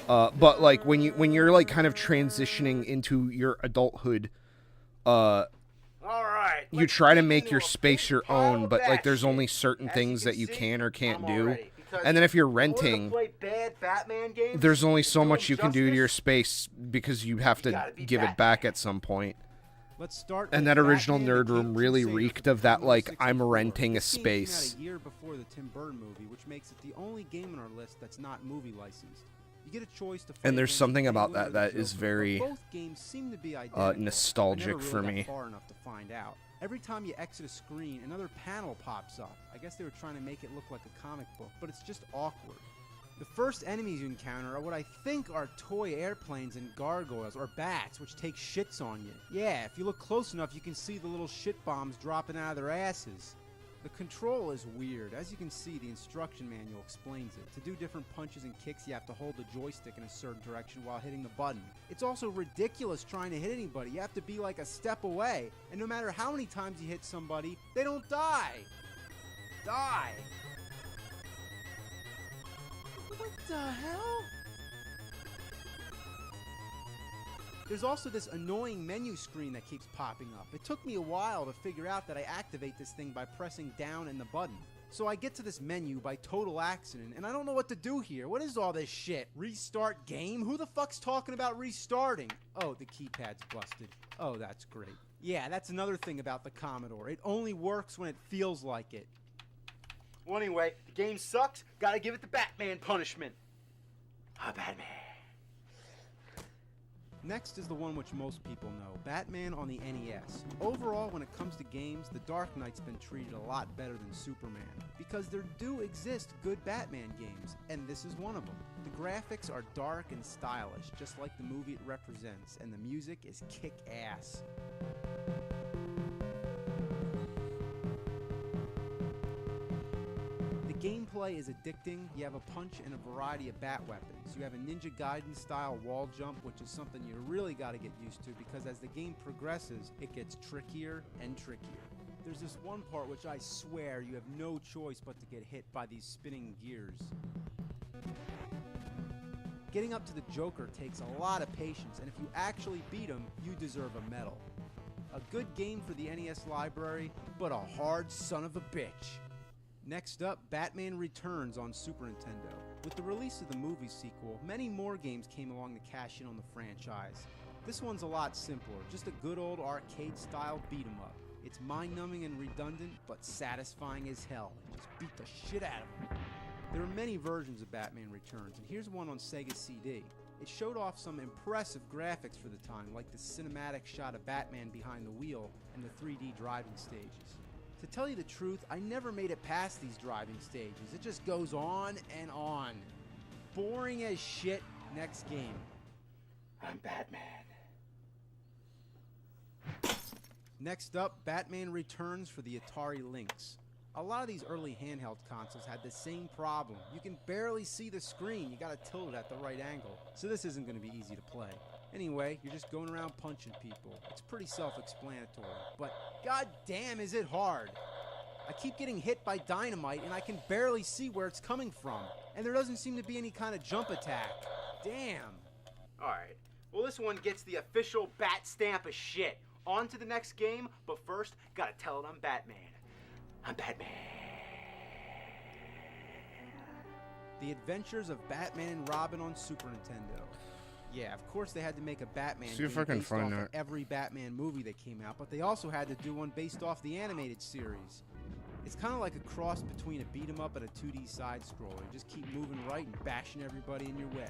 But like when you're like kind of transitioning into your adulthood, All right. you try to make your space your own, but like there's only certain things that you can or can't do. And then if you're renting, there's only so much you can do to your space because you have to give it back at some point. Let's start. And that original nerd room really reeked of that, like, I'm renting a space. A year before the Tim Burton movie, which makes it the only game on our list that's not movie licensed. You get a choice to. And there's something about that is very both games seem to be identical. nostalgic for me. Far enough to find out. Every time you exit a screen, another panel pops up. I guess they were trying to make it look like a comic book, but it's just awkward. The first enemies you encounter are what I think are toy airplanes and gargoyles, or bats, which take shits on you. Yeah, if you look close enough, you can see the little shit bombs dropping out of their asses. The control is weird. As you can see, the instruction manual explains it. To do different punches and kicks, you have to hold the joystick in a certain direction while hitting the button. It's also ridiculous trying to hit anybody. You have to be like a step away, and no matter how many times you hit somebody, they don't die. Die. What the hell? There's also this annoying menu screen that keeps popping up. It took me a while to figure out that I activate this thing by pressing down in the button. So I get to this menu by total accident, and I don't know what to do here. What is all this shit? Restart game? Who the fuck's talking about restarting? Oh, the keypad's busted. Oh, that's great. Yeah, that's another thing about the Commodore. It only works when it feels like it. Well, anyway, the game sucks. Gotta give it the Batman punishment. Batman. Next is the one which most people know, Batman on the NES. Overall, when it comes to games, The Dark Knight's been treated a lot better than Superman, because there do exist good Batman games, and this is one of them. The graphics are dark and stylish, just like the movie it represents, and the music is kick-ass. gameplay is addicting. You have a punch and a variety of bat weapons. You have a Ninja Gaiden style wall jump, which is something you really got to get used to because as the game progresses, it gets trickier and trickier. There's this one part which I swear you have no choice but to get hit by these spinning gears. Getting up to the Joker takes a lot of patience, and if you actually beat him, you deserve a medal. A good game for the NES library, but a hard son of a bitch. Next up, Batman Returns on Super Nintendo. With the release of the movie sequel, many more games came along to cash in on the franchise. This one's a lot simpler, just a good old arcade-style beat-em-up. It's mind-numbing and redundant, but satisfying as hell. Just beat the shit out of them. There are many versions of Batman Returns, and here's one on Sega CD. It showed off some impressive graphics for the time, like the cinematic shot of Batman behind the wheel and the 3D driving stages. To tell you the truth, I never made it past these driving stages. It just goes on and on. Boring as shit. Next game. I'm Batman. Next up, Batman Returns for the Atari Lynx. A lot of these early handheld consoles had the same problem. You can barely see the screen. You gotta tilt it at the right angle. So this isn't gonna be easy to play. Anyway, you're just going around punching people. It's pretty self-explanatory. But goddamn is it hard. I keep getting hit by dynamite and I can barely see where it's coming from. And there doesn't seem to be any kind of jump attack. Damn. Alright, well this one gets the official bat stamp of shit. On to the next game, but first, gotta tell it I'm Batman. I'm Batman. The Adventures of Batman and Robin on Super Nintendo. Yeah, of course they had to make a Batman See if game I can based find off that. of every Batman movie that came out, but they also had to do one based off the animated series. It's kind of like a cross between a beat-em-up and a 2D side-scroller. You just keep moving right and bashing everybody in your way.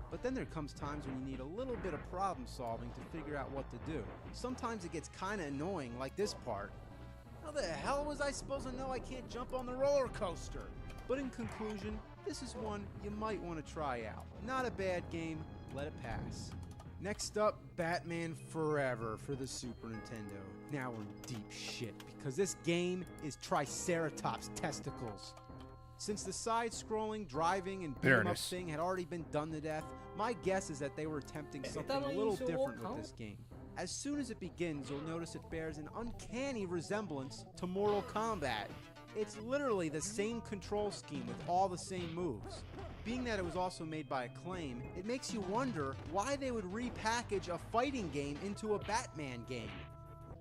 But then there comes times when you need a little bit of problem solving to figure out what to do. Sometimes it gets kind of annoying, like this part. How the hell was I supposed to know I can't jump on the roller coaster? But in conclusion, this is one you might want to try out. Not a bad game, let it pass. Next up, Batman Forever for the Super Nintendo. Now we're in deep shit, because this game is Triceratops testicles. Since the side-scrolling, driving, and There it beat-em-up is. thing had already been done to death, my guess is that they were attempting something a little different with this game. As soon as it begins, you'll notice it bears an uncanny resemblance to Mortal Kombat. It's literally the same control scheme with all the same moves. Being that it was also made by Acclaim, it makes you wonder why they would repackage a fighting game into a Batman game.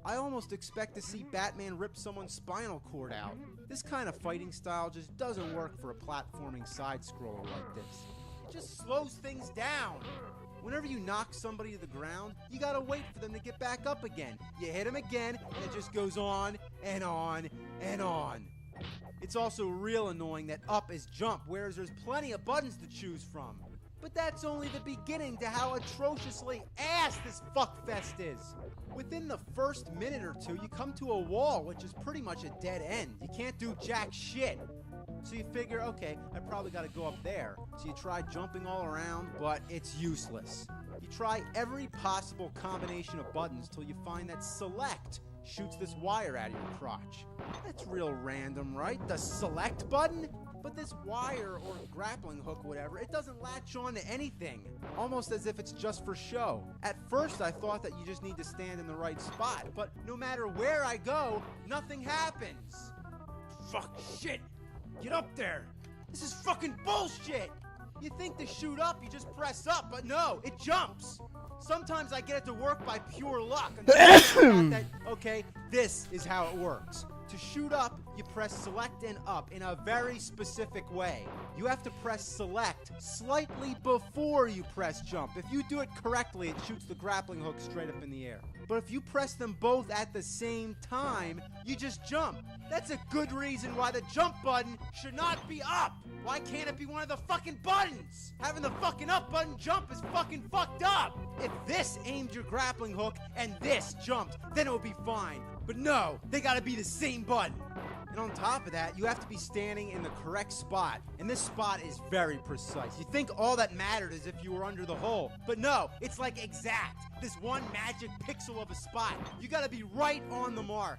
I almost expect to see Batman rip someone's spinal cord out. This kind of fighting style just doesn't work for a platforming side-scroller like this. It just slows things down. Whenever you knock somebody to the ground, you gotta wait for them to get back up again. You hit them again, and it just goes on and on and on. It's also real annoying that up is jump, whereas there's plenty of buttons to choose from. But that's only the beginning to how atrociously ass this fuckfest is. Within the first minute or two, you come to a wall, which is pretty much a dead end. You can't do jack shit. So you figure, okay, I probably gotta go up there. So you try jumping all around, but it's useless. You try every possible combination of buttons till you find that select shoots this wire out of your crotch. That's real random, right? The select button? But this wire or grappling hook, whatever, it doesn't latch on to anything. Almost as if it's just for show. At first I thought that you just need to stand in the right spot, but no matter where I go, nothing happens. Fuck shit! Get up there! This is fucking bullshit! You think to shoot up, you just press up, but no, it jumps! Sometimes I get it to work by pure luck until I figure out that, okay, this is how it works. To shoot up, you press select and up in a very specific way. You have to press select slightly before you press jump. If you do it correctly, it shoots the grappling hook straight up in the air. But if you press them both at the same time, you just jump. That's a good reason why the jump button should not be up. Why can't it be one of the fucking buttons? Having the fucking up button jump is fucking fucked up. If this aimed your grappling hook and this jumped, then it would be fine. But no, they gotta be the same button. And on top of that, you have to be standing in the correct spot. And this spot is very precise. You think all that mattered is if you were under the hole. But no, it's like exact. This one magic pixel of a spot. You gotta be right on the mark.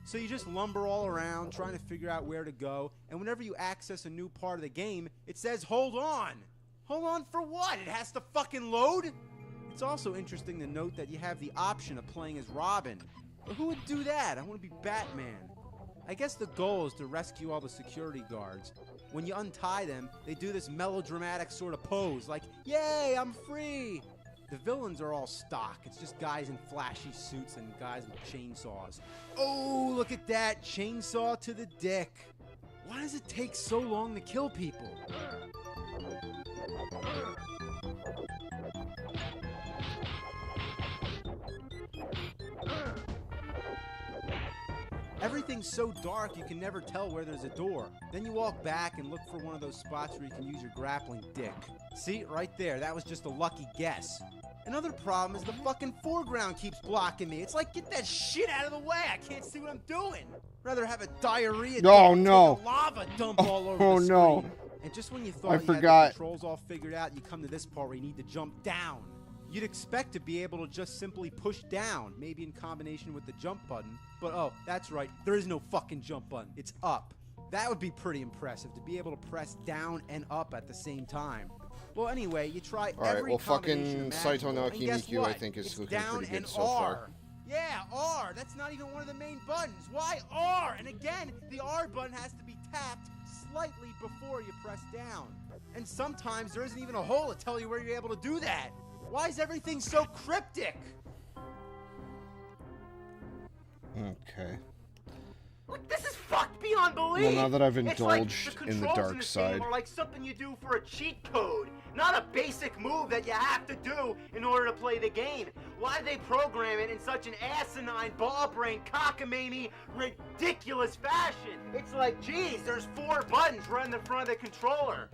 So you just lumber all around trying to figure out where to go, and whenever you access a new part of the game, it says, hold on! Hold on for what? It has to fucking load? It's also interesting to note that you have the option of playing as Robin. But who would do that? I want to be Batman. I guess the goal is to rescue all the security guards. When you untie them, they do this melodramatic sort of pose, like, yay, I'm free! The villains are all stock. It's just guys in flashy suits and guys with chainsaws. Oh, look at that, chainsaw to the dick. Why does it take so long to kill people? Everything's so dark you can never tell where there's a door. Then you walk back and look for one of those spots where you can use your grappling dick. See, right there, that was just a lucky guess. Another problem is the fucking foreground keeps blocking me. It's like, get that shit out of the way. I can't see what I'm doing. Rather have a diarrhea Oh, dump, no. take a lava dump all over Oh, the no. screen. And just when you I thought you had forgot. the controls all figured out, you come to this part where you need to jump down. You'd expect to be able to just simply push down, maybe in combination with the jump button. But oh, that's right, there is no fucking jump button. It's up. That would be pretty impressive, to be able to press down and up at the same time. Well, anyway, you try All right, every well, combination fucking imaginable, Saito no and guess Kimikyu, I what? think, is It's looking down pretty and good so R. far. Yeah, R. That's not even one of the main buttons. Why R? And again, the R button has to be tapped slightly before you press down. And sometimes there isn't even a hole to tell you where you're able to do that. Why is everything so cryptic? Okay. Like, this is fucked beyond belief. Well, now that I've It's like indulged the in the controls dark this side. game are like something you do for a cheat code, not a basic move that you have to do in order to play the game. Why they program it in such an asinine, ball-brained, cockamamie, ridiculous fashion? It's like, geez, there's 4 buttons right in the front of the controller.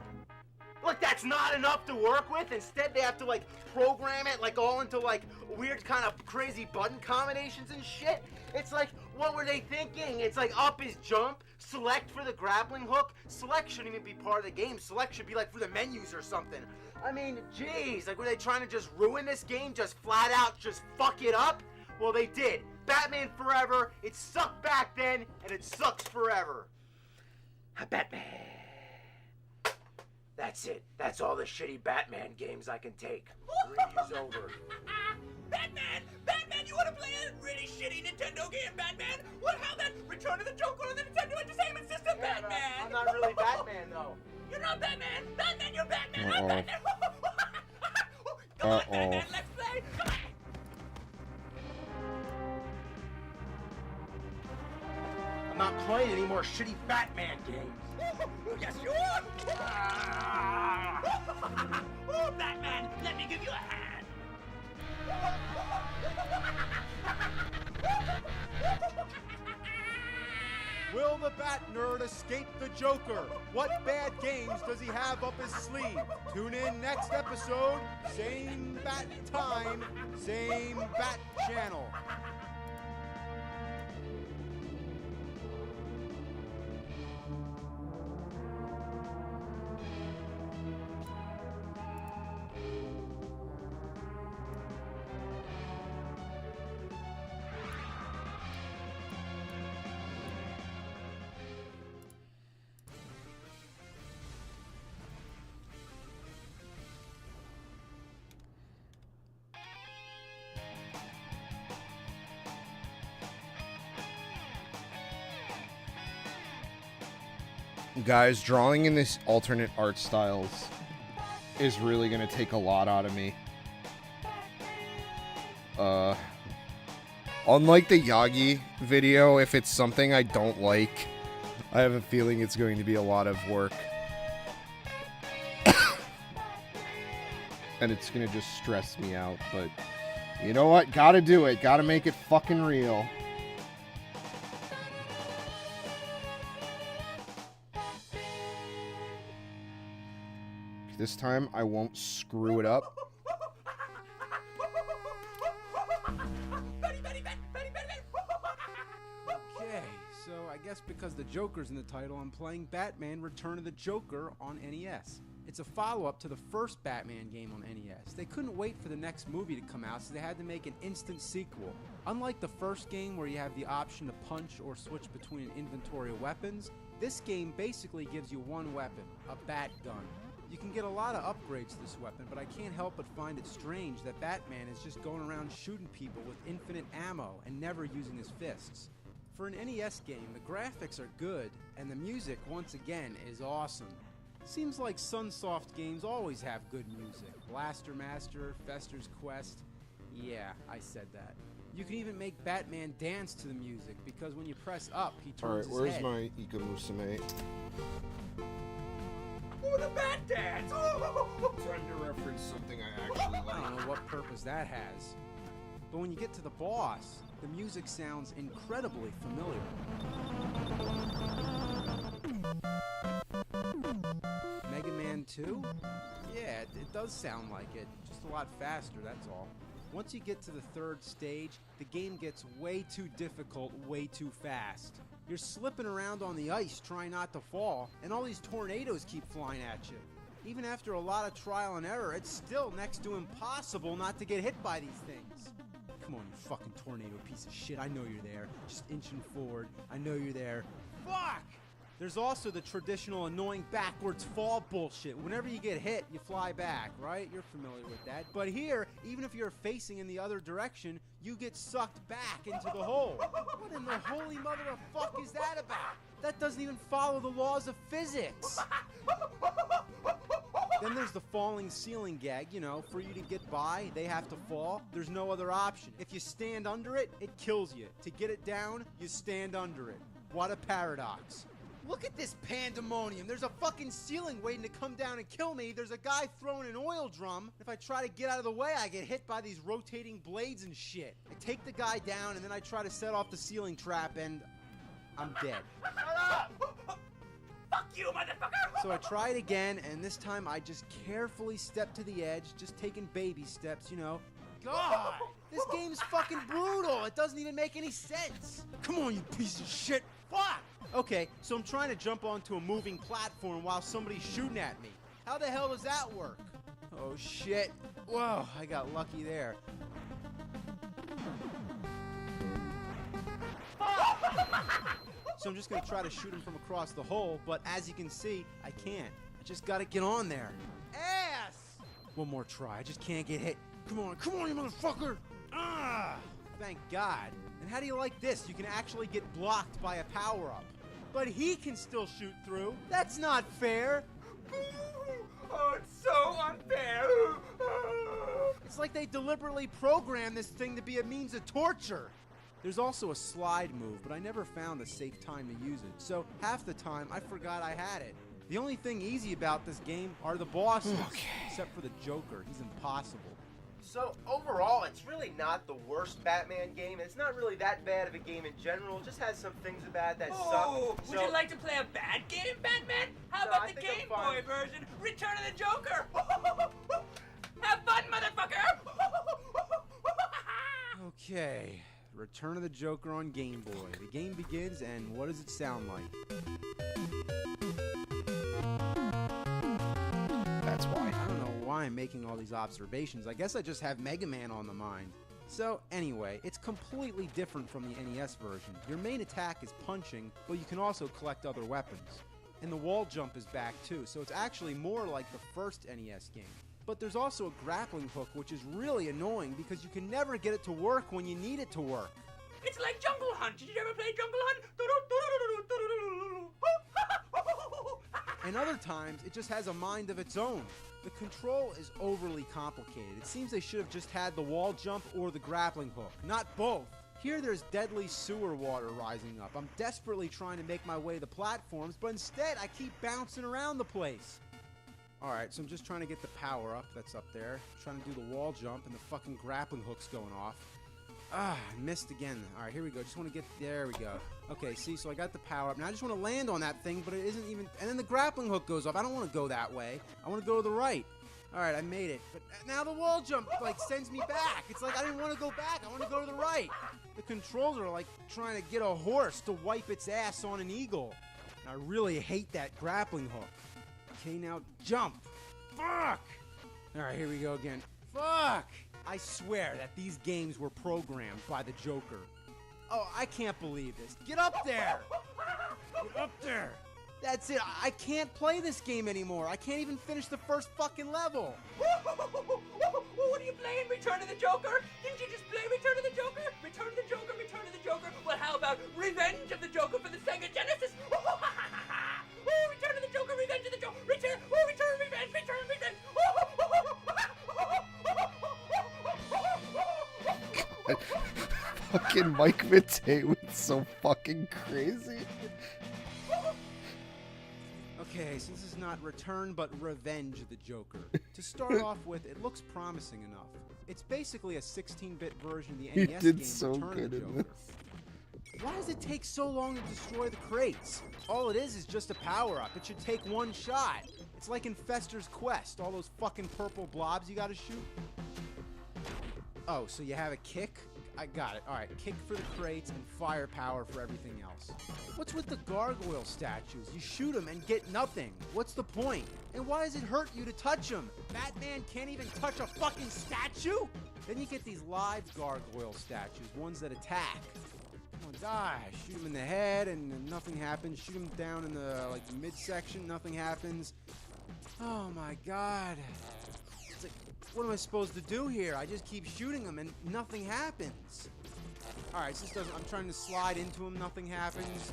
Look, that's not enough to work with. Instead, they have to, like, program it, like, all into, like, weird kind of crazy button combinations and shit. It's like, what were they thinking? It's like, up is jump, select for the grappling hook. Select shouldn't even be part of the game. Select should be, like, for the menus or something. I mean, geez, like, were they trying to just ruin this game? Just flat out just fuck it up? Well, they did. Batman Forever, it sucked back then, and it sucks forever. Batman. That's it. That's all the shitty Batman games I can take. Review's over. Batman! Batman, you wanna play a really shitty Nintendo game, Batman? What, how that Return of the Joker on the Nintendo Entertainment System, Yeah, Batman? I'm not really Batman, though. You're not Batman! Batman, you're Batman! Uh-oh. I'm Batman! Come on, Batman, let's play! Come on! I'm not playing any more shitty Batman games. Yes, you are! Oh, Batman, let me give you a hand! Will the Bat Nerd escape the Joker? What bad games does he have up his sleeve? Tune in next episode, same bat time, same bat channel. Guys, drawing in this alternate art styles is really gonna take a lot out of me. Unlike the Yagi video, if it's something I don't like, I have a feeling it's going to be a lot of work. And it's gonna just stress me out, but you know what? Gotta do it. Gotta make it fucking real. This time, I won't screw it up. Okay, so I guess because the Joker's in the title, I'm playing Batman Return of the Joker on NES. It's a follow-up to the first Batman game on NES. They couldn't wait for the next movie to come out, so they had to make an instant sequel. Unlike the first game where you have the option to punch or switch between an inventory of weapons, this game basically gives you one weapon, a bat gun. You can get a lot of upgrades to this weapon, but I can't help but find it strange that Batman is just going around shooting people with infinite ammo and never using his fists. For an NES game, the graphics are good, and the music, once again, is awesome. Seems like Sunsoft games always have good music. Blaster Master, Fester's Quest. Yeah, I said that. You can even make Batman dance to the music, because when you press up, he turns his Alright, head. where's my Ikamusume? Oh, the bat dance! Trying to reference something I actually like. I don't know what purpose that has. But when you get to the boss, the music sounds incredibly familiar. Mega Man 2? Yeah, it does sound like it. Just a lot faster, that's all. Once you get to the third stage, the game gets way too difficult, way too fast. You're slipping around on the ice trying not to fall, and all these tornadoes keep flying at you. Even after a lot of trial and error, it's still next to impossible not to get hit by these things. Come on, you fucking tornado piece of shit. I know you're there. Just inching forward. I know you're there. Fuck! There's also the traditional annoying backwards fall bullshit. Whenever you get hit, you fly back, right? You're familiar with that. But here, even if you're facing in the other direction, you get sucked back into the hole. What in the holy mother of fuck is that about? That doesn't even follow the laws of physics. Then there's the falling ceiling gag, you know, for you to get by, they have to fall. There's no other option. If you stand under it, it kills you. To get it down, you stand under it. What a paradox. Look at this pandemonium. There's a fucking ceiling waiting to come down and kill me. There's a guy throwing an oil drum. If I try to get out of the way, I get hit by these rotating blades and shit. I take the guy down, and then I try to set off the ceiling trap, and I'm dead. Shut up! Fuck you, motherfucker! So I try it again, and this time I just carefully step to the edge, just taking baby steps, you know. God! This game's fucking brutal. It doesn't even make any sense. Come on, you piece of shit. Fuck! Okay, so I'm trying to jump onto a moving platform while somebody's shooting at me. How the hell does that work? Oh, shit. Whoa, I got lucky there. So I'm just going to try to shoot him from across the hole, but as you can see, I can't. I just got to get on there. Ass! One more try. I just can't get hit. Come on, you motherfucker! Ah! Thank God. And how do you like this? You can actually get blocked by a power-up. But he can still shoot through. That's not fair. Oh, it's so unfair. It's like they deliberately programmed this thing to be a means of torture. There's also a slide move, but I never found a safe time to use it. So half the time, I forgot I had it. The only thing easy about this game are the bosses. Except for the Joker. He's impossible. So overall, it's really not the worst Batman game. It's not really that bad of a game in general. It just has some things about it that suck. Would you like to play a bad game, Batman? How about the Game Boy version, Return of the Joker? Have fun, motherfucker! Okay, Return of the Joker on Game Boy. The game begins, and what does it sound like? That's why. I don't know why I'm making all these observations. I guess I just have Mega Man on the mind. So anyway, it's completely different from the NES version. Your main attack is punching, but you can also collect other weapons. And the wall jump is back too, so it's actually more like the first NES game. But there's also a grappling hook, which is really annoying because you can never get it to work when you need it to work. It's like Jungle Hunt. Did you ever play Jungle Hunt? And other times, it just has a mind of its own. The control is overly complicated. It seems they should have just had the wall jump or the grappling hook, not both. Here there's deadly sewer water rising up. I'm desperately trying to make my way to the platforms, but instead I keep bouncing around the place. Alright, so I'm just trying to get the power up that's up there. Trying to do the wall jump and the fucking grappling hook's going off. Ah, I missed again. Alright, here we go. Just want to get... There we go. Okay, see, so I got the power up. Now I just want to land on that thing, but it isn't even... And then the grappling hook goes off. I don't want to go that way. I want to go to the right. Alright, I made it. But now the wall jump, like, sends me back. It's like I didn't want to go back. I want to go to the right. The controls are like trying to get a horse to wipe its ass on an eagle. And I really hate that grappling hook. Okay, now jump. Fuck! Alright, here we go again. Fuck! I swear that these games were programmed by the Joker. Oh, I can't believe this. Get up there! Get up there! That's it. I can't play this game anymore. I can't even finish the first fucking level. What are you playing? Return of the Joker? Didn't you just play Return of the Joker? Return of the Joker, Return of the Joker. Well, how about Revenge of the Joker for the Sega Genesis? Return of the Joker, Revenge of the Joker. Return, Revenge, Return, Revenge. Fucking Mike Matei was so fucking crazy. Okay, since it's not Return but Revenge of the Joker. To start off with, it looks promising enough. It's basically a 16-bit version of the He NES did game so Return of good the in Joker. Why does it take so long to destroy the crates? All it is just a power-up. It should take one shot. It's like in Fester's Quest, all those fucking purple blobs you gotta shoot. Oh, so you have a kick? I got it. Alright, kick for the crates and firepower for everything else. What's with the gargoyle statues? You shoot them and get nothing. What's the point? And why does it hurt you to touch them? Batman can't even touch a fucking statue? Then you get these live gargoyle statues, ones that attack. Come on, die. Shoot him in the head and nothing happens. Shoot him down in the midsection, nothing happens. Oh my god. It's like, what am I supposed to do here? I just keep shooting them and nothing happens. Alright, so this doesn't. I'm trying to slide into him, nothing happens. It's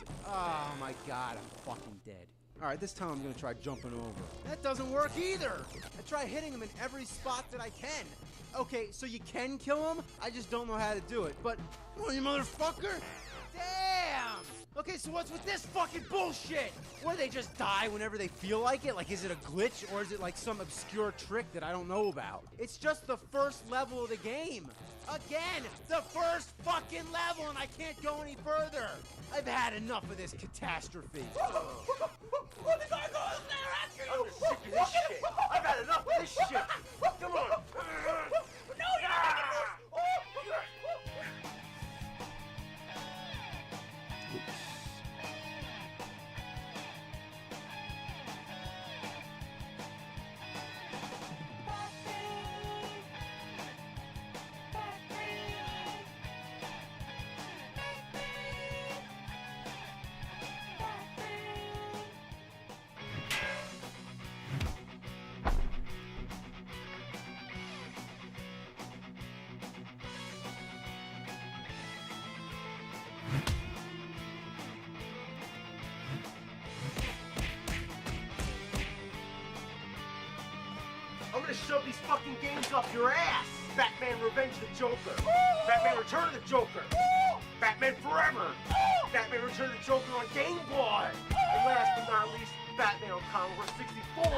like, oh my god, I'm fucking dead. Alright, this time I'm gonna try jumping over. That doesn't work either! I try hitting him in every spot that I can. Okay, so you can kill him? I just don't know how to do it. But, well, you motherfucker! Damn! Okay, so what's with this fucking bullshit? What, do they just die whenever they feel like it? Like, is it a glitch, or is it like some obscure trick that I don't know about? It's just the first level of the game. Again, the first fucking level, and I can't go any further. I've had enough of this catastrophe. The gargoyles, they're after you! I'm sick of this shit. I've had enough of this shit. Come on. No, you're not making this! I'm gonna shove these fucking games up your ass. Batman Revenge of the Joker. Batman Return of the Joker. Batman Forever. Batman Return of the Joker on Game Boy. And last but not least, Batman on Commodore 64.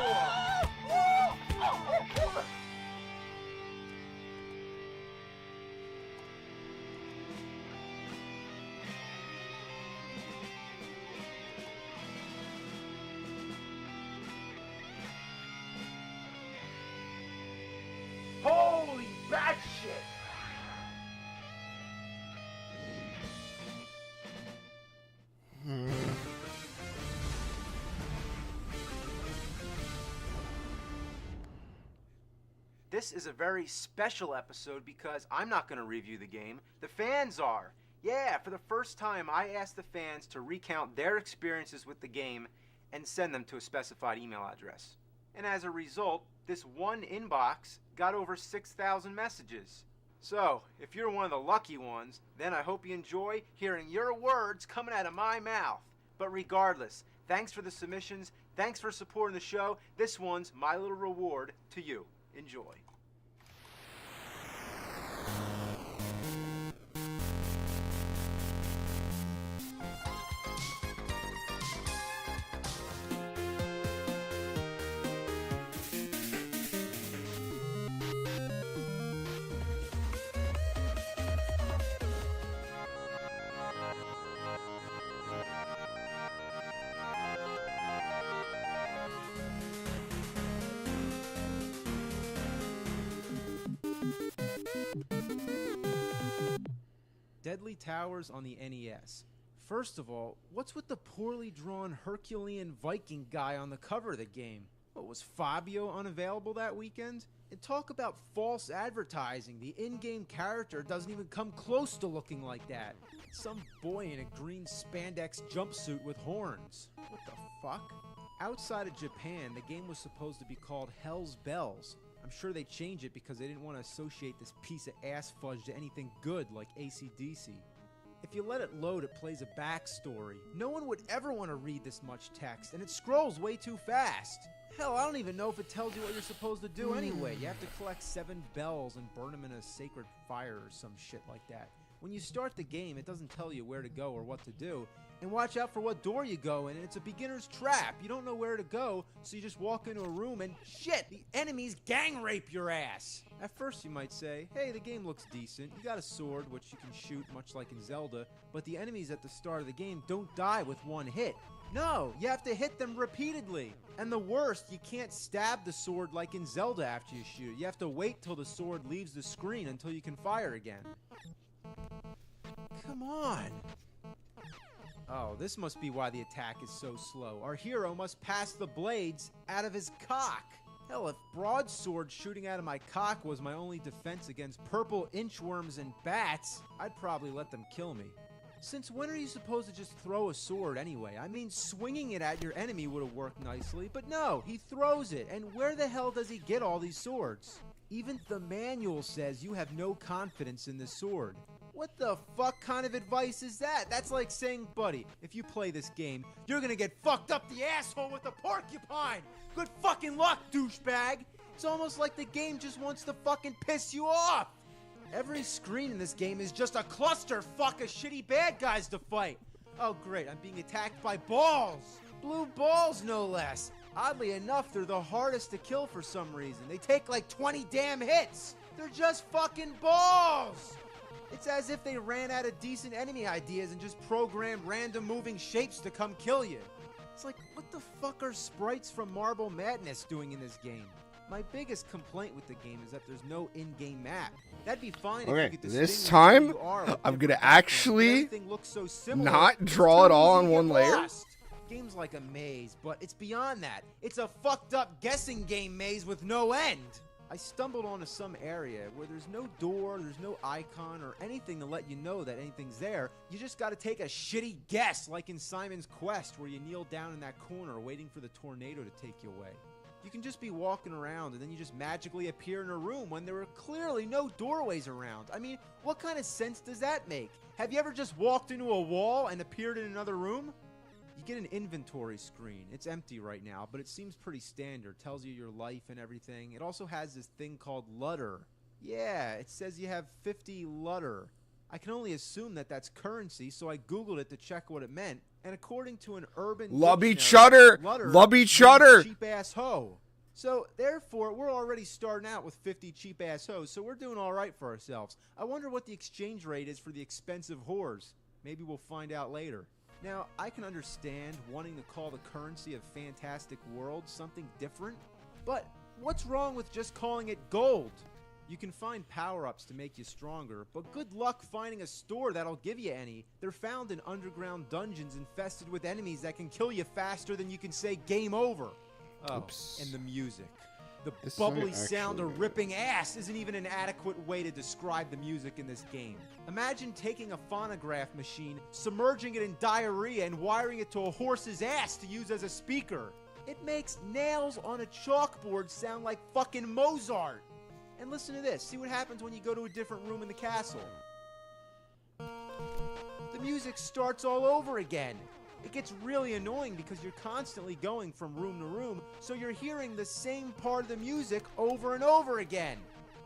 Holy bat shit! This is a very special episode because I'm not going to review the game. The fans are. Yeah, for the first time, I asked the fans to recount their experiences with the game and send them to a specified email address. And as a result, this one inbox got over 6,000 messages. So, if you're one of the lucky ones, then I hope you enjoy hearing your words coming out of my mouth. But regardless, thanks for the submissions, thanks for supporting the show. This one's my little reward to you. Enjoy. Deadly Towers on the NES. First of all, what's with the poorly drawn Herculean Viking guy on the cover of the game? What, was Fabio unavailable that weekend? And talk about false advertising. The in-game character doesn't even come close to looking like that. It's some boy in a green spandex jumpsuit with horns. What the fuck? Outside of Japan, the game was supposed to be called Hell's Bells. I'm sure they changed it because they didn't want to associate this piece of ass fudge to anything good like AC/DC. If you let it load, it plays a backstory. No one would ever want to read this much text, and it scrolls way too fast. Hell, I don't even know if it tells you what you're supposed to do anyway. You have to collect 7 bells and burn them in a sacred fire or some shit like that. When you start the game, it doesn't tell you where to go or what to do. And watch out for what door you go in, and it's a beginner's trap. You don't know where to go, so you just walk into a room and shit, the enemies gang rape your ass. At first you might say, hey, the game looks decent. You got a sword, which you can shoot much like in Zelda, but the enemies at the start of the game don't die with one hit. No, you have to hit them repeatedly. And the worst, you can't stab the sword like in Zelda after you shoot it. You have to wait till the sword leaves the screen until you can fire again. Come on. Oh, this must be why the attack is so slow. Our hero must pass the blades out of his cock. Hell, if broadsword shooting out of my cock was my only defense against purple inchworms and bats, I'd probably let them kill me. Since when are you supposed to just throw a sword anyway? I mean, swinging it at your enemy would have worked nicely, but no, he throws it, and where the hell does he get all these swords? Even the manual says you have no confidence in the sword. What the fuck kind of advice is that? That's like saying, buddy, if you play this game, you're gonna get fucked up the asshole with a porcupine! Good fucking luck, douchebag! It's almost like the game just wants to fucking piss you off! Every screen in this game is just a clusterfuck of shitty bad guys to fight. Oh great, I'm being attacked by balls! Blue balls, no less! Oddly enough, they're the hardest to kill for some reason. They take like 20 damn hits! They're just fucking balls! It's as if they ran out of decent enemy ideas and just programmed random moving shapes to come kill you. It's like, what the fuck are sprites from Marble Madness doing in this game? My biggest complaint with the game is that there's no in-game map. That'd be fine if you Okay, could distinguish this who time, you are with I'm different gonna backgrounds, actually but everything looks so similar, not it's draw too it all easy on to one get layer. lost. Game's like a maze, but it's beyond that. It's a fucked up guessing game maze with no end. I stumbled onto some area where there's no door, there's no icon or anything to let you know that anything's there. You just gotta take a shitty guess, like in Simon's Quest, where you kneel down in that corner waiting for the tornado to take you away. You can just be walking around and then you just magically appear in a room when there are clearly no doorways around. I mean, what kind of sense does that make? Have you ever just walked into a wall and appeared in another room? You get an inventory screen. It's empty right now, but it seems pretty standard. Tells you your life and everything. It also has this thing called Lutter. Yeah, it says you have 50 Lutter. I can only assume that that's currency, so I googled it to check what it meant. And according to an urban Lubby dictionary, Chutter! Lutter Lubby means Chutter! cheap-ass hoe. So, therefore, we're already starting out with 50 cheap-ass hoes, so we're doing all right for ourselves. I wonder what the exchange rate is for the expensive whores. Maybe we'll find out later. Now, I can understand wanting to call the currency of Fantastic World something different, but what's wrong with just calling it gold? You can find power-ups to make you stronger, but good luck finding a store that'll give you any. They're found in underground dungeons infested with enemies that can kill you faster than you can say game over. Oh, Oops. and the music. The This bubbly isn't sound actually of ripping ass isn't even an adequate way to describe the music in this game. Imagine taking a phonograph machine, submerging it in diarrhea, and wiring it to a horse's ass to use as a speaker. It makes nails on a chalkboard sound like fucking Mozart. And listen to this. See what happens when you go to a different room in the castle. The music starts all over again. It gets really annoying because you're constantly going from room to room, so you're hearing the same part of the music over and over again.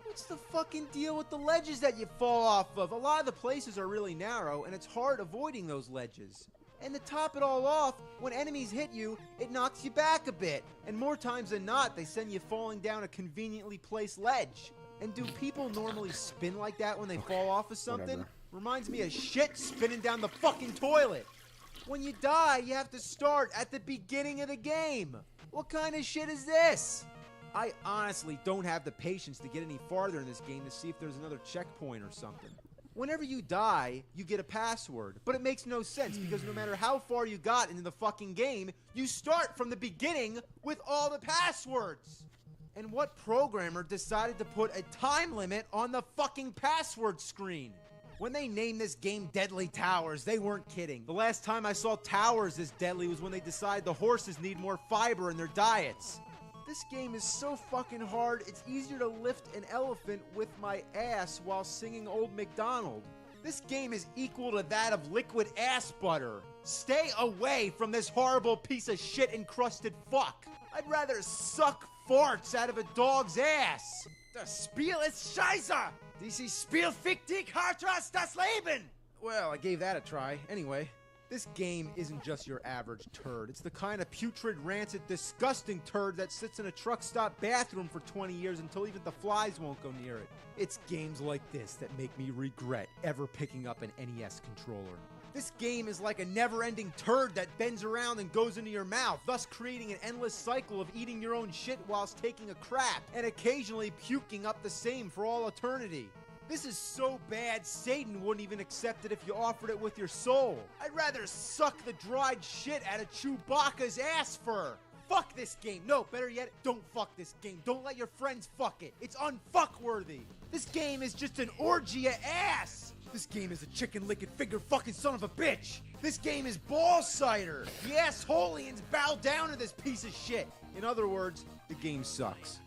What's the fucking deal with the ledges that you fall off of? A lot of the places are really narrow, and it's hard avoiding those ledges. And to top it all off, when enemies hit you, it knocks you back a bit. And more times than not, they send you falling down a conveniently placed ledge. And do people normally spin like that when they fall off of something? whatever. Reminds me of shit spinning down the fucking toilet. When you die, you have to start at the beginning of the game. What kind of shit is this? I honestly don't have the patience to get any farther in this game to see if there's another checkpoint or something. Whenever you die, you get a password. But it makes no sense because no matter how far you got into the fucking game, you start from the beginning with all the passwords. And what programmer decided to put a time limit on the fucking password screen? When they named this game Deadly Towers, they weren't kidding. The last time I saw towers this deadly was when they decided the horses need more fiber in their diets. This game is so fucking hard, it's easier to lift an elephant with my ass while singing Old MacDonald. This game is equal to that of liquid ass butter. Stay away from this horrible piece of shit encrusted fuck. I'd rather suck farts out of a dog's ass. Das Spiel ist scheiße. Dieses Spiel fickt dich hartras das Leben. Well, I gave that a try. Anyway. This game isn't just your average turd. It's the kind of putrid, rancid, disgusting turd that sits in a truck stop bathroom for 20 years until even the flies won't go near it. It's games like this that make me regret ever picking up an NES controller. This game is like a never-ending turd that bends around and goes into your mouth, thus creating an endless cycle of eating your own shit whilst taking a crap, and occasionally puking up the same for all eternity. This is so bad, Satan wouldn't even accept it if you offered it with your soul. I'd rather suck the dried shit out of Chewbacca's ass fur. Fuck this game. No, better yet, don't fuck this game. Don't let your friends fuck it. It's unfuckworthy. This game is just an orgy of ass. This game is a chicken-licking finger-fucking son of a bitch. This game is ball cider. The assholians bow down to this piece of shit. In other words, the game sucks.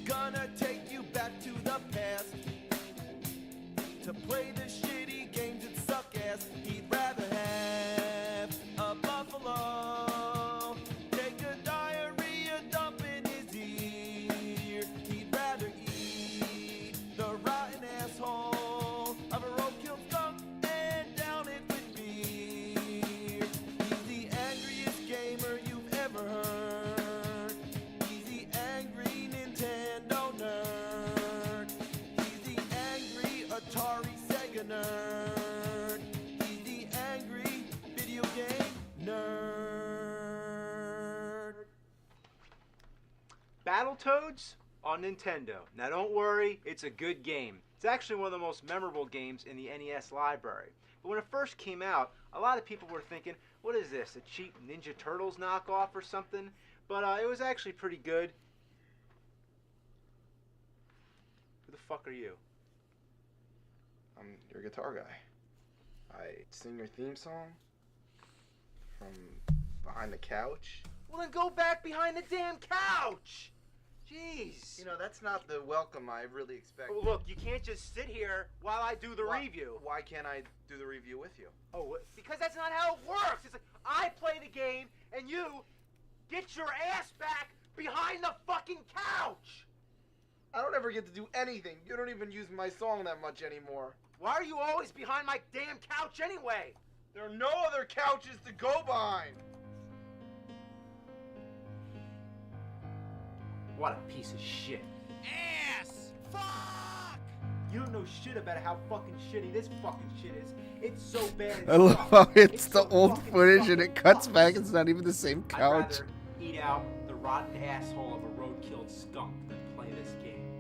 Gonna take you back to the past to play the shitty games that suck ass. He'd rather have a buffalo take a diarrhea dump in his ear. He'd rather eat the rotten asshole of a roadkill skunk and down it with beer. He's the angriest gamer you've ever heard. He's the angry Nintendo nerd. He's the angry Atari Sega nerd. He's the angry video game nerd. Battletoads on Nintendo. Now don't worry, it's a good game. It's actually one of the most memorable games in the NES library. But when it first came out, a lot of people were thinking, what is this, a cheap Ninja Turtles knockoff or something? But it was actually pretty good. Who the fuck are you? I'm your guitar guy. I sing your theme song from behind the couch. Well then go back behind the damn couch! Jeez. You know, that's not the welcome I really expected. Oh, look, you can't just sit here while I do the review. Why can't I do the review with you? Oh, because that's not how it works. It's like, I play the game, and you get your ass back behind the fucking couch! I don't ever get to do anything. You don't even use my song that much anymore. Why are you always behind my damn couch anyway? There are no other couches to go behind. What a piece of shit. Ass! Fuck! You don't know shit about how fucking shitty this fucking shit is. It's so bad. I love how it's the old footage and it cuts back. It's not even the same I'd couch. rather eat out the rotten asshole of a roadkill skunk than play this game.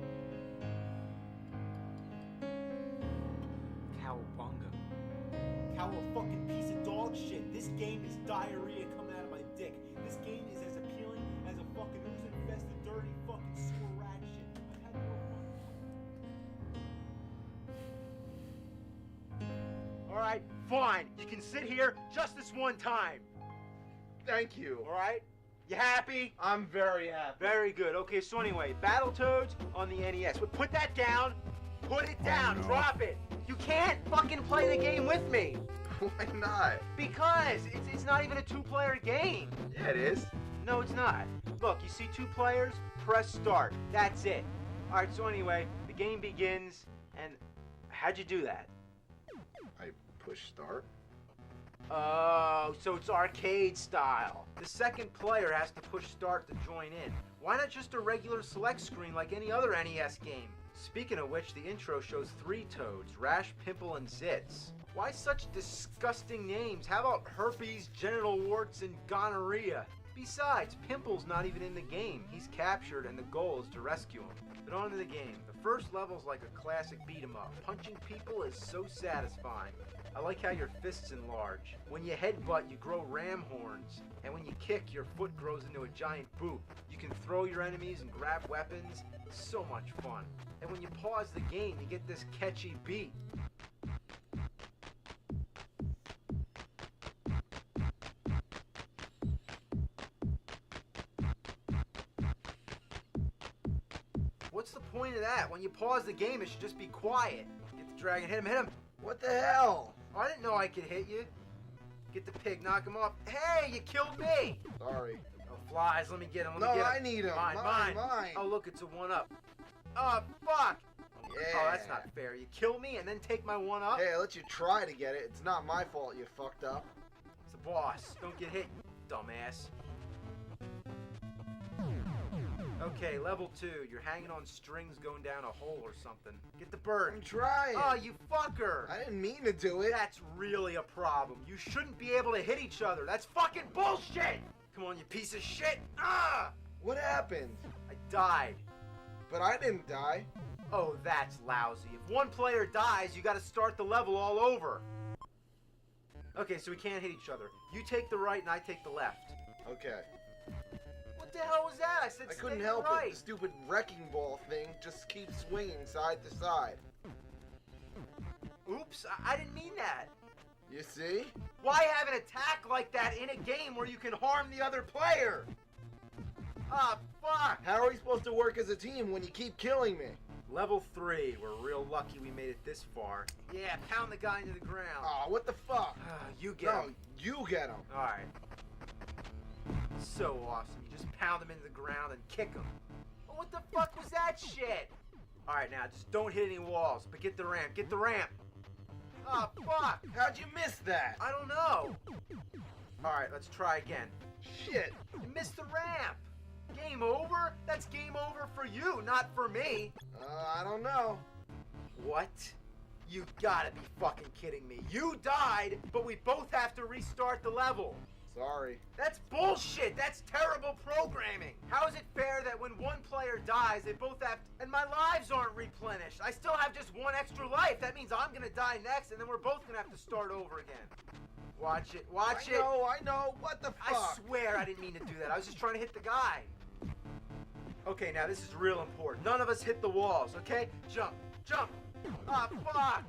Cowabunga. Cow a fucking piece of dog shit. This game is diarrhea coming out of my dick. This game is as appealing as a fucking ooze-infested, dirty fucking sewer rat shit. I've had no fun. Alright, fine. You can sit here just this one time. Thank you. Alright? You happy? I'm very happy. Very good. Okay, so anyway, Battletoads on the NES. Put that down. Put it down. Oh, no. Drop it. You can't fucking play the game with me. Why not? Because it's not even a two-player game. Yeah, it is. No, it's not. Look, you see 2 players, press start. That's it. All right, so anyway, the game begins, and how'd you do that? I push start. Oh, so it's arcade style. The second player has to push start to join in. Why not just a regular select screen like any other NES game? Speaking of which, the intro shows 3 toads, Rash, Pimple, and Zitz. Why such disgusting names? How about herpes, genital warts, and gonorrhea? Besides, Pimple's not even in the game. He's captured, and the goal is to rescue him. But on to the game. The first level's like a classic beat-em-up. Punching people is so satisfying. I like how your fists enlarge. When you headbutt, you grow ram horns. And when you kick, your foot grows into a giant boot. You can throw your enemies and grab weapons. It's so much fun. And when you pause the game, you get this catchy beat. What's the point of that? When you pause the game, it should just be quiet. Get the dragon, hit him. What the hell? I didn't know I could hit you. Get the pig, knock him off. Hey, you killed me! Sorry. Oh, flies, let me get him, No, I need him. Mine. Oh, look, it's a 1-up. Oh, fuck! Yeah. Oh, that's not fair. You kill me and then take my 1-up? Hey, I let you try to get it. It's not my fault you fucked up. It's the boss. Don't get hit, you dumbass. Okay, level 2. You're hanging on strings going down a hole or something. Get the bird. I'm trying. Oh, you fucker! I didn't mean to do it. That's really a problem. You shouldn't be able to hit each other. That's fucking bullshit! Come on, you piece of shit! Ah! What happened? I died. But I didn't die. Oh, that's lousy. If one player dies, you gotta start the level all over. Okay, so we can't hit each other. You take the right and I take the left. Okay. What the hell was that? I said I couldn't stay help right. it. The stupid wrecking ball thing just keeps swinging side to side. Oops, I didn't mean that. You see? Why have an attack like that in a game where you can harm the other player? Ah, fuck! How are we supposed to work as a team when you keep killing me? Level 3. We're real lucky we made it this far. Yeah, pound the guy into the ground. Aw, what the fuck? You get him. You get him. Alright. So awesome. You just pound him into the ground and kick him. Oh, what the fuck was that shit? Alright, now just don't hit any walls, but get the ramp. Get the ramp. Oh, fuck. How'd you miss that? I don't know. Alright, let's try again. Shit. You missed the ramp. Game over? That's game over for you, not for me. I don't know. What? You gotta be fucking kidding me. You died, but we both have to restart the level. Sorry. That's bullshit. That's terrible programming. How is it fair that when one player dies, they both have and my lives aren't replenished? I still have just one extra life. That means I'm gonna die next, and then we're both gonna have to start over again. Watch it. Watch it. I know. What the fuck? I swear I didn't mean to do that. I was just trying to hit the guy. Okay, now this is real important. None of us hit the walls, okay? Jump. Jump. Ah, fuck.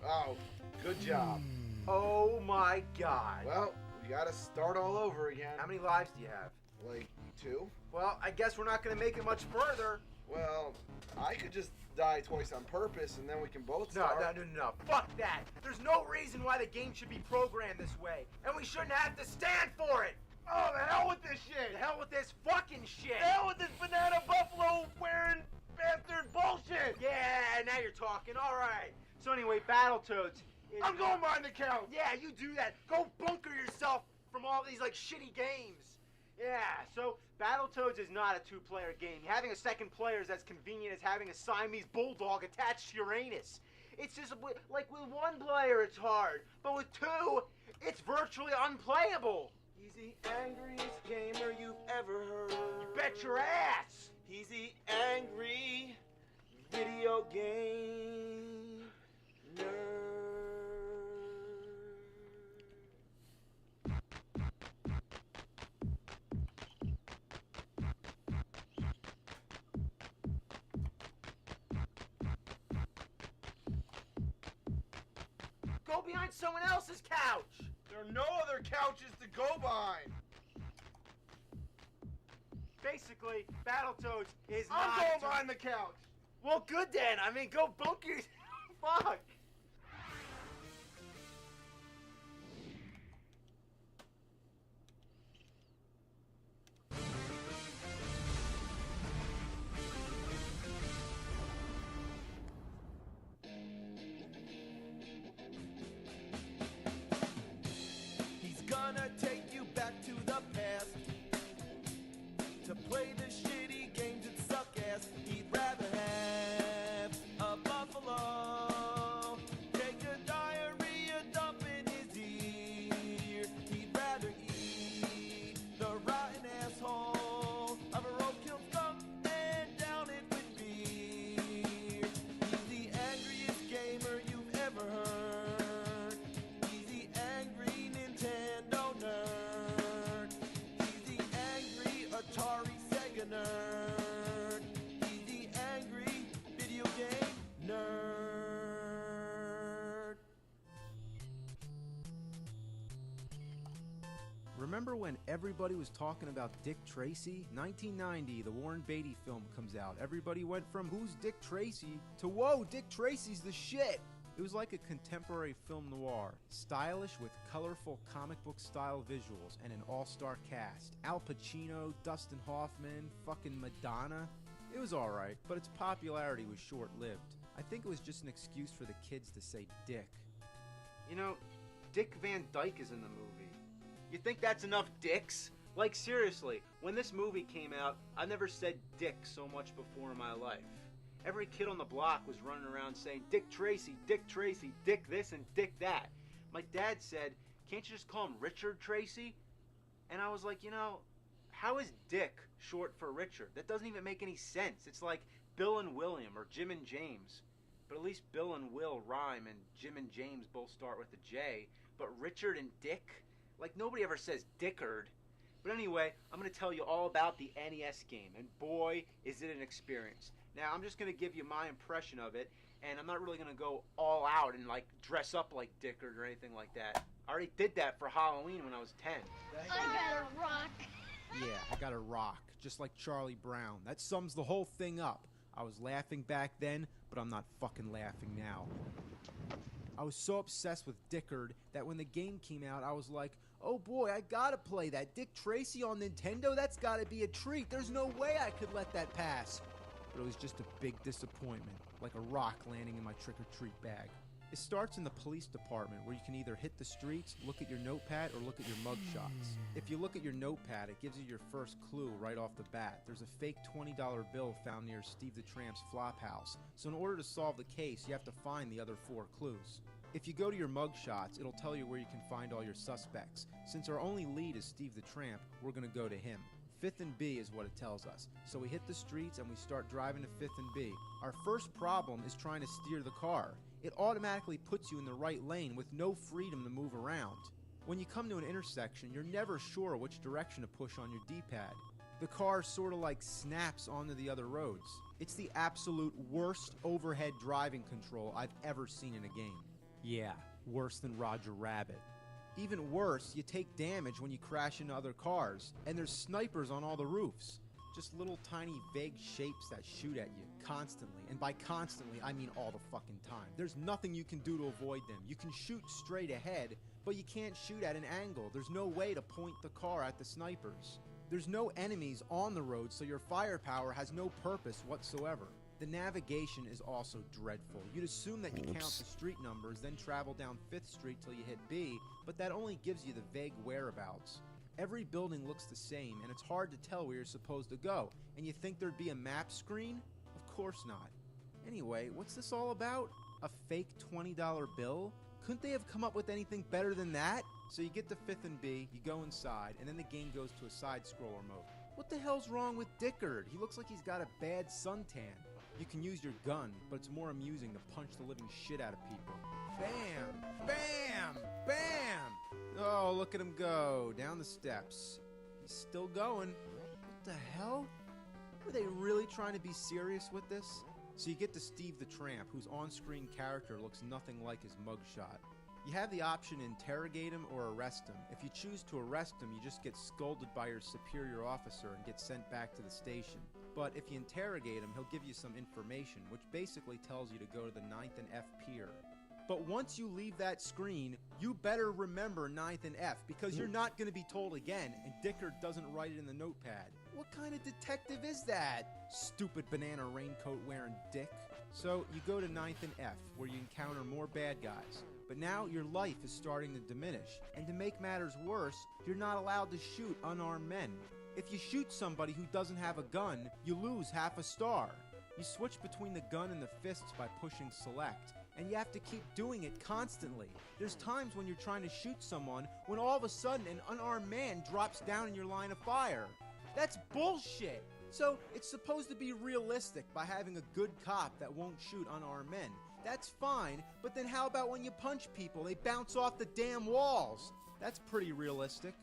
Oh, good job. Oh my god. Well, we gotta start all over again. How many lives do you have? Like 2? Well, I guess we're not gonna make it much further. Well, I could just die twice on purpose and then we can both start. No. Fuck that. There's no reason why the game should be programmed this way. And we shouldn't have to stand for it. Oh, the hell with this shit! The hell with this fucking shit! The hell with this banana buffalo wearing bastard bullshit! Yeah, now you're talking. All right. So anyway, Battletoads. I'm going behind the couch. Yeah, you do that. Go bunker yourself from all these like shitty games. Yeah. So Battletoads is not a 2-player game. Having a second player is as convenient as having a Siamese bulldog attached to your anus. It's just like with one player it's hard, but with 2, it's virtually unplayable. He's the angriest gamer you've ever heard. You bet your ass! He's the angry video game nerd. Go behind someone else's couch! There are no other couches to go behind. Basically, Battletoads is I'm not... going behind the couch. Well, good then. I mean, go bunker your... Fuck. Remember when everybody was talking about Dick Tracy? 1990, the Warren Beatty film comes out. Everybody went from who's Dick Tracy to whoa, Dick Tracy's the shit. It was like a contemporary film noir, stylish with colorful comic book style visuals and an all-star cast. Al Pacino, Dustin Hoffman, fucking Madonna. It was alright, but its popularity was short-lived. I think it was just an excuse for the kids to say Dick. You know, Dick Van Dyke is in the movie. You think that's enough dicks? Like, seriously, when this movie came out, I never said dick so much before in my life. Every kid on the block was running around saying, Dick Tracy, Dick this and Dick that. My dad said, can't you just call him Richard Tracy? And I was like, you know, how is Dick short for Richard? That doesn't even make any sense. It's like Bill and William or Jim and James. But at least Bill and Will rhyme and Jim and James both start with a J. But Richard and Dick? Like, nobody ever says Dickard. But anyway, I'm going to tell you all about the NES game, and boy, is it an experience. Now, I'm just going to give you my impression of it, and I'm not really going to go all out and, like, dress up like Dickard or anything like that. I already did that for Halloween when I was 10. I got a rock. Yeah, I got a rock, just like Charlie Brown. That sums the whole thing up. I was laughing back then, but I'm not fucking laughing now. I was so obsessed with Dickard that when the game came out, I was like, oh boy, I gotta play that. Dick Tracy on Nintendo? That's gotta be a treat. There's no way I could let that pass. But it was just a big disappointment, like a rock landing in my trick-or-treat bag. It starts in the police department where you can either hit the streets, look at your notepad, or look at your mugshots. If you look at your notepad, it gives you your first clue right off the bat. There's a fake $20 bill found near Steve the Tramp's flop house. So in order to solve the case, you have to find the other 4 clues. If you go to your mugshots, it'll tell you where you can find all your suspects. Since our only lead is Steve the Tramp, we're gonna go to him. 5th and B is what it tells us. So we hit the streets and we start driving to 5th and B. Our first problem is trying to steer the car. It automatically puts you in the right lane with no freedom to move around. When you come to an intersection, you're never sure which direction to push on your D-pad. The car sort of like snaps onto the other roads. It's the absolute worst overhead driving control I've ever seen in a game. Yeah, worse than Roger Rabbit. Even worse, you take damage when you crash into other cars, and there's snipers on all the roofs. Just little tiny vague shapes that shoot at you constantly, and by constantly I mean all the fucking time. There's nothing you can do to avoid them. You can shoot straight ahead, but you can't shoot at an angle. There's no way to point the car at the snipers. There's no enemies on the road, so your firepower has no purpose whatsoever. The navigation is also dreadful. You'd assume that you count the street numbers, then travel down 5th Street till you hit B, but that only gives you the vague whereabouts. Every building looks the same, and it's hard to tell where you're supposed to go. And you think there'd be a map screen? Of course not. Anyway, what's this all about? A fake $20 bill? Couldn't they have come up with anything better than that? So you get to 5th and B, you go inside, and then the game goes to a side-scroller mode. What the hell's wrong with Dickard? He looks like he's got a bad suntan. You can use your gun, but it's more amusing to punch the living shit out of people. Bam! Bam! Bam! Oh, look at him go, down the steps. He's still going. What the hell? Were they really trying to be serious with this? So you get to Steve the Tramp, whose on-screen character looks nothing like his mugshot. You have the option to interrogate him or arrest him. If you choose to arrest him, you just get scolded by your superior officer and get sent back to the station. But if you interrogate him, he'll give you some information, which basically tells you to go to the 9th and F pier. But once you leave that screen, you better remember 9th and F, because you're not going to be told again, and Dickard doesn't write it in the notepad. What kind of detective is that? Stupid banana raincoat wearing dick. So you go to 9th and F, where you encounter more bad guys. But now your life is starting to diminish, and to make matters worse, you're not allowed to shoot unarmed men. If you shoot somebody who doesn't have a gun, you lose half a star. You switch between the gun and the fists by pushing select, and you have to keep doing it constantly. There's times when you're trying to shoot someone when all of a sudden an unarmed man drops down in your line of fire. That's bullshit! So it's supposed to be realistic by having a good cop that won't shoot unarmed men. That's fine, but then how about when you punch people, they bounce off the damn walls? That's pretty realistic.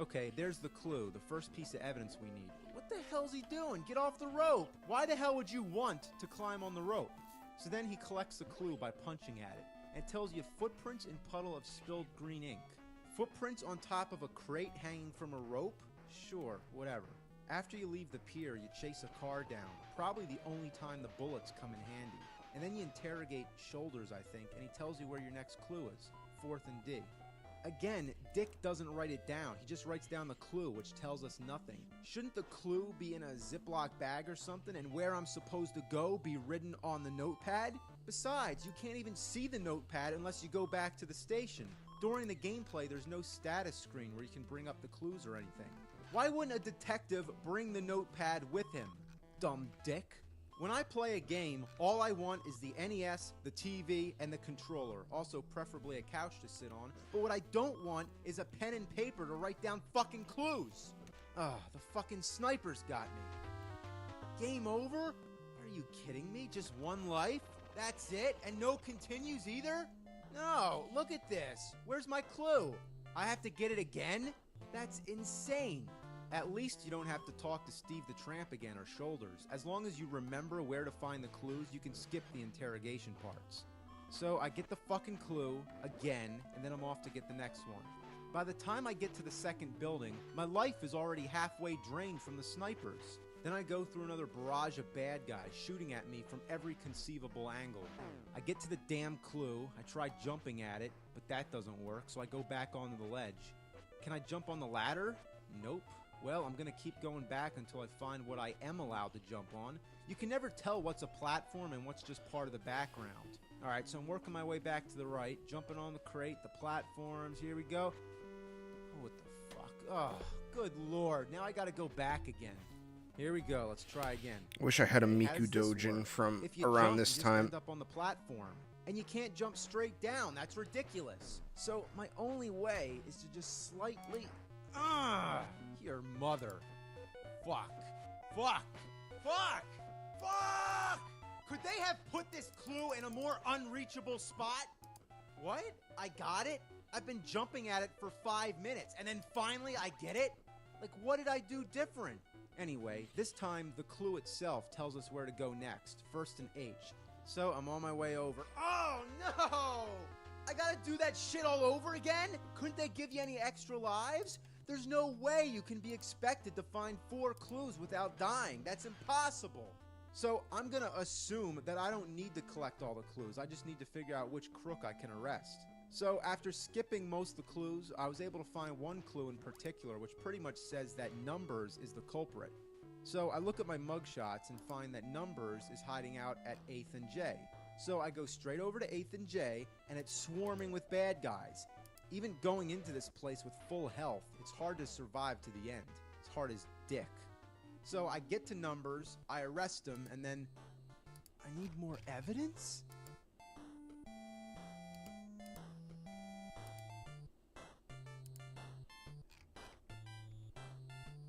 Okay, there's the clue, the first piece of evidence we need. What the hell's he doing? Get off the rope! Why the hell would you want to climb on the rope? So then he collects the clue by punching at it, and tells you footprints in puddle of spilled green ink. Footprints on top of a crate hanging from a rope? Sure, whatever. After you leave the pier, you chase a car down. Probably the only time the bullets come in handy. And then you interrogate Shoulders, I think, and he tells you where your next clue is. 4th and D. Again, Dick doesn't write it down. He just writes down the clue, which tells us nothing. Shouldn't the clue be in a Ziploc bag or something, and where I'm supposed to go be written on the notepad? Besides, you can't even see the notepad unless you go back to the station. During the gameplay, there's no status screen where you can bring up the clues or anything. Why wouldn't a detective bring the notepad with him? Dumb dick. When I play a game, all I want is the NES, the TV, and the controller. Also, preferably a couch to sit on. But what I don't want is a pen and paper to write down fucking clues. Ugh, the fucking snipers got me. Game over? Are you kidding me? Just one life? That's it? And no continues either? No, look at this. Where's my clue? I have to get it again? That's insane. At least you don't have to talk to Steve the Tramp again or Shoulders. As long as you remember where to find the clues, you can skip the interrogation parts. So I get the fucking clue again, and then I'm off to get the next one. By the time I get to the second building, my life is already halfway drained from the snipers. Then I go through another barrage of bad guys shooting at me from every conceivable angle. I get to the damn clue, I try jumping at it, but that doesn't work, so I go back onto the ledge. Can I jump on the ladder? Nope. Well, I'm gonna keep going back until I find what I am allowed to jump on. You can never tell what's a platform and what's just part of the background. Alright, so I'm working my way back to the right, jumping on the crate, the platforms, here we go. Oh, what the fuck? Oh, good lord, now I gotta go back again. Here we go, let's try again. Wish I had a Okay, how Miku does this Dojin work? from If you around jump, this you just time. end up on the platform. And you can't jump straight down, that's ridiculous. So my only way is to just slightly... your mother. Fuck. Fuck. Fuck. Fuck! Could they have put this clue in a more unreachable spot? What? I got it? I've been jumping at it for 5 minutes, and then finally I get it? Like, what did I do different? Anyway, this time the clue itself tells us where to go next, first in H. So I'm on my way over. Oh no! I gotta do that shit all over again? Couldn't they give you any extra lives? There's no way you can be expected to find 4 clues without dying. That's impossible. So I'm gonna assume that I don't need to collect all the clues. I just need to figure out which crook I can arrest. So after skipping most of the clues, I was able to find one clue in particular, which pretty much says that Numbers is the culprit. So I look at my mugshots and find that Numbers is hiding out at 8th and J. So I go straight over to 8th and J, and it's swarming with bad guys. Even going into this place with full health, it's hard to survive to the end. It's hard as dick. So I get to Numbers, I arrest him, and then... I need more evidence?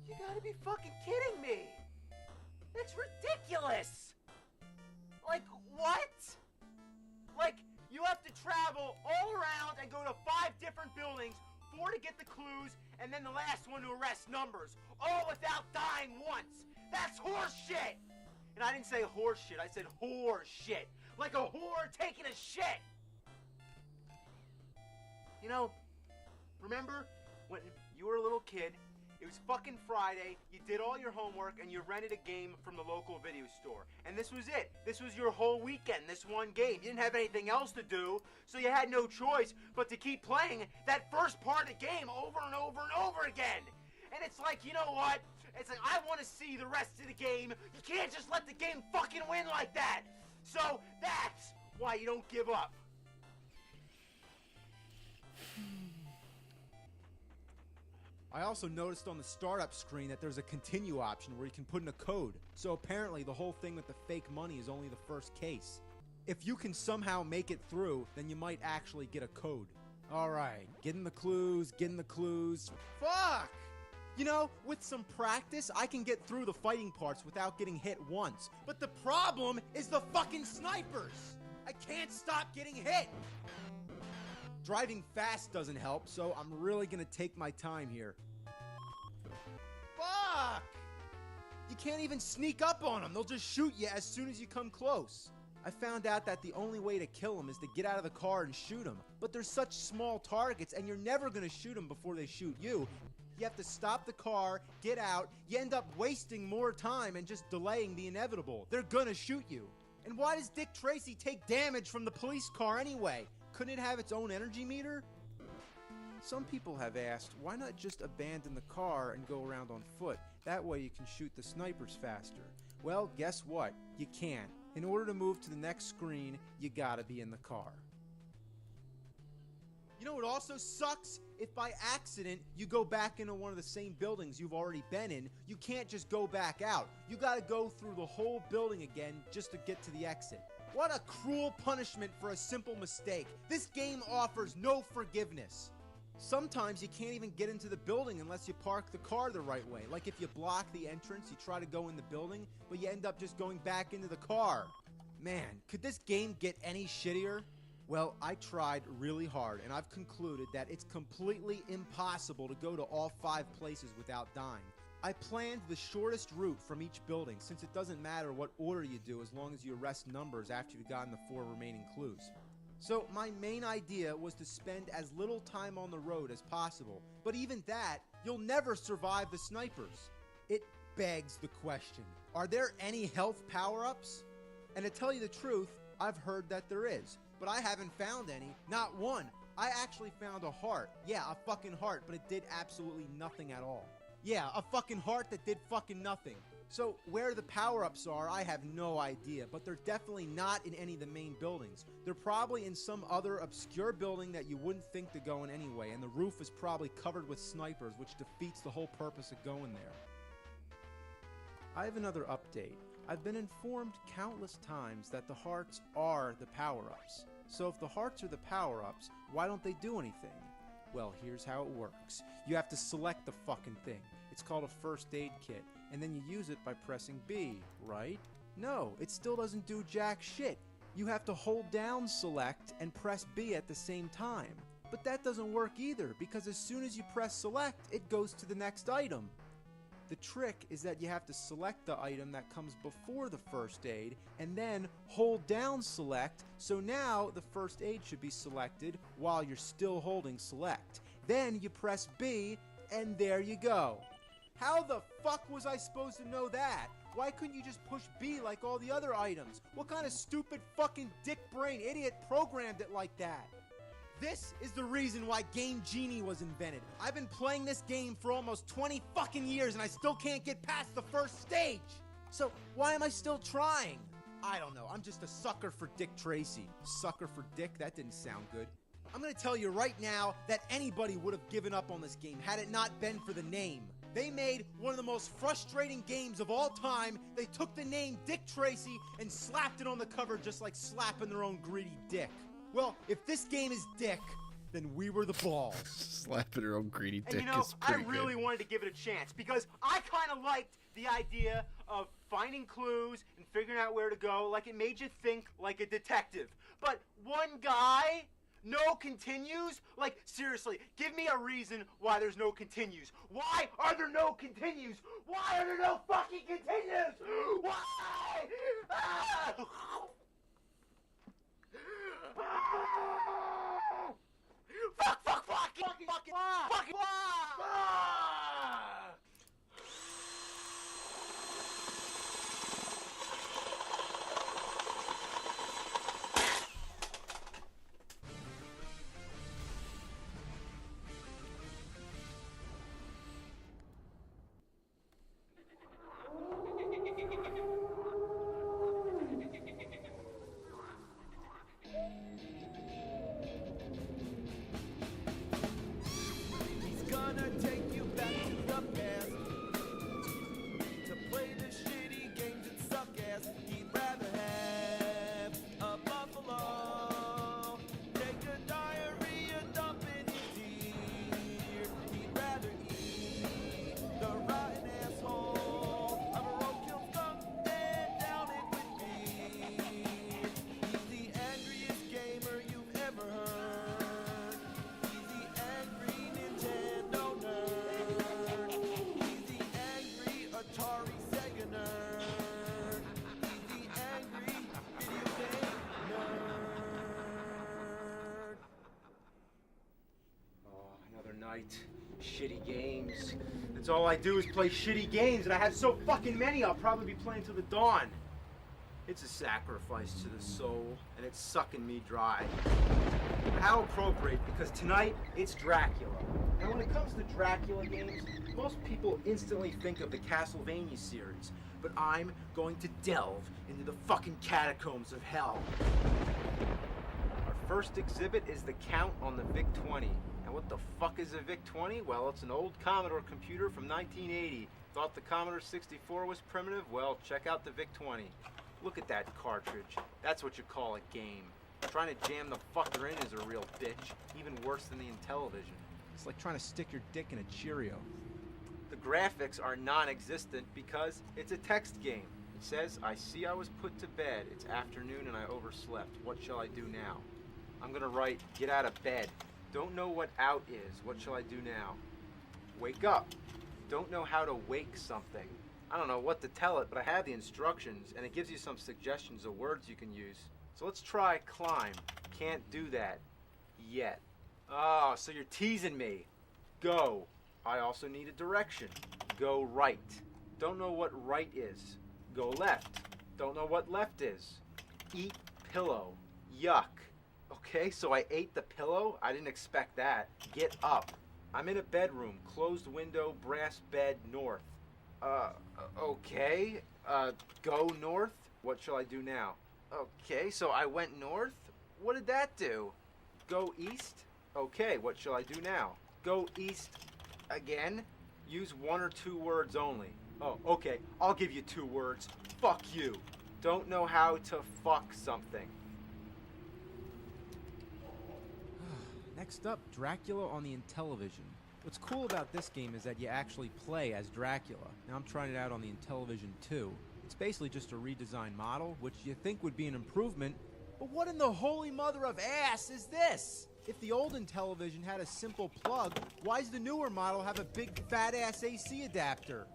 You gotta be fucking kidding me! That's ridiculous! Like, what? Like, you have to travel all around and go to 5 different buildings, 4 to get the clues, and then the last one to arrest Numbers, all without dying once! That's horse shit! And I didn't say horse shit, I said whore shit. Like a whore taking a shit! You know, remember when you were a little kid, it was fucking Friday, you did all your homework, and you rented a game from the local video store. And this was it. This was your whole weekend, this one game. You didn't have anything else to do, so you had no choice but to keep playing that first part of the game over and over and over again. And it's like, you know what? It's like, I want to see the rest of the game. You can't just let the game fucking win like that. So that's why you don't give up. I also noticed on the startup screen that there's a continue option where you can put in a code. So apparently the whole thing with the fake money is only the first case. If you can somehow make it through, then you might actually get a code. Alright, getting the clues, Fuck! You know, with some practice, I can get through the fighting parts without getting hit once. But the problem is the fucking snipers! I can't stop getting hit! Driving fast doesn't help, so I'm really gonna take my time here. Fuck! You can't even sneak up on them. They'll just shoot you as soon as you come close. I found out that the only way to kill them is to get out of the car and shoot them. But they're such small targets, and you're never gonna shoot them before they shoot you. You have to stop the car, get out, you end up wasting more time and just delaying the inevitable. They're gonna shoot you. And why does Dick Tracy take damage from the police car anyway? Couldn't it have its own energy meter? Some people have asked, why not just abandon the car and go around on foot? That way you can shoot the snipers faster. Well, guess what? You can't. In order to move to the next screen, you gotta be in the car. You know what also sucks? If by accident you go back into one of the same buildings you've already been in, you can't just go back out. You gotta go through the whole building again just to get to the exit. What a cruel punishment for a simple mistake. This game offers no forgiveness. Sometimes you can't even get into the building unless you park the car the right way. Like if you block the entrance, you try to go in the building, but you end up just going back into the car. Man, could this game get any shittier? Well, I tried really hard, and I've concluded that it's completely impossible to go to all 5 places without dying. I planned the shortest route from each building, since it doesn't matter what order you do as long as you arrest numbers after you've gotten the 4 remaining clues. So my main idea was to spend as little time on the road as possible, but even that, you'll never survive the snipers. It begs the question, are there any health power-ups? And to tell you the truth, I've heard that there is, but I haven't found any, not one. I actually found a heart. Yeah, a fucking heart, but it did absolutely nothing at all. Yeah, a fucking heart that did fucking nothing. So where the power-ups are, I have no idea, but they're definitely not in any of the main buildings. They're probably in some other obscure building that you wouldn't think to go in anyway, and the roof is probably covered with snipers, which defeats the whole purpose of going there. I have another update. I've been informed countless times that the hearts are the power-ups. So if the hearts are the power-ups, why don't they do anything? Well, here's how it works. You have to select the fucking thing. It's called a first aid kit, and then you use it by pressing B, right? No, it still doesn't do jack shit. You have to hold down select and press B at the same time. But that doesn't work either, because as soon as you press select, it goes to the next item. The trick is that you have to select the item that comes before the first aid, and then hold down select, so now the first aid should be selected while you're still holding select. Then you press B, and there you go. How the fuck was I supposed to know that? Why couldn't you just push B like all the other items? What kind of stupid fucking dick brain idiot programmed it like that? This is the reason why Game Genie was invented. I've been playing this game for almost 20 fucking years and I still can't get past the first stage. So why am I still trying? I don't know, I'm just a sucker for Dick Tracy. Sucker for Dick? That didn't sound good. I'm gonna tell you right now that anybody would have given up on this game had it not been for the name. They made one of the most frustrating games of all time. They took the name Dick Tracy and slapped it on the cover just like slapping their own greedy dick. Well, if this game is Dick, then we were the balls. Slapping her own greedy dick and you know, is pretty I really wanted to give it a chance because I kind of liked the idea of finding clues and figuring out where to go. Like it made you think like a detective. But one guy, no continues? Like seriously, give me a reason why there's no continues. Why are there no continues? Why are there no fucking continues? Why? Ah! Fuck! He's gonna shitty games. That's all I do is play shitty games, and I have so fucking many I'll probably be playing till the dawn. It's a sacrifice to the soul, and it's sucking me dry. How appropriate, because tonight, it's Dracula. And when it comes to Dracula games, most people instantly think of the Castlevania series, but I'm going to delve into the fucking catacombs of hell. Our first exhibit is the count on the VIC-20. And what the fuck is a VIC-20? Well, it's an old Commodore computer from 1980. Thought the Commodore 64 was primitive? Well, check out the VIC-20. Look at that cartridge. That's what you call a game. Trying to jam the fucker in is a real bitch, even worse than the Intellivision. It's like trying to stick your dick in a Cheerio. The graphics are non-existent because it's a text game. It says, I see I was put to bed. It's afternoon and I overslept. What shall I do now? I'm gonna write, get out of bed. Don't know what out is. What shall I do now? Wake up. Don't know how to wake something. I don't know what to tell it, but I have the instructions, and it gives you some suggestions of words you can use. So let's try climb. Can't do that. Yet. Oh, so you're teasing me. Go. I also need a direction. Go right. Don't know what right is. Go left. Don't know what left is. Eat pillow. Yuck. Okay, so I ate the pillow? I didn't expect that. Get up. I'm in a bedroom. Closed window, brass bed, north. Okay. Go north? What shall I do now? Okay, so I went north? What did that do? Go east? Okay, what shall I do now? Go east again? Use 1 or 2 words only. Oh, okay, I'll give you 2 words. Fuck you. Don't know how to fuck something. Next up, Dracula on the Intellivision. What's cool about this game is that you actually play as Dracula. Now I'm trying it out on the Intellivision too. It's basically just a redesigned model, which you think would be an improvement, but what in the holy mother of ass is this? If the old Intellivision had a simple plug, why does the newer model have a big fat ass AC adapter?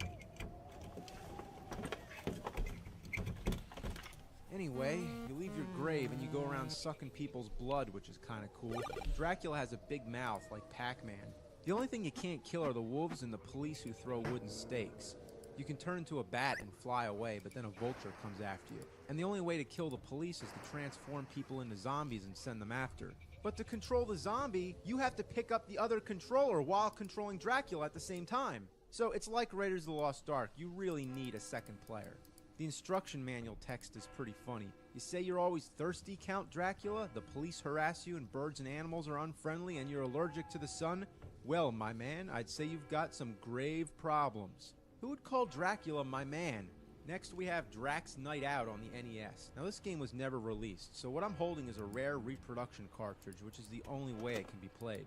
Anyway, you leave your grave and you go around sucking people's blood, which is kinda cool. Dracula has a big mouth like Pac-Man. The only thing you can't kill are the wolves and the police who throw wooden stakes. You can turn into a bat and fly away, but then a vulture comes after you. And the only way to kill the police is to transform people into zombies and send them after. But to control the zombie, you have to pick up the other controller while controlling Dracula at the same time. So it's like Raiders of the Lost Ark, you really need a second player. The instruction manual text is pretty funny. You say you're always thirsty, Count Dracula, the police harass you and birds and animals are unfriendly and you're allergic to the sun? Well, my man, I'd say you've got some grave problems. Who would call Dracula my man? Next we have Drax Night Out on the NES. Now this game was never released, so what I'm holding is a rare reproduction cartridge, which is the only way it can be played.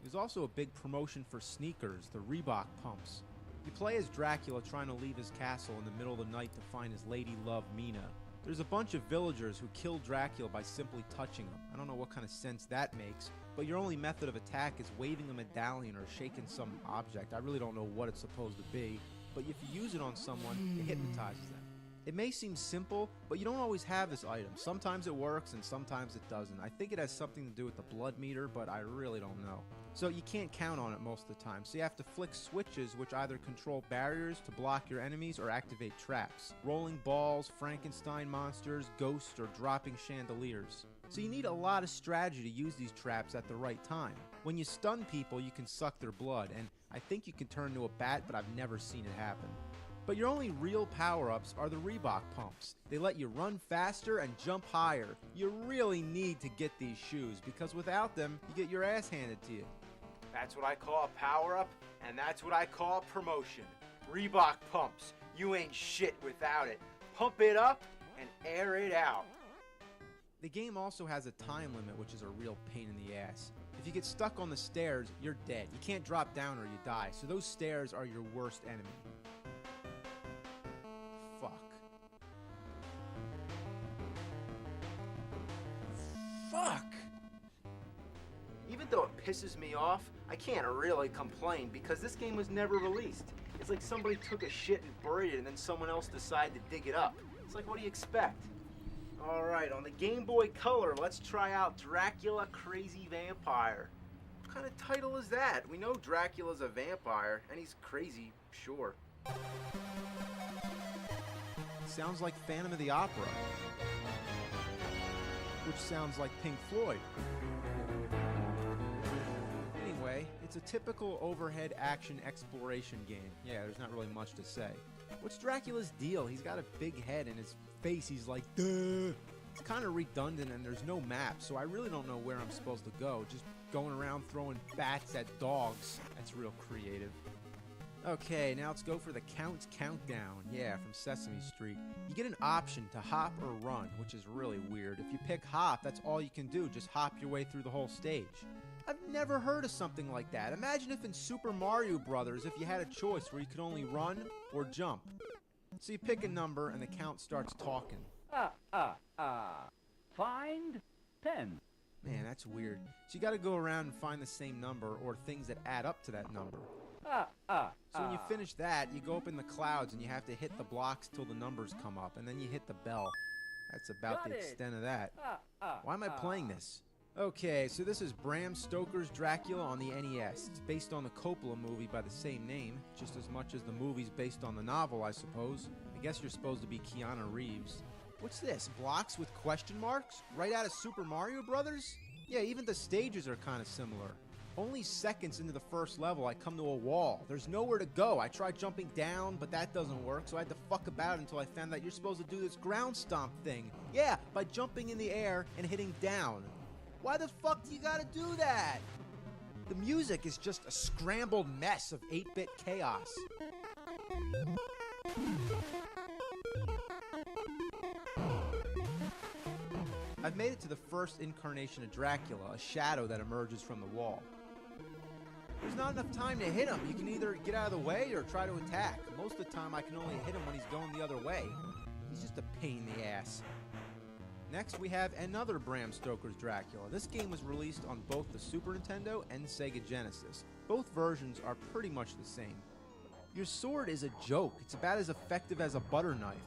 There's also a big promotion for sneakers, the Reebok pumps. You play as Dracula trying to leave his castle in the middle of the night to find his lady love Mina. There's a bunch of villagers who kill Dracula by simply touching him. I don't know what kind of sense that makes, but your only method of attack is waving a medallion or shaking some object. I really don't know what it's supposed to be, but if you use it on someone, it hypnotizes them. It may seem simple, but you don't always have this item. Sometimes it works and sometimes it doesn't. I think it has something to do with the blood meter, but I really don't know. So you can't count on it most of the time, so you have to flick switches which either control barriers to block your enemies or activate traps. Rolling balls, Frankenstein monsters, ghosts, or dropping chandeliers. So you need a lot of strategy to use these traps at the right time. When you stun people, you can suck their blood, and I think you can turn into a bat, but I've never seen it happen. But your only real power-ups are the Reebok pumps. They let you run faster and jump higher. You really need to get these shoes, because without them, you get your ass handed to you. That's what I call a power-up, and that's what I call promotion. Reebok pumps. You ain't shit without it. Pump it up and air it out. The game also has a time limit, which is a real pain in the ass. If you get stuck on the stairs, you're dead. You can't drop down or you die, so those stairs are your worst enemy. Fuck! Even though it pisses me off, I can't really complain because this game was never released. It's like somebody took a shit and buried it and then someone else decided to dig it up. It's like, what do you expect? Alright, on the Game Boy Color, let's try out Dracula Crazy Vampire. kind of title is that? We know Dracula's a vampire, and he's crazy, sure. Sounds like Phantom of the Opera. Which sounds like Pink Floyd. Anyway, it's a typical overhead action exploration game. Yeah, there's not really much to say. What's Dracula's deal? He's got a big head and his face, he's like, duh. It's kind of redundant and there's no map, so I really don't know where I'm supposed to go. Just going around throwing bats at dogs. That's real creative. Okay, now let's go for the countdown. Yeah, from Sesame Street. You get an option to hop or run, which is really weird. If you pick hop, that's all you can do. Just hop your way through the whole stage. I've never heard of something like that. Imagine if in Super Mario Brothers, if you had a choice where you could only run or jump. So you pick a number and the count starts talking. Find 10. Man, that's weird. So you gotta go around and find the same number or things that add up to that number. So when you finish that, you go up in the clouds and you have to hit the blocks till the numbers come up, and then you hit the bell. That's about the extent of that. Why am I playing this? Okay, so this is Bram Stoker's Dracula on the NES. It's based on the Coppola movie by the same name, just as much as the movie's based on the novel, I suppose. I guess you're supposed to be Keanu Reeves. What's this? Blocks with question marks? Right out of Super Mario Brothers? Yeah, even the stages are kind of similar. Only seconds into the first level, I come to a wall. There's nowhere to go. I tried jumping down, but that doesn't work, so I had to fuck about until I found out you're supposed to do this ground stomp thing. Yeah, by jumping in the air and hitting down. Why the fuck do you gotta do that? The music is just a scrambled mess of 8-bit chaos. I've made it to the first incarnation of Dracula, a shadow that emerges from the wall. There's not enough time to hit him. You can either get out of the way or try to attack. Most of the time I can only hit him when he's going the other way. He's just a pain in the ass. Next we have another Bram Stoker's Dracula. This game was released on both the Super Nintendo and Sega Genesis. Both versions are pretty much the same. Your sword is a joke. It's about as effective as a butter knife.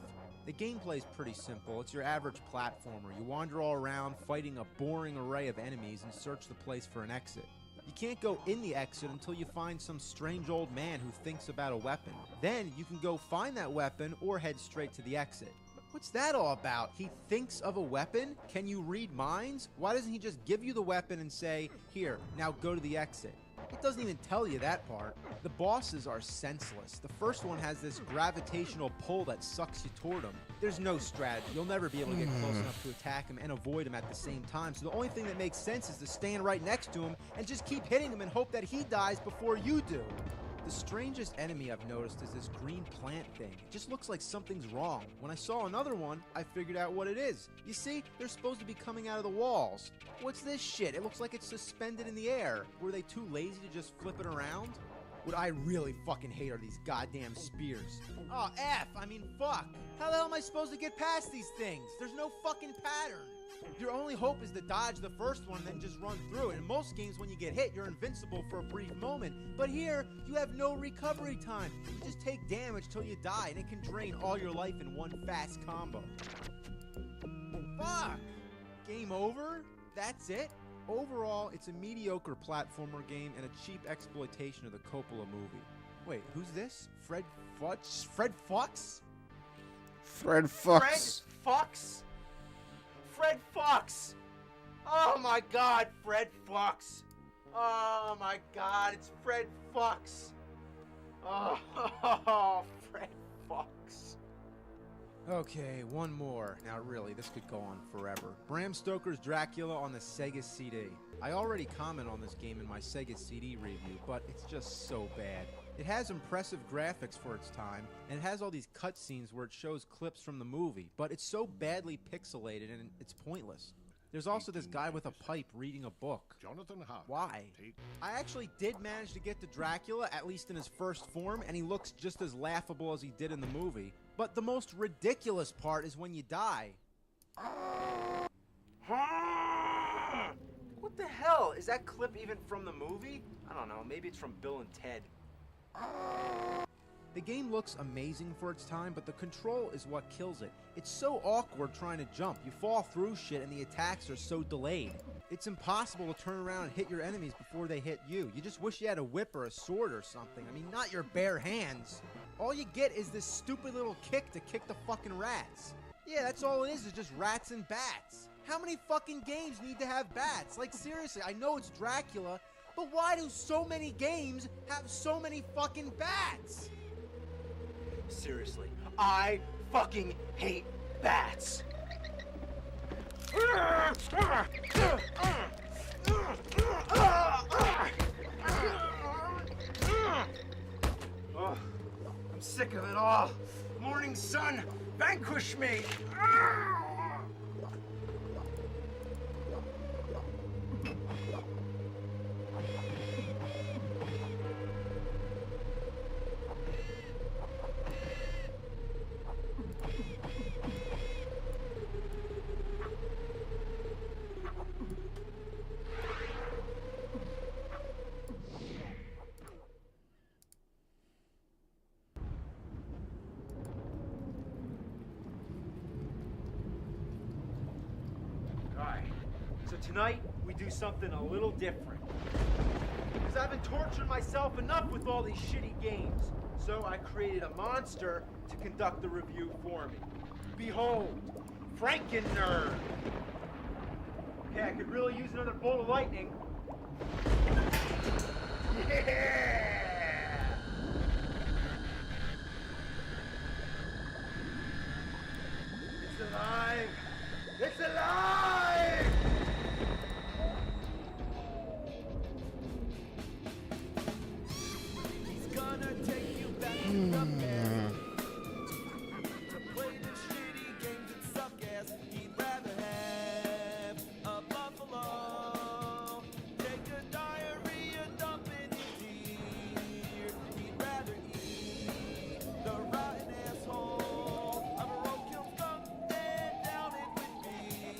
The gameplay is pretty simple. It's your average platformer. You wander all around fighting a boring array of enemies and search the place for an exit. You can't go in the exit until you find some strange old man who thinks about a weapon. Then you can go find that weapon or head straight to the exit. What's that all about? He thinks of a weapon? Can you read minds? Why doesn't he just give you the weapon and say, here, now go to the exit? It doesn't even tell you that part. The bosses are senseless. The first one has this gravitational pull that sucks you toward him. There's no strategy. You'll never be able to get close enough to attack him and avoid him at the same time. So the only thing that makes sense is to stand right next to him and just keep hitting him and hope that he dies before you do. The strangest enemy I've noticed is this green plant thing. It just looks like something's wrong. When I saw another one, I figured out what it is. You see, they're supposed to be coming out of the walls. What's this shit? It looks like it's suspended in the air. Were they too lazy to just flip it around? What I really fucking hate are these goddamn spears. Oh, fuck. How the hell am I supposed to get past these things? There's no fucking pattern. Your only hope is to dodge the first one and then just run through it. In most games, when you get hit, you're invincible for a brief moment. But here, you have no recovery time. You just take damage till you die, and it can drain all your life in one fast combo. Fuck! Game over? That's it? Overall, it's a mediocre platformer game and a cheap exploitation of the Coppola movie. Wait, who's this? Fred Fox? Fred Fox. Fred Fox? Fred Fox! Oh my god, Fred Fox! Oh my god, it's Fred Fox! Oh, Fred Fox. Okay, one more. Now really, this could go on forever. Bram Stoker's Dracula on the Sega CD. I already commented on this game in my Sega CD review, but it's just so bad. It has impressive graphics for its time, and it has all these cutscenes where it shows clips from the movie, but it's so badly pixelated and it's pointless. There's also this guy with a pipe reading a book. Jonathan Hart. Why? I actually did manage to get to Dracula, at least in his first form, and he looks just as laughable as he did in the movie. But the most ridiculous part is when you die. What the hell? Is that clip even from the movie? I don't know, maybe it's from Bill and Ted. The game looks amazing for its time, but the control is what kills it. It's so awkward trying to jump. You fall through shit and the attacks are so delayed. It's impossible to turn around and hit your enemies before they hit you. You just wish you had a whip or a sword or something. I mean, not your bare hands. All you get is this stupid little kick to kick the fucking rats. Yeah, that's all it is just rats and bats. How many fucking games need to have bats? Like, seriously, I know it's Dracula, but why do so many games have so many fucking bats? Seriously, I fucking hate bats. Oh, I'm sick of it all. Morning sun, vanquish me. So tonight, we do something a little different. Because I've been torturing myself enough with all these shitty games. So I created a monster to conduct the review for me. Behold, Franken-Nerd. Okay, I could really use another bolt of lightning. Yeah! It's alive! It's alive! He's gonna take you back to the past. To play the shitty games that suck ass. He'd rather have a buffalo. Take a diarrhea dump in his ear. He'd rather eat the rotten asshole of a roadkill skunk and down it with beer.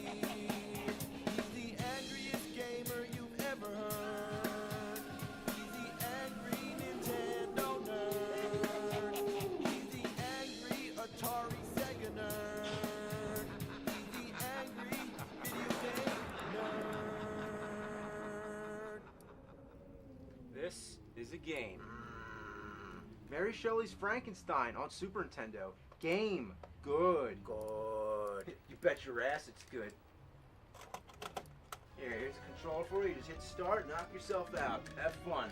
He's the angriest gamer you've ever heard. He's the angry Nintendo nerd. He's the angry Atari Sega nerd. He's the angry video game nerd. This is a game. Mary Shelley's Frankenstein on Super Nintendo. Game. Good. Good. You bet your ass it's good. Here's a controller for you. Just hit start, knock yourself out. Have fun.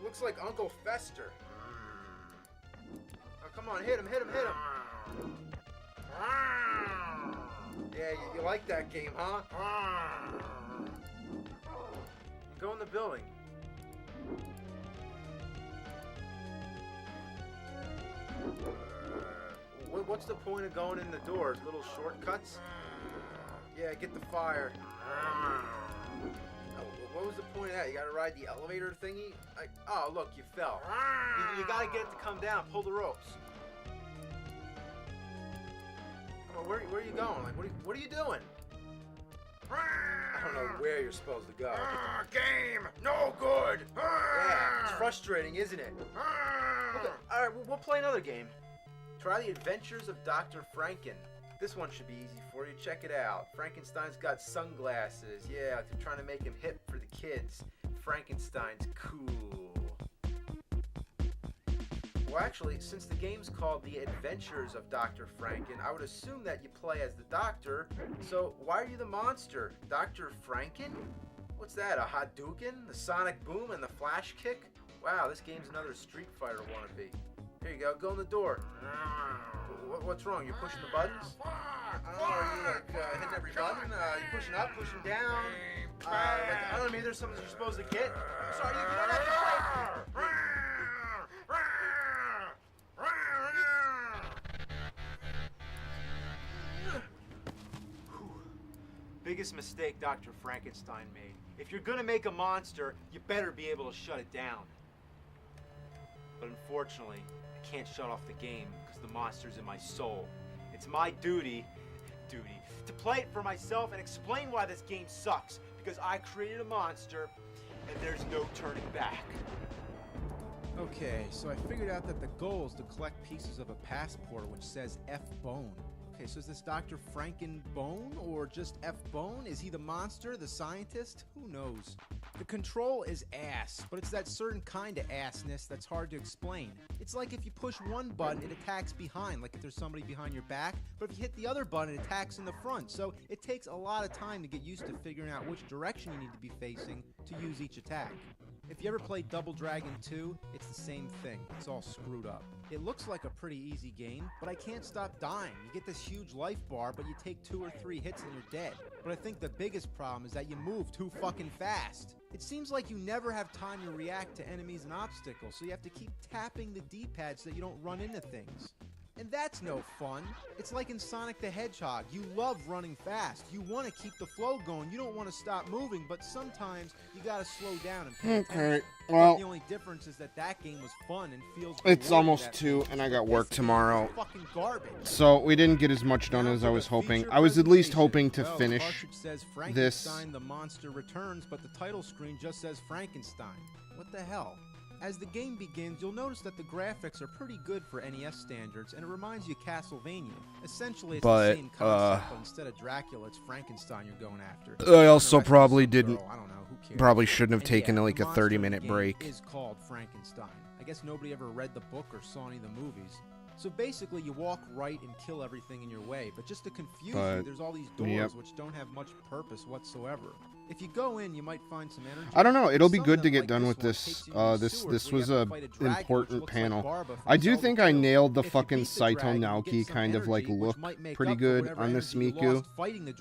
Looks like Uncle Fester. Oh, come on, hit him, hit him, hit him. Yeah, you like that game, huh? Go in the building. What's the point of going in the doors? Little shortcuts? Yeah, get the fire. What was the point of that? You gotta ride the elevator thingy? Oh, look, you fell. You gotta get it to come down. Pull the ropes. Come on, where are you going? Like, what are you doing? I don't know where you're supposed to go. Game! No good! Yeah, it's frustrating, isn't it? Alright, we'll play another game. Try the Adventures of Dr. Franken. This one should be easy for you. Check it out. Frankenstein's got sunglasses. Yeah, like they're trying to make him hip for the kids. Frankenstein's cool. Well, actually, since the game's called The Adventures of Dr. Franken, I would assume that you play as the doctor. So why are you the monster? Dr. Franken? What's that, a Hadouken? The Sonic Boom and the Flash Kick? Wow, this game's another Street Fighter wannabe. Here you go in the door. What's wrong? You're pushing the buttons? Are you like hitting every button? You pushing up, pushing down? I don't know, maybe there's something you're supposed to get. I'm sorry, you don't have to play. Biggest mistake Dr. Frankenstein made. If you're gonna make a monster, you better be able to shut it down. But unfortunately, I can't shut off the game because the monster's in my soul. It's my duty to play it for myself and explain why this game sucks. Because I created a monster and there's no turning back. Okay, so I figured out that the goal is to collect pieces of a passport which says F-Bone. Okay, so is this Dr. Frankenbone or just F-Bone? Is he the monster, the scientist? Who knows? The control is ass, but it's that certain kind of assness that's hard to explain. It's like if you push one button, it attacks behind, like if there's somebody behind your back, but if you hit the other button, it attacks in the front. So it takes a lot of time to get used to figuring out which direction you need to be facing to use each attack. If you ever played Double Dragon 2, it's the same thing. It's all screwed up. It looks like a pretty easy game, but I can't stop dying. You get this huge life bar, but you take 2 or 3 hits and you're dead. But I think the biggest problem is that you move too fucking fast. It seems like you never have time to react to enemies and obstacles, so you have to keep tapping the D-pad so that you don't run into things. And that's no fun. It's like in Sonic the Hedgehog. You love running fast. You want to keep the flow going. You don't want to stop moving, but sometimes you got to slow down and pay attention. Okay, well, the only difference is that that game was fun and feels it's almost 2 and I got work tomorrow. fucking garbage. So we didn't get as much done as I was hoping. I was at least hoping to finish Cartridge says this. Frankenstein the monster returns, but the title screen just says Frankenstein. What the hell? As the game begins, you'll notice that the graphics are pretty good for NES standards, and it reminds you of Castlevania. Essentially, it's the same concept, but instead of Dracula, it's Frankenstein you're going after. I also probably didn't. I don't know, who cares? Probably shouldn't have And taken yeah, like the a monster in the 30-minute game break. Is called Frankenstein. I guess nobody ever read the book or saw any of the movies. So basically, you walk right and kill everything in your way. But just to confuse you, there's all these doors which don't have much purpose whatsoever. If you go in, you might find some energy. I don't know. It'll be good to get done with this. This was a important panel. I do think I nailed the fucking Saito Naoki kind of like look pretty good on this Miku.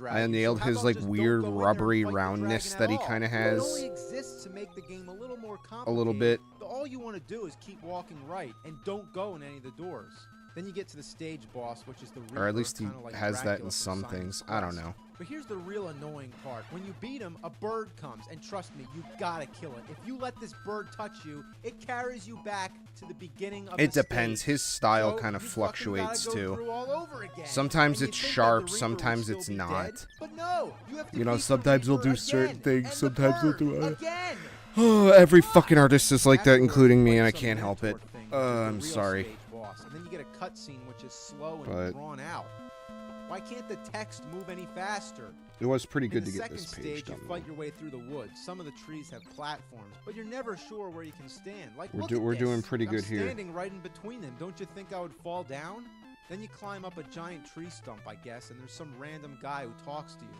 I nailed his like weird rubbery roundness that he kind of has. It only exists to make the game a little more complicated. A little bit. All you want to do is keep walking right and don't go in any of the doors. Then you get to the stage boss, which is the real. Or at least he has that in some things. I don't know. But here's the real annoying part. When you beat him, a bird comes, and trust me, you gotta kill it. If you let this bird touch you, it carries you back to the beginning of It the depends. stage. His style So kind of you fucking fluctuates gotta go too. through all over again. Sometimes And it's you'd think that sharp, the Reaper sometimes would it's still be not. dead, but no, you have to Sometimes they'll do Reaper certain again, things, and the sometimes they'll bird do again. Every fucking artist is like that, including me, and I Some can't help it. mentor thing, which is the I'm real sorry. stage boss, and then you get a cutscene which is slow and But- drawn out. Why can't the text move any faster? It was pretty good In to the get second this page stage, done. you fight your way through the woods. Some of the trees have platforms, but you're never sure where you can stand. Like, We're look do- at we're this. doing pretty I'm good here. standing right in between them. Don't you think I would fall down? Then you climb up a giant tree stump, I guess, and there's some random guy who talks to you.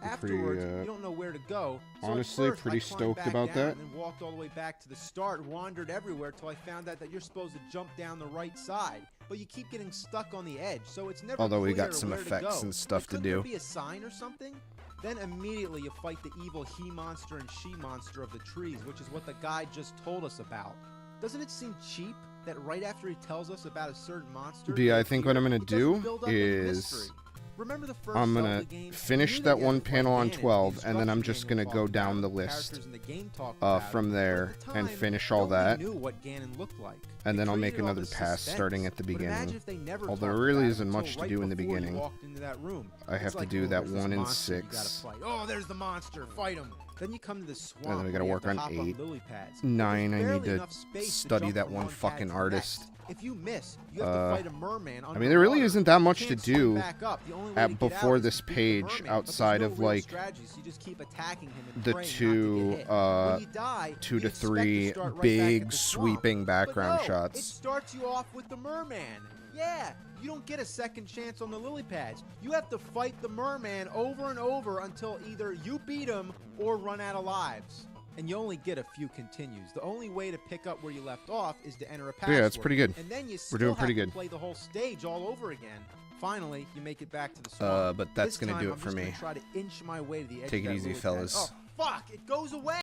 Pretty, Afterwards, you don't know where to go. So honestly, at first, pretty I climbed stoked back about down that. And then walked all the way back to the start, wandered everywhere till I found out that you're supposed to jump down the right side. But you keep getting stuck on the edge, so it's never Although we clear got some where to effects go. and stuff Like, to couldn't there do. be a sign or something? Then immediately you fight the evil he-monster and she-monster of the trees, which is what the guy just told us about. Doesn't it seem cheap that right after he tells us about a certain monster... Yeah, I think what I'm gonna he doesn't do build up any is mystery? Remember the first I'm Zelda gonna game? finish You knew that you had one to fight panel on Ganon. 12, The and then I'm instruction just manual gonna go talked down about the it, list characters in the game talked about from it. But there at the and time, finish all nobody that. knew what Ganon looked like. And It then I'll make created all another this pass suspense. starting at the But imagine beginning. if they never Although talked there really about it isn't until much to right do in the before you beginning. walked into that room. I have It's to like, do oh, that there's this 1 and monster you gotta 6. fight. Oh, there's the monster. Fight him. Then you come to the swamp. And then we where gotta you work have to on hop 8. lily pads. 9, There's I need barely to enough space to study jump that from one pad fucking to the artist. next. If you miss, you have to fight a merman I mean, there really underwater. isn't that much You to can't swim do back up. The only way to get before out is this to beat the page merman, but outside there's of no real like strategy, so you just keep attacking him and the praying not to two get hit. When you die, 2 you to expect to 3 start right back big at the swamp. sweeping background But no, shots. It starts you off with the merman. Yeah, you don't get a second chance on the lily pads. You have to fight the merman over and over until either you beat him or run out of lives. And you only get a few continues. The only way to pick up where you left off is to enter a password. Yeah, it's pretty good. And then you We're still doing pretty have to good. play the whole stage all over again. Finally, you make it back to the swamp. But that's This gonna do time, it for I'm just me. gonna try to inch my way to the edge Take of it that easy, lily pad. fellas. Oh, fuck! It goes away!